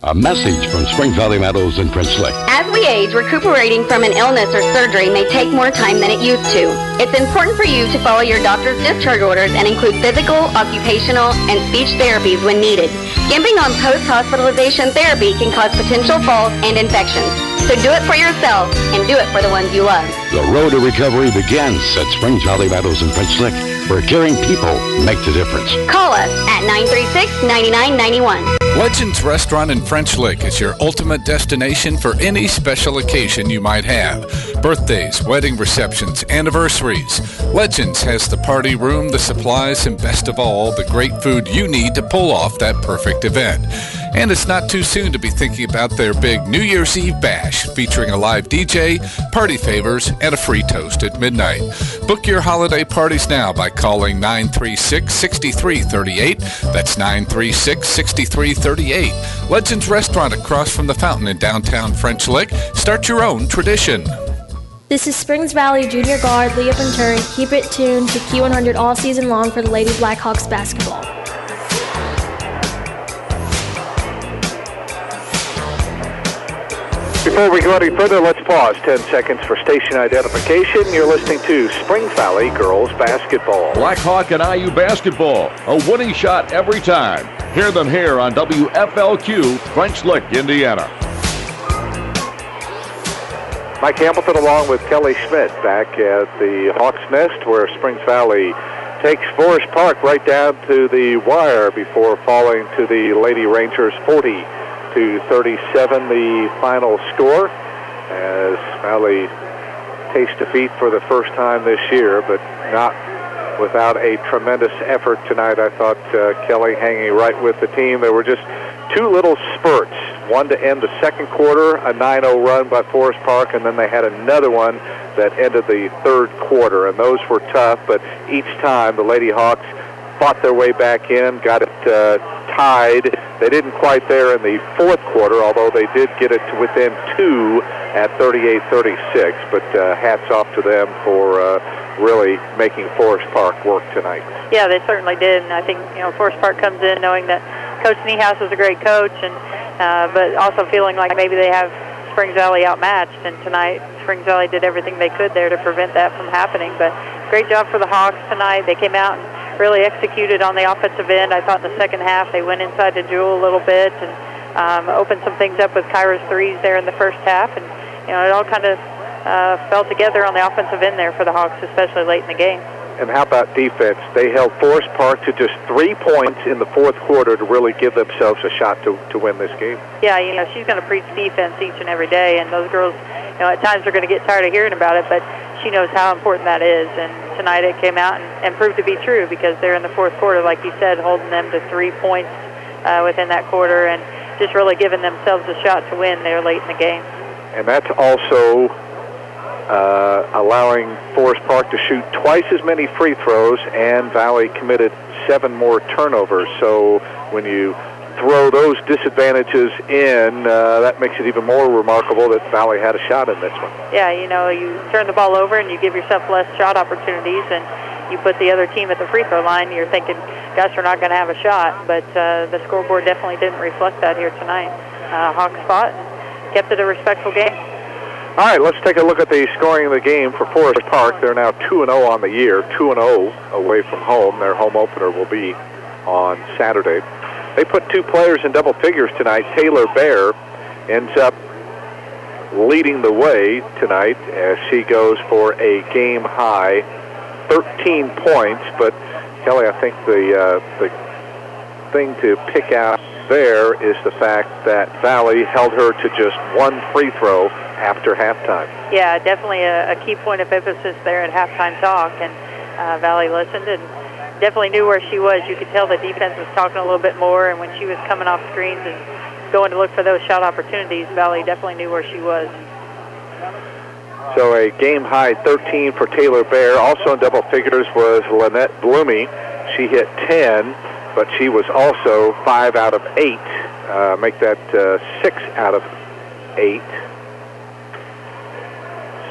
Speaker 1: A message from Springs Valley Meadows and French Lick.
Speaker 12: As we age, recuperating from an illness or surgery may take more time than it used to. It's important for you to follow your doctor's discharge orders and include physical, occupational, and speech therapies when needed. Skimping on post-hospitalization therapy can cause potential falls and infections. So do it for yourself and do it for the ones you love.
Speaker 1: The road to recovery begins at Springs Valley Meadows and French Lick, where caring people make the difference.
Speaker 12: Call us at 936-9991.
Speaker 5: Legends Restaurant in French Lick is your ultimate destination for any special occasion you might have. Birthdays, wedding receptions, anniversaries. Legends has the party room, the supplies, and best of all, the great food you need to pull off that perfect event. And it's not too soon to be thinking about their big New Year's Eve bash featuring a live DJ, party favors, and a free toast at midnight. Book your holiday parties now by calling 936-6338. That's 936-6338. Legends Restaurant across from the fountain in downtown French Lick. Start your own tradition.
Speaker 20: This is Springs Valley Junior Guard Leah Venturi. Keep it tuned to Q100 all season long for the Lady Blackhawks basketball.
Speaker 2: Before we go any further, let's pause 10 seconds for station identification. You're listening to Springs Valley Girls Basketball.
Speaker 16: Blackhawk and IU basketball, a winning shot every time. Hear them here on WFLQ, French Lick, Indiana.
Speaker 2: Mike Hamilton along with Kelly Schmidt back at the Hawks Nest, where Springs Valley takes Forest Park right down to the wire before falling to the Lady Rangers 40-37, the final score, as Valley tastes defeat for the first time this year, but not without a tremendous effort tonight. I thought Kelly hanging right with the team. There were just two little spurts, one to end the second quarter, a 9-0 run by Forest Park, and then they had another one that ended the third quarter, and those were tough, but each time the Lady Hawks fought their way back in, got it tied. They didn't quite there in the fourth quarter, although they did get it to within two at 38-36, but hats off to them for really making Forest Park work tonight.
Speaker 3: Yeah, they certainly did, and I think Forest Park comes in knowing that Coach Niehaus is a great coach, and but also feeling like maybe they have Springs Valley outmatched, and tonight Springs Valley did everything they could there to prevent that from happening. But great job for the Hawks tonight. They came out and really executed on the offensive end. I thought in the second half they went inside to Jewel a little bit and opened some things up with Kyra's threes there in the first half, and it all kind of fell together on the offensive end there for the Hawks, especially late in the game.
Speaker 2: And how about defense? They held Forest Park to just 3 points in the fourth quarter to really give themselves a shot to win this game.
Speaker 3: Yeah, she's going to preach defense each and every day, and those girls, at times are going to get tired of hearing about it, but she knows how important that is. And tonight it came out and proved to be true, because they're in the fourth quarter, like you said, holding them to 3 points within that quarter and just really giving themselves a shot to win there late in the game.
Speaker 2: And that's also allowing Forest Park to shoot twice as many free throws, and Valley committed 7 more turnovers. So when you throw those disadvantages in, that makes it even more remarkable that Valley had a shot in this one.
Speaker 3: Yeah, you turn the ball over and you give yourself less shot opportunities, and you put the other team at the free throw line, you're thinking, gosh, we're not going to have a shot. But the scoreboard definitely didn't reflect that here tonight. Hawks fought and kept it a respectful game.
Speaker 2: All right, let's take a look at the scoring of the game for Forest Park. They're now 2-0 on the year, 2-0 away from home. Their home opener will be on Saturday. They put 2 players in double figures tonight. Taylor Bear ends up leading the way tonight as she goes for a game-high 13 points. But, Kelly, I think the thing to pick out there is the fact that Valley held her to just 1 free throw after halftime.
Speaker 3: Yeah, definitely a key point of emphasis there at halftime talk, and Valley listened and definitely knew where she was. You could tell the defense was talking a little bit more, and when she was coming off screens and going to look for those shot opportunities, Valley definitely knew where she was.
Speaker 2: So a game-high 13 for Taylor Bear. Also in double figures was Lynette Bloomy. She hit 10, but she was also 5 out of 8. Make that 6 out of 8.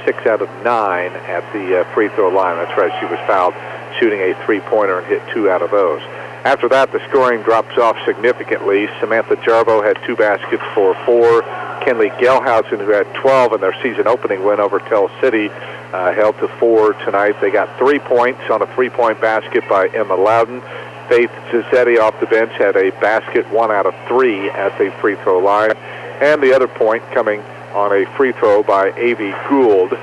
Speaker 2: 6 out of 9 at the free throw line. That's right, she was fouled shooting a 3-pointer and hit 2 out of those. After that, the scoring drops off significantly. Samantha Jarbo had 2 baskets for 4. Kenley Gelhausen, who had 12 in their season opening win over Tell City, held to 4 tonight. They got 3 points on a 3-point basket by Emma Loudon. Faith Zizzetti off the bench had a basket, 1 out of 3 at the free throw line. And the other point coming on a free throw by Avi Gould.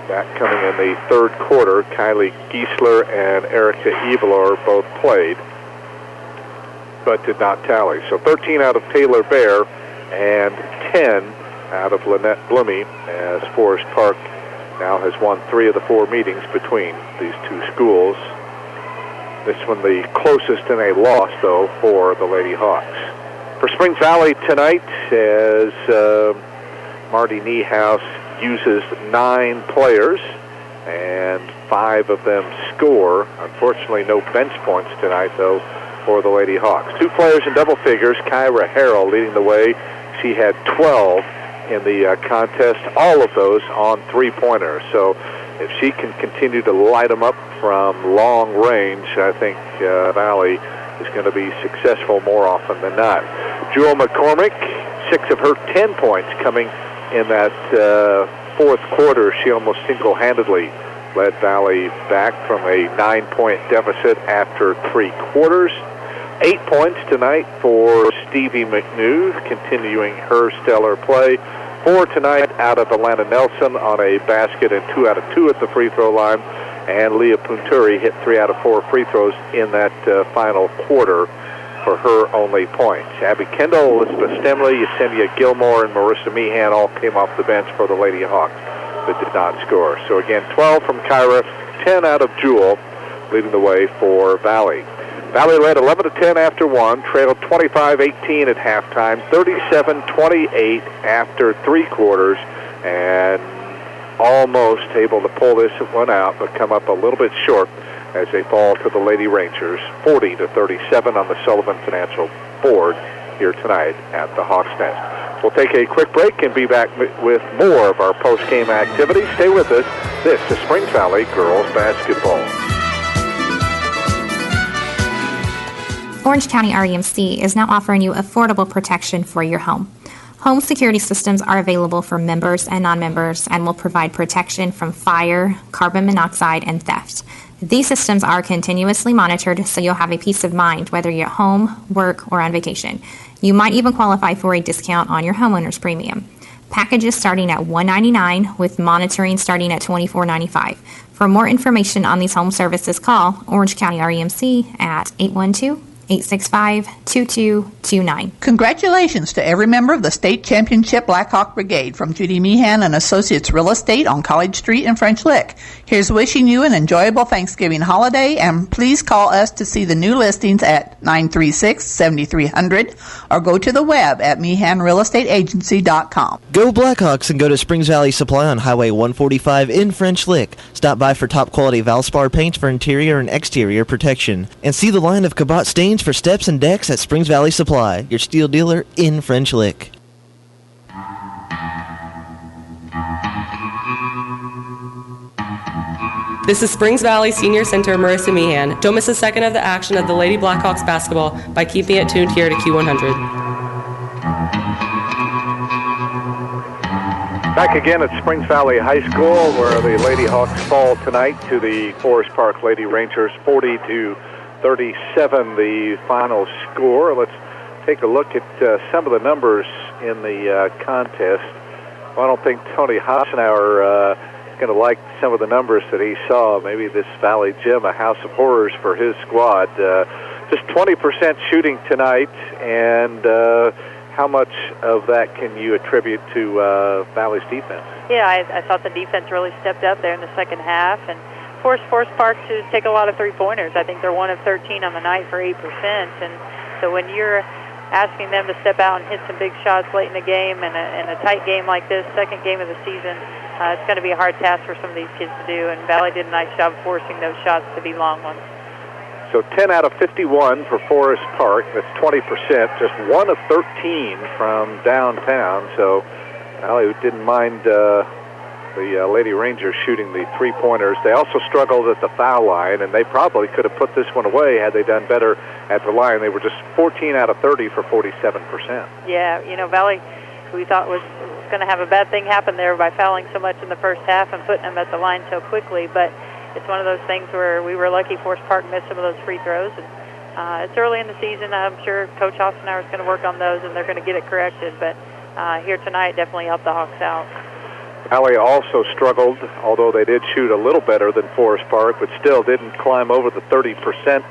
Speaker 2: That coming in the third quarter. Kylie Giesler and Erica Evilor both played. but did not tally. So 13 out of Taylor Bear and 10 out of Lynette Blumey, as Forest Park now has won 3 of the 4 meetings between these two schools. This one the closest in a loss, though, for the Lady Hawks. For Springs Valley tonight, as Marty Niehaus uses 9 players, and 5 of them score. Unfortunately, no bench points tonight, though, for the Lady Hawks. 2 players in double figures, Kyra Harrell leading the way. She had 12 in the contest, all of those on 3-pointers. So if she can continue to light them up from long range, I think Valley is going to be successful more often than not. Jewel McCormick, 6 of her 10 points coming in that fourth quarter. She almost single-handedly led Valley back from a 9-point deficit after 3 quarters. 8 points tonight for Stevie McNew, continuing her stellar play. 4 tonight out of Alana Nelson on a basket and 2 out of 2 at the free throw line. And Leah Punturi hit 3 out of 4 free throws in that final quarter for her only points. Abby Kendall, Elizabeth Stemley, Yesenia Gilmore, and Marissa Meehan all came off the bench for the Lady Hawks, but did not score. So again, 12 from Kyra, 10 out of Jewel, leading the way for Valley. Valley led 11-10 after 1, trailed 25-18 at halftime, 37-28 after 3 quarters, and almost able to pull this one out, but come up a little bit short as they fall to the Lady Rangers, 40-37 on the Sullivan Financial board here tonight at the Hawks Nest. We'll take a quick break and be back with more of our post-game activity. Stay with us. This is Springs Valley Girls Basketball.
Speaker 4: Orange County REMC is now offering you affordable protection for your home. Home security systems are available for members and non-members and will provide protection from fire, carbon monoxide, and theft. These systems are continuously monitored, so you'll have a peace of mind whether you're at home, work, or on vacation. You might even qualify for a discount on your homeowner's premium. Packages starting at $199 with monitoring starting at $24.95. For more information on these home services, call Orange County REMC at 812-865-2229.
Speaker 17: Congratulations to every member of the State Championship Blackhawk Brigade from Judy Meehan and Associates Real Estate on College Street in French Lick. Here's wishing you an enjoyable Thanksgiving holiday, and please call us to see the new listings at 936-7300 or go to the web at MeehanRealEstateAgency.com.
Speaker 14: Go Blackhawks and go to Springs Valley Supply on Highway 145 in French Lick. Stop by for top quality Valspar paints for interior and exterior protection. And see the line of Cabot stains for steps and decks at Springs Valley Supply, your steel dealer in French Lick.
Speaker 21: This is Springs Valley Senior Center Marissa Meehan. Don't miss a second of the action of the Lady Blackhawks basketball by keeping it tuned here to Q100.
Speaker 2: Back again at Springs Valley High School, where the Lady Hawks fall tonight to the Forest Park Lady Rangers, 40-37, the final score. Let's take a look at some of the numbers in the contest. Well, I don't think Tony Hassenauer is going to like some of the numbers that he saw. Maybe this Valley Gym, a house of horrors for his squad. Just 20% shooting tonight, and how much of that can you attribute to Valley's defense?
Speaker 3: Yeah, I thought the defense really stepped up there in the second half and forced Forest Park to take a lot of three-pointers. I think they're 1 of 13 on the night for 8%. And so when you're asking them to step out and hit some big shots late in the game and a tight game like this, second game of the season, it's going to be a hard task for some of these kids to do. And Valley did a nice job forcing those shots to be long ones.
Speaker 2: So 10 out of 51 for Forest Park. That's 20%. Just 1 of 13 from downtown. So Valley didn't mind the Lady Rangers shooting the three-pointers. They also struggled at the foul line, and they probably could have put this one away had they done better at the line. They were just 14 out of 30 for 47%.
Speaker 3: Yeah, you know, Valley, we thought was going to have a bad thing happen there by fouling so much in the first half and putting them at the line so quickly, but it's one of those things where we were lucky Forest Park missed some of those free throws. And it's early in the season. I'm sure Coach Hassenauer is going to work on those, and they're going to get it corrected, but here tonight definitely helped the Hawks out.
Speaker 2: Valley also struggled, although they did shoot a little better than Forest Park, but still didn't climb over the 30%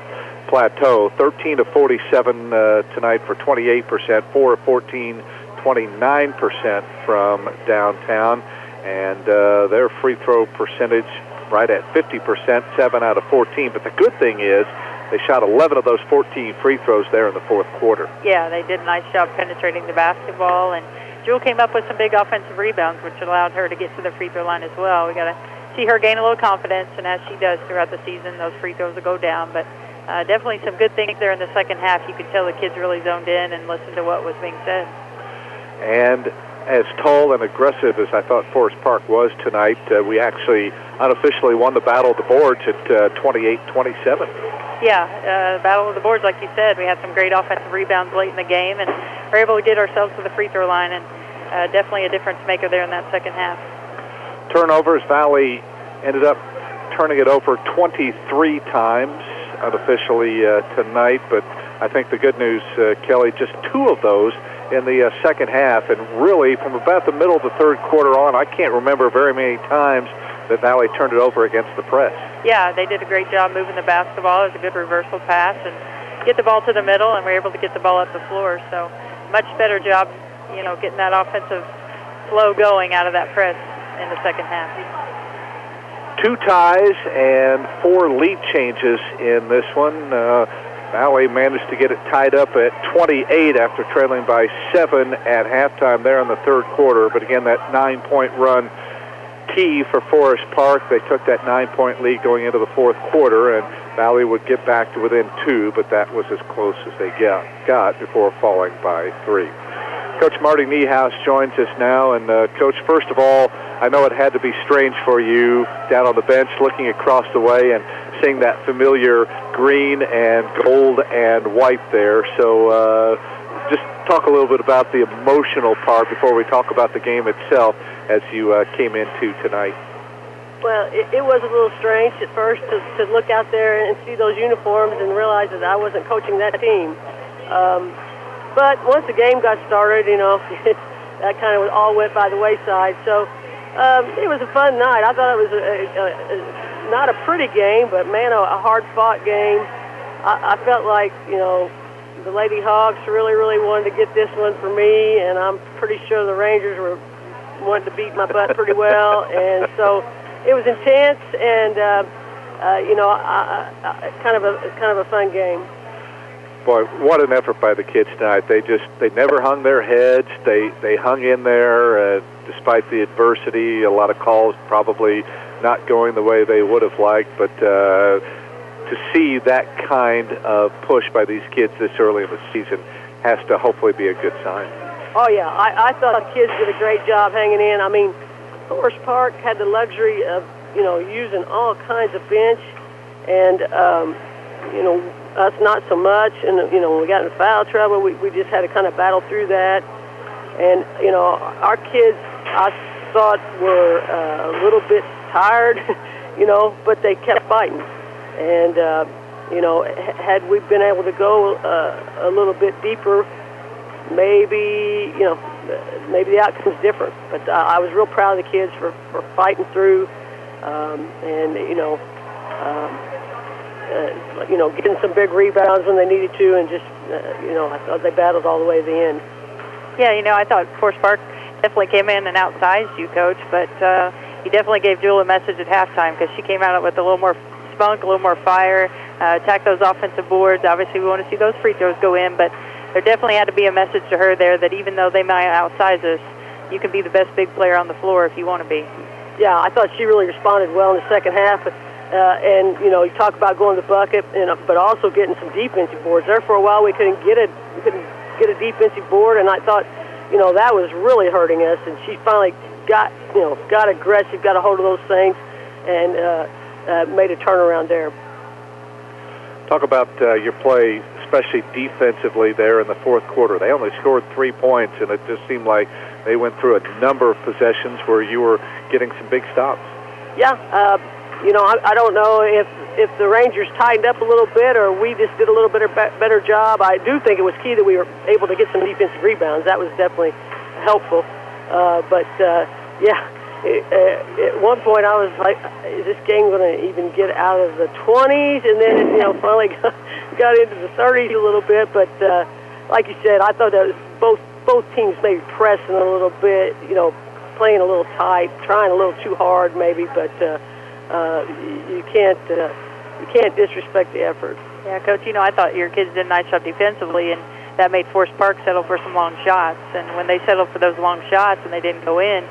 Speaker 2: plateau. 13 of 47 tonight for 28%, 4 of 14, 29% from downtown, and their free throw percentage right at 50%, 7 out of 14. But the good thing is they shot 11 of those 14 free throws there in the fourth quarter.
Speaker 3: Yeah, they did a nice job penetrating the basketball, and Jewel came up with some big offensive rebounds, which allowed her to get to the free throw line as well. We got to see her gain a little confidence, and as she does throughout the season, those free throws will go down. But definitely some good things there in the second half. You could tell the kids really zoned in and listened to what was being said.
Speaker 2: And as tall and aggressive as I thought Forest Park was tonight, we actually unofficially won the battle of the boards at 28-27.
Speaker 3: Yeah, battle of the boards, like you said. We had some great offensive rebounds late in the game, and were able to get ourselves to the free throw line, and definitely a difference maker there in that second half.
Speaker 2: Turnovers, Valley ended up turning it over 23 times unofficially tonight, but I think the good news, Kelly, just 2 of those in the second half, and really from about the middle of the third quarter on, I can't remember very many times that Valley turned it over against the press. Yeah, they did a great job moving the basketball. It was a good reversal pass and get the ball to the middle, and we're able to get the ball up the floor. So much better job, getting that offensive flow going out of that press in the second half. 2 ties and 4 lead changes in this one. Valley managed to get it tied up at 28 after trailing by 7 at halftime there in the third quarter. But again, that 9-point run key for Forest Park. They took that 9-point lead going into the fourth quarter, and Valley would get back to within 2, but that was as close as they got before falling by 3. Coach Marty Niehaus joins us now, and Coach, first of all, I know it had to be strange for you down on the bench looking across the way and seeing that familiar green and gold and white there. So just talk a little bit about the emotional part before we talk about the game itself as you came into tonight.
Speaker 6: Well, it was a little strange at first to look out there and see those uniforms and realize that I wasn't coaching that team. But once the game got started, that kind of all went by the wayside. So it was a fun night. I thought it was not a pretty game, but, man, a hard-fought game. I felt like, the Lady Hawks really, really wanted to get this one for me, and I'm pretty sure the Rangers were wanting to beat my butt pretty well. And so it was intense and, kind of a fun game.
Speaker 2: Boy, what an effort by the kids tonight. They never hung their heads. They hung in there despite the adversity. A lot of calls probably not going the way they would have liked, but to see that kind of push by these kids this early in the season has to hopefully be a good sign.
Speaker 6: Oh, yeah. I thought the kids did a great job hanging in. I mean, Forest Park had the luxury of, using all kinds of bench, and, us not so much. And, when we got in foul trouble, we just had to kind of battle through that. And, our kids, I thought, were a little bit tired, but they kept fighting. And, had we been able to go a little bit deeper, maybe the outcome's different. But I was real proud of the kids for fighting through, getting some big rebounds when they needed to, and just, I thought they battled all the way to the end.
Speaker 3: Yeah, I thought Forest Park definitely came in and outsized you, Coach, but you definitely gave Jewel a message at halftime because she came out with a little more spunk, a little more fire, attack those offensive boards. Obviously, we want to see those free throws go in, but there definitely had to be a message to her there that even though they might outsize us, you can be the best big player on the floor if you want to be.
Speaker 6: Yeah, I thought she really responded well in the second half. And, you talk about going to the bucket, but also getting some defensive boards. There for a while we couldn't get a defensive board, and I thought, that was really hurting us. And she finally got aggressive, got a hold of those things, and made a turnaround there.
Speaker 2: Talk about your play, especially defensively there in the fourth quarter. They only scored 3 points, and it just seemed like they went through a number of possessions where you were getting some big stops.
Speaker 6: Yeah, I don't know if the Rangers tightened up a little bit or we just did a little bit better job. I do think it was key that we were able to get some defensive rebounds. That was definitely helpful. at one point I was like, is this game going to even get out of the 20s? And then it, finally got into the 30s a little bit. But like you said, I thought that was both teams maybe pressing a little bit, playing a little tight, trying a little too hard maybe. But you can't disrespect the effort.
Speaker 3: Yeah, Coach, I thought your kids did a nice job defensively, and that made Forest Park settle for some long shots. And when they settled for those long shots and they didn't go in,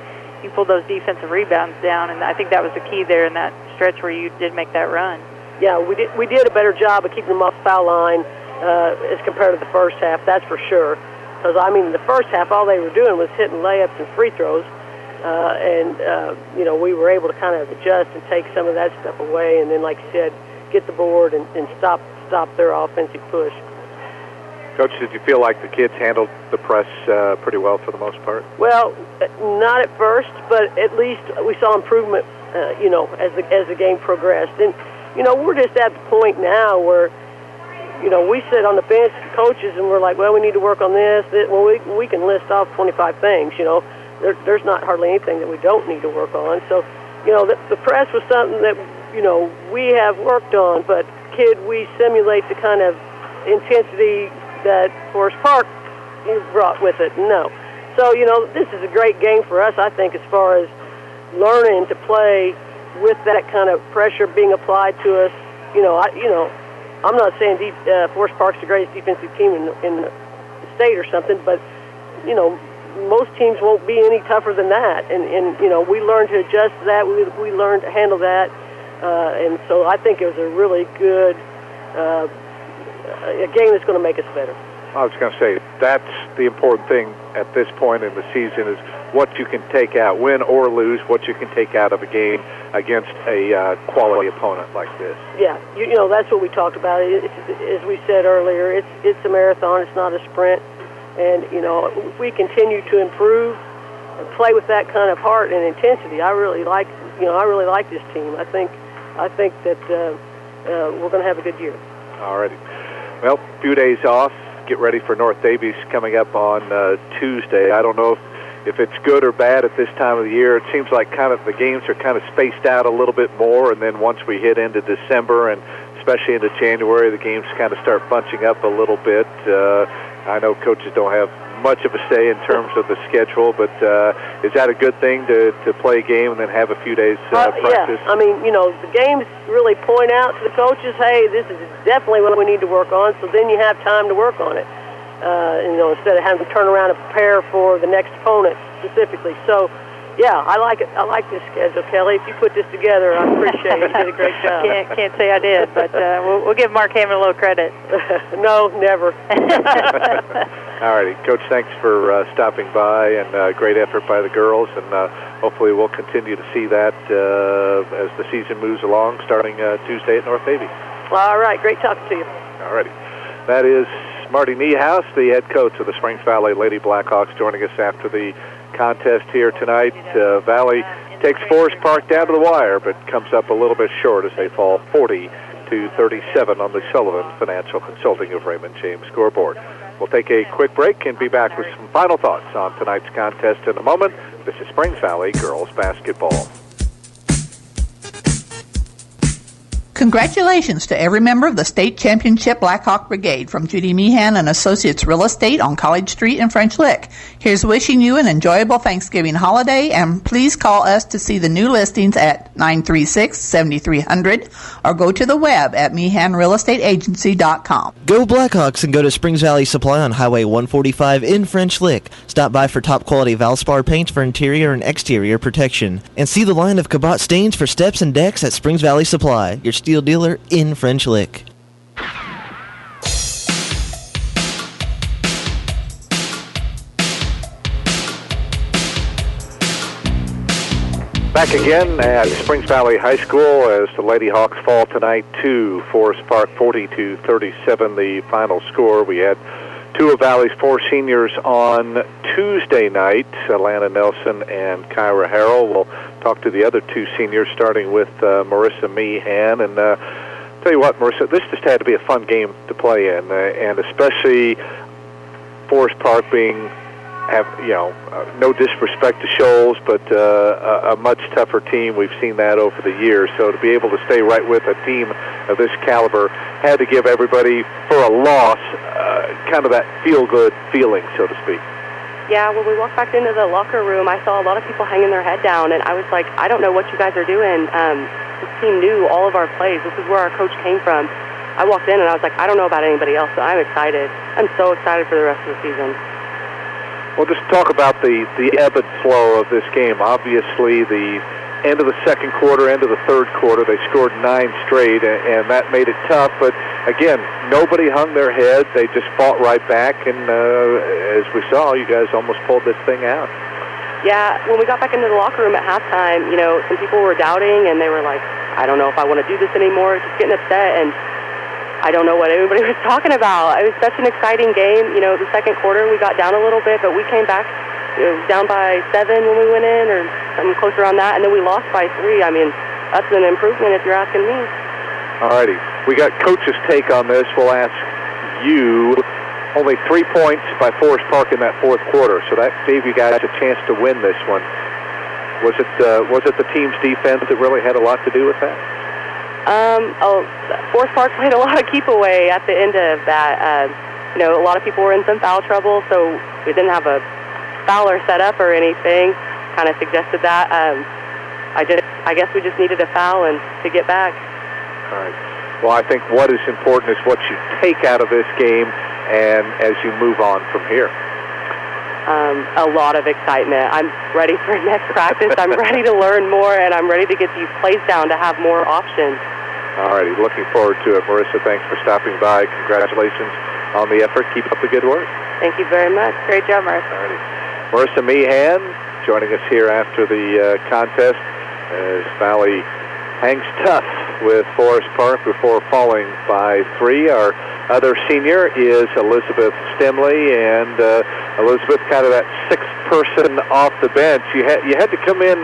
Speaker 3: you pulled those defensive rebounds down, and I think that was the key there in that stretch where you did make that run.
Speaker 6: Yeah, we did a better job of keeping them off the foul line as compared to the first half, that's for sure. Because, the first half, all they were doing was hitting layups and free throws, and we were able to kind of adjust and take some of that stuff away, and then, like you said, get the board and stop their offensive push.
Speaker 2: Coach, did you feel like the kids handled the press pretty well for the most part?
Speaker 6: Well, not at first, but at least we saw improvement, as the game progressed. And, we're just at the point now where, we sit on the bench, coaches, and we're like, well, we need to work on this. Well, we can list off 25 things, There's not hardly anything that we don't need to work on. So, the press was something that, we have worked on, but we simulate the kind of intensity that Forest Park brought with it. No. So, this is a great game for us, I think, as far as learning to play with that kind of pressure being applied to us. I'm not saying Forest Park's the greatest defensive team in the state or something, but, most teams won't be any tougher than that. And we learned to adjust to that. We learned to handle that. And so I think it was a really good a game that's going to make us better.
Speaker 2: I was going to say, that's the important thing at this point in the season is what you can take out, win or lose, what you can take out of a game against a quality opponent like this.
Speaker 6: Yeah, that's what we talked about. As we said earlier, it's a marathon, it's not a sprint. And, if we continue to improve and play with that kind of heart and intensity, I really like this team. I think that we're going to have a good year.
Speaker 2: All righty. Well, a few days off. Get ready for North Davies coming up on Tuesday. I don't know if it's good or bad at this time of the year. It seems like kind of the games are kind of spaced out a little bit more, and then once we hit into December and especially into January, the games kind of start bunching up a little bit. I know coaches don't have much of a say in terms of the schedule, but is that a good thing to play a game and then have a few days practice?
Speaker 6: Yeah, the games really point out to the coaches, hey, this is definitely what we need to work on, so then you have time to work on it, instead of having to turn around and prepare for the next opponent specifically. So, yeah, I like it. I like this schedule, Kelly. If you put this together, I appreciate it. You did a great job.
Speaker 3: Can't say I did, but we'll give Mark Hammond a little credit.
Speaker 6: No, never.
Speaker 2: All righty. Coach, thanks for stopping by, and great effort by the girls, and hopefully we'll continue to see that as the season moves along, starting Tuesday at North Davies.
Speaker 6: All right. Great talking to you.
Speaker 2: All righty. That is Marty Niehaus, the head coach of the Springs Valley Lady Blackhawks, joining us after the contest here tonight. Valley takes Forest Park down to the wire, but comes up a little bit short as they fall 40-37 on the Sullivan Financial Consulting of Raymond James scoreboard. We'll take a quick break and be back with some final thoughts on tonight's contest in a moment. This is Springs Valley Girls Basketball.
Speaker 17: Congratulations to every member of the State Championship Blackhawk Brigade from Judy Meehan and Associates Real Estate on College Street in French Lick. Here's wishing you an enjoyable Thanksgiving holiday, and please call us to see the new listings at 936-7300 or go to the web at MeehanRealEstateAgency.com.
Speaker 14: Go Blackhawks and go to Springs Valley Supply on Highway 145 in French Lick. Stop by for top quality Valspar paints for interior and exterior protection. And see the line of Cabot stains for steps and decks at Springs Valley Supply, your steel dealer in French Lick.
Speaker 2: Back again at Springs Valley High School as the Lady Hawks fall tonight to Forest Park 40-37, the final score. We had two of Valley's four seniors on Tuesday night, Alana Nelson and Kyra Harrell. We'll talk to the other two seniors, starting with Marissa Meehan. And tell you what, Marissa, this just had to be a fun game to play in, and especially Forest Park being have, no disrespect to Shoals, but a much tougher team. We've seen that over the years. So to be able to stay right with a team of this caliber had to give everybody, for a loss, kind of that feel-good feeling, so to speak.
Speaker 9: Yeah, when we walked back into the locker room, I saw a lot of people hanging their head down, and I was like, I don't know what you guys are doing. This team knew all of our plays. This is where our coach came from. I walked in, and I was like, I don't know about anybody else, so I'm excited. I'm so excited for the rest of the season.
Speaker 2: Well, just talk about the ebb and flow of this game. Obviously, the end of the second quarter, end of the third quarter, they scored 9 straight, and that made it tough. But, again, nobody hung their head. They just fought right back, and as we saw, you guys almost pulled this thing out.
Speaker 9: Yeah, when we got back into the locker room at halftime, some people were doubting, and they were like, I don't know if I want to do this anymore, just getting upset, and I don't know what everybody was talking about. It was such an exciting game. The second quarter we got down a little bit, but we came back down by 7 when we went in, or something close around that, and then we lost by 3. I mean, that's an improvement if you're asking me.
Speaker 2: All righty. We got Coach's take on this. We'll ask you. Only 3 points by Forest Park in that fourth quarter, so that gave you guys a chance to win this one. Was it the team's defense that really had a lot to do with that?
Speaker 9: Forest Park played a lot of keep away at the end of that. A lot of people were in some foul trouble, so we didn't have a fouler set up or anything. Kind of suggested that. I guess we just needed a foul and to get back.
Speaker 2: All right. Well, I think what is important is what you take out of this game, and as you move on from here.
Speaker 9: A lot of excitement. I'm ready for next practice. I'm ready to learn more, and I'm ready to get these plays down to have more options.
Speaker 2: All righty. Looking forward to it. Marissa, thanks for stopping by. Congratulations on the effort. Keep up the good work.
Speaker 9: Thank you very much. Great job, Marissa.
Speaker 2: All righty. Marissa Meehan joining us here after the contest as Valley hangs tough with Forest Park before falling by 3. Our other senior is Elizabeth Stemley, and Elizabeth, kind of that 6th person off the bench. You had to come in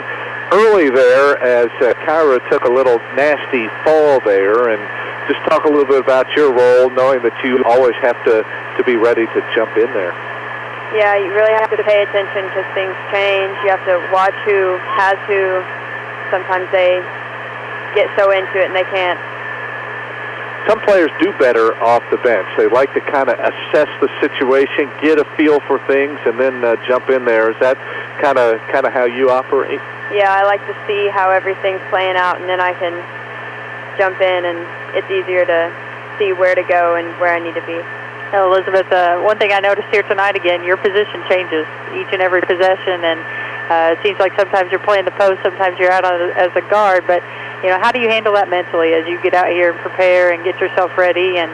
Speaker 2: early there as Kyra took a little nasty fall there, and just talk a little bit about your role, knowing that you always have to be ready to jump in there.
Speaker 3: Yeah, you really have to pay attention because things change. You have to watch who has who. Sometimes they get so into it and they can't.
Speaker 2: Some players do better off the bench. They like to kind of assess the situation, get a feel for things, and then jump in there. Is that kind of how you operate?
Speaker 3: Yeah, I like to see how everything's playing out, and then I can jump in, and it's easier to see where to go and where I need to be.
Speaker 22: Elizabeth, one thing I noticed here tonight again, your position changes each and every possession, and it seems like sometimes you're playing the post, sometimes you're out as a guard, but how do you handle that mentally as you get out here and prepare and get yourself ready and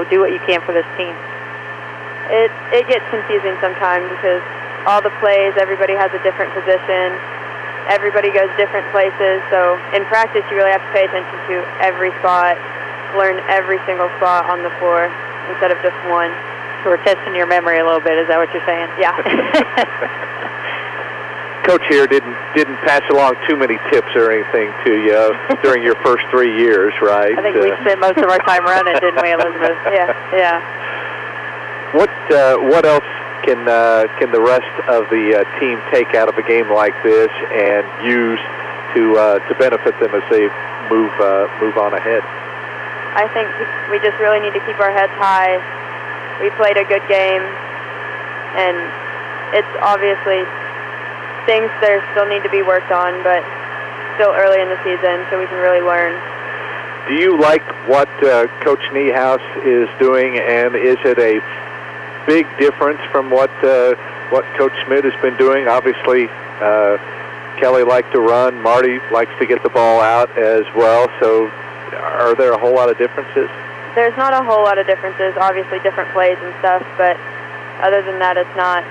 Speaker 22: do what you can for this team?
Speaker 3: It gets confusing sometimes because all the plays, everybody has a different position. Everybody goes different places, so in practice you really have to pay attention to every spot, learn every single spot on the floor instead of just one.
Speaker 22: So we're testing your memory a little bit, is that what you're saying?
Speaker 3: Yeah.
Speaker 2: Coach here didn't pass along too many tips or anything to you during your first 3 years, right?
Speaker 22: I think we spent most of our time running, didn't we, Elizabeth? Yeah.
Speaker 2: What else can the rest of the team take out of a game like this and use to benefit them as they move on ahead?
Speaker 3: I think we just really need to keep our heads high. We played a good game, and it's obviously things there still need to be worked on, but still early in the season, so we can really learn.
Speaker 2: Do you like what Coach Niehaus is doing, and is it a big difference from what Coach Schmidt has been doing? Obviously, Kelly likes to run. Marty likes to get the ball out as well, so are there a whole lot of differences?
Speaker 3: There's not a whole lot of differences, obviously different plays and stuff, but other than that, it's not.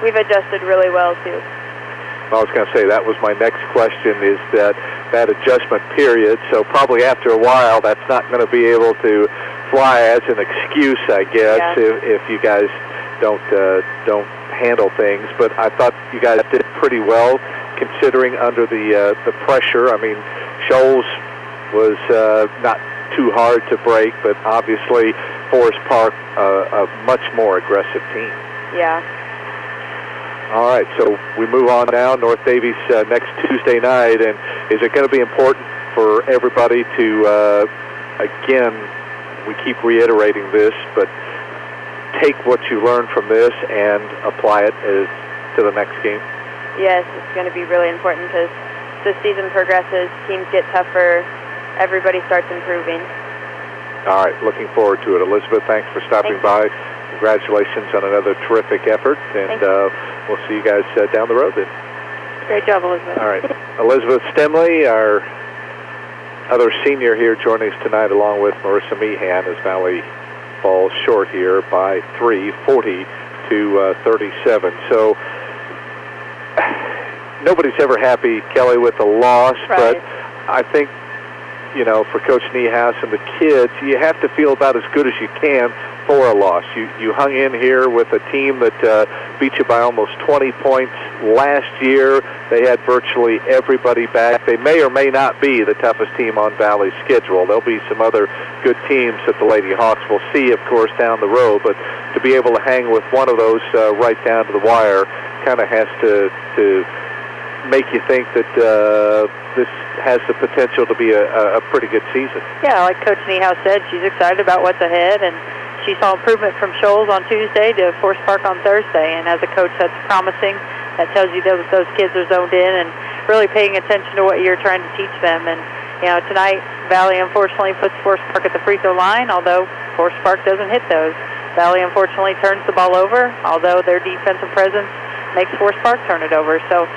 Speaker 3: We've adjusted really well, too.
Speaker 2: I was going to say, that was my next question, is that adjustment period. So probably after a while, that's not going to be able to fly as an excuse, I guess, if you guys don't handle things. But I thought you guys did pretty well, considering under the pressure. I mean, Shoals was not too hard to break, but obviously Forest Park, a much more aggressive team.
Speaker 3: Yeah.
Speaker 2: All right, so we move on now. North Davies next Tuesday night, and is it going to be important for everybody to, again, we keep reiterating this, but take what you learned from this and apply it to the next game?
Speaker 9: Yes, it's going to be really important because the season progresses, teams get tougher, everybody starts improving.
Speaker 2: All right, looking forward to it. Elizabeth, thanks for stopping by. Congratulations on another terrific effort, and we'll see you guys down the road then.
Speaker 22: Great job, Elizabeth.
Speaker 2: All right. Elizabeth Stemley, our other senior here, joining us tonight, along with Marissa Meehan, as Valley falls short here by 3, 40 to 37. So nobody's ever happy, Kelly, with a loss, but I think, you know, for Coach Niehaus and the kids, you have to feel about as good as you can for a loss. You hung in here with a team that beat you by almost 20 points last year. They had virtually everybody back. They may or may not be the toughest team on Valley's schedule. There'll be some other good teams that the Lady Hawks will see, of course, down the road, but to be able to hang with one of those right down to the wire kind of has to make you think that this has the potential to be a pretty good season.
Speaker 22: Yeah, like Coach Niehaus said, she's excited about what's ahead, and she saw improvement from Shoals on Tuesday to Forest Park on Thursday, and as a coach, that's promising. That tells you those kids are zoned in and really paying attention to what you're trying to teach them. And, you know, tonight, Valley unfortunately puts Forest Park at the free throw line, although Forest Park doesn't hit those. Valley unfortunately turns the ball over, although their defensive presence makes Forest Park turn it over. So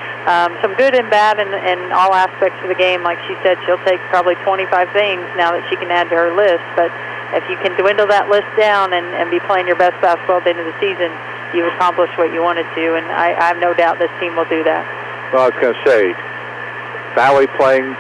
Speaker 22: some good and bad in all aspects of the game. Like she said, she'll take probably 25 things now that she can add to her list. But if you can dwindle that list down and be playing your best basketball at the end of the season, you've accomplished what you wanted to. And I have no doubt this team will do that.
Speaker 2: Well, I was going to say, Valley playing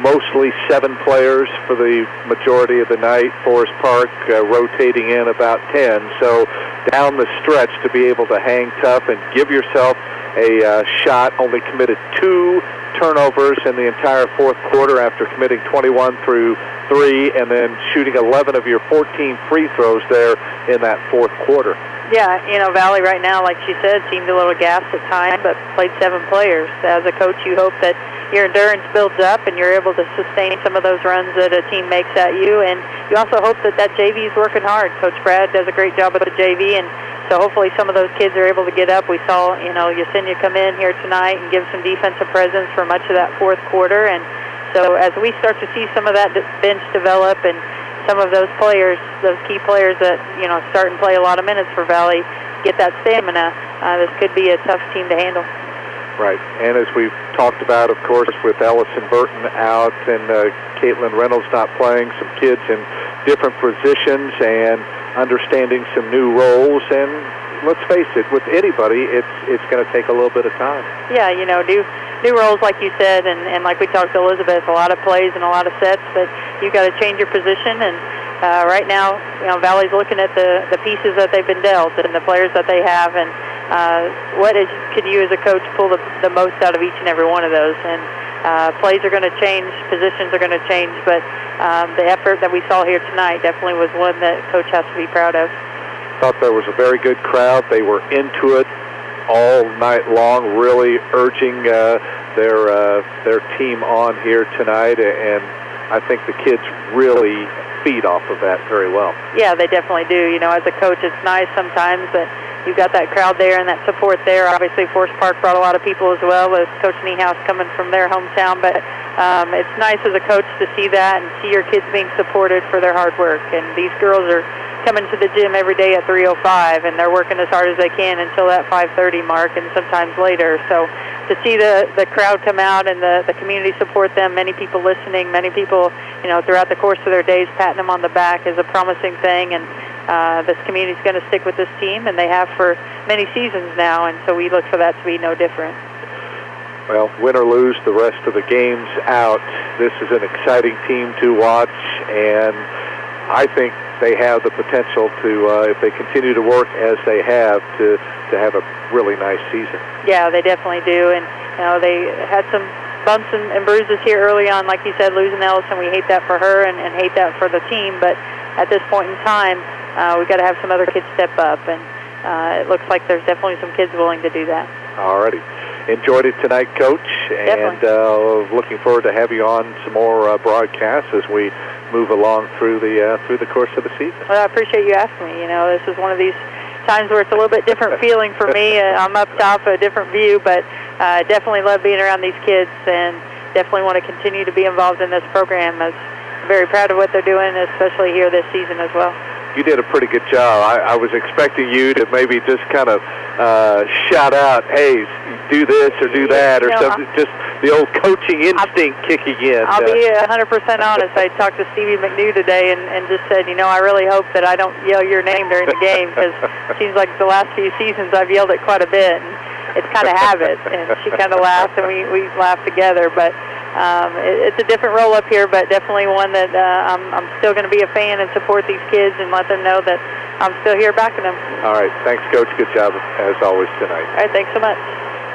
Speaker 2: mostly 7 players for the majority of the night. Forest Park rotating in about 10. So down the stretch to be able to hang tough and give yourself a shot. Only committed 2 turnovers in the entire fourth quarter after committing 21 through 3 and then shooting 11 of your 14 free throws there in that fourth quarter.
Speaker 22: Yeah, you know, Valley right now, like she said, seemed a little gassed at times, but played 7 players. As a coach, you hope that your endurance builds up and you're able to sustain some of those runs that a team makes at you. And you also hope that JV is working hard. Coach Brad does a great job with the JV, and so hopefully some of those kids are able to get up. We saw, you know, Yesenia come in here tonight and give some defensive presence for much of that fourth quarter. And so as we start to see some of that bench develop and some of those players, those key players that, you know, start and play a lot of minutes for Valley, get that stamina, this could be a tough team to handle.
Speaker 2: Right, and as we've talked about, of course, with Ellison Burton out and Caitlin Reynolds not playing, some kids in different positions and understanding some new roles, and let's face it, with anybody, it's going to take a little bit of time.
Speaker 22: Yeah, you know, new roles, like you said, and like we talked to Elizabeth, a lot of plays and a lot of sets, but you've got to change your position. And right now, you know, Valley's looking at the pieces that they've been dealt and the players that they have, and could you as a coach pull the most out of each and every one of those? And plays are going to change, positions are going to change, but the effort that we saw here tonight definitely was one that Coach has to be proud of.
Speaker 2: Thought there was a very good crowd. They were into it all night long, really urging their team on here tonight, and I think the kids really feed off of that very well.
Speaker 22: Yeah, they definitely do. You know, as a coach, it's nice sometimes that you've got that crowd there and that support there. Obviously, Forest Park brought a lot of people as well, with Coach Niehaus coming from their hometown, but it's nice as a coach to see that and see your kids being supported for their hard work. And these girls are coming to the gym every day at 3:05, and they're working as hard as they can until that 5:30 mark and sometimes later. So to see the crowd come out and the community support them, many people listening, many people, you know, throughout the course of their days patting them on the back is a promising thing. And this community is going to stick with this team, and they have for many seasons now, and so we look for that to be no different.
Speaker 2: Well, win or lose the rest of the games out, this is an exciting team to watch, and I think they have the potential to, if they continue to work as they have, to have a really nice season.
Speaker 22: Yeah, they definitely do, and you know, they had some bumps and bruises here early on, like you said, losing Ellison. We hate that for her and hate that for the team, but at this point in time, we've got to have some other kids step up, and it looks like there's definitely some kids willing to do that.
Speaker 2: All righty. Enjoyed it tonight, Coach, and looking forward to have you on some more broadcasts as we move along through the course of the season.
Speaker 22: Well, I appreciate you asking me. This is one of these times where it's a little bit different feeling for me. I'm up top, a different view, but I definitely love being around these kids and definitely want to continue to be involved in this program. I'm very proud of what they're doing, especially here this season as well.
Speaker 2: You did a pretty good job. I was expecting you to maybe just kind of shout out, hey, do this or do that, or something. Just the old coaching instinct kicking in.
Speaker 22: I'll be 100% honest. I talked to Stevie McNew today and just said, I really hope that I don't yell your name during the game, because it seems like the last few seasons I've yelled it quite a bit, and it's kind of habit. And she kind of laughed, and we laughed together. But it's a different role up here, but definitely one that I'm still going to be a fan and support these kids and let them know that I'm still here backing them.
Speaker 2: All right. Thanks, Coach. Good job, as always, tonight.
Speaker 22: All right. Thanks so much.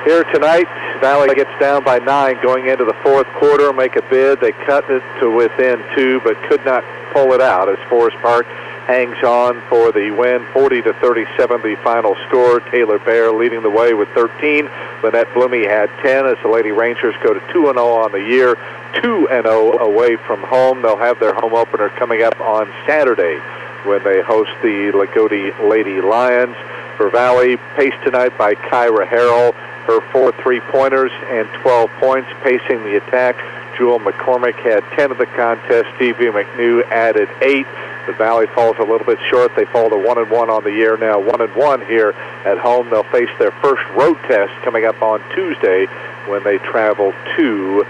Speaker 2: Here tonight, Valley gets down by 9 going into the fourth quarter, make a bid. They cut it to within 2, but could not pull it out as Forest Park hangs on for the win, 40-37, the final score. Taylor Bear leading the way with 13. Lynette Bloomey had 10 as the Lady Rangers go to 2-0 on the year, 2-0 away from home. They'll have their home opener coming up on Saturday when they host the Lagodi Lady Lions. For Valley, paced tonight by Kyra Harrell. Her 4 3-pointers and 12 points, pacing the attack. Jewel McCormick had 10 of the contest. Stevie McNew added 8. The Valley falls a little bit short. They fall to 1-1 on the year now. 1-1 here at home. They'll face their first road test coming up on Tuesday when they travel to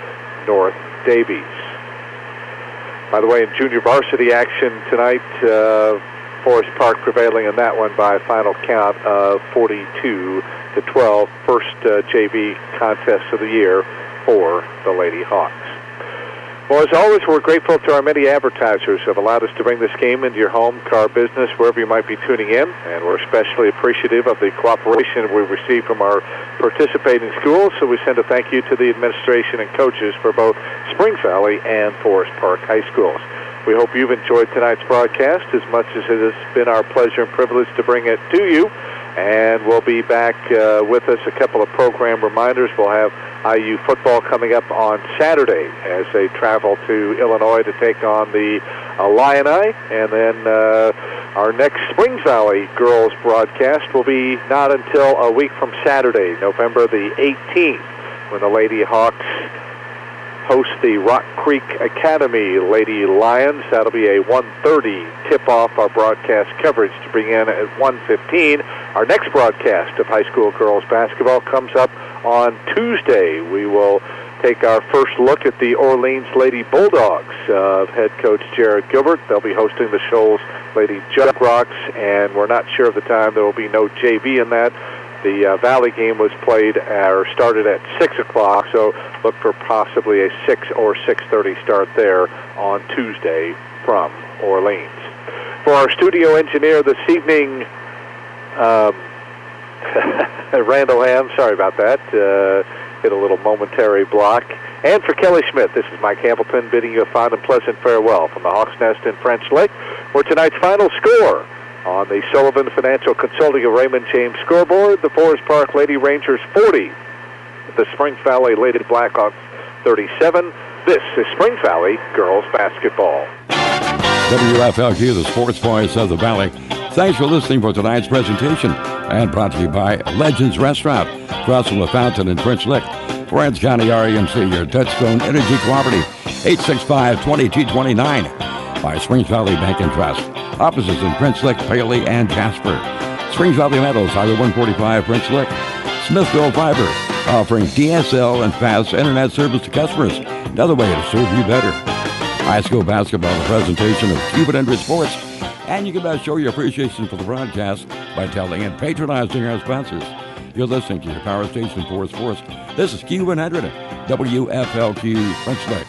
Speaker 2: North Davies. By the way, in junior varsity action tonight, Forest Park prevailing in that one by a final count of 42-12. First JV contest of the year for the Lady Hawks. Well, as always, we're grateful to our many advertisers who have allowed us to bring this game into your home, car, business, wherever you might be tuning in. And we're especially appreciative of the cooperation we've received from our participating schools. So we send a thank you to the administration and coaches for both Springs Valley and Forest Park High Schools. We hope you've enjoyed tonight's broadcast as much as it has been our pleasure and privilege to bring it to you. And we'll be back with us. A couple of program reminders. We'll have IU football coming up on Saturday as they travel to Illinois to take on the Illini. And then our next Springs Valley girls broadcast will be not until a week from Saturday, November the 18th, when the Lady Hawks host the Rock Creek Academy Lady Lions. That'll be a 1:30 tip-off. Our broadcast coverage to bring in at 1:15. Our next broadcast of high school girls basketball comes up on Tuesday. We will take our first look at the Orleans Lady Bulldogs of head coach Jared Gilbert. They'll be hosting the Shoals Lady Jug Rocks, and we're not sure of the time. There will be no JV in that. The Valley game was played or started at 6 o'clock, so look for possibly a 6 or 6:30 start there on Tuesday from Orleans. For our studio engineer this evening, Randall Ham, sorry about that, hit a little momentary block. And for Kelly Schmidt, this is Mike Hamilton bidding you a fine and pleasant farewell from the Hawks Nest in French Lick, where tonight's final score on the Sullivan Financial Consulting of Raymond James scoreboard, the Forest Park Lady Rangers 40, the Springs Valley Lady Blackhawks 37. This is Springs Valley girls basketball.
Speaker 1: WFLQ, the sports voice of the Valley. Thanks for listening for tonight's presentation, and brought to you by Legends Restaurant, across from the Fountain in French Lick. Florence County REMC, your Touchstone Energy Cooperative, 865-2229. By Springs Valley Bank and Trust. Offices in French Lick, Paley, and Jasper. Springs Valley Metals, Highway 145, French Lick. Smithville Fiber, offering DSL and fast internet service to customers. Another way to serve you better. High school basketball, a presentation of Q100 Sports. And you can best show your appreciation for the broadcast by telling and patronizing our sponsors. You're listening to your power station for sports. This is Q100 WFLQ French Lick.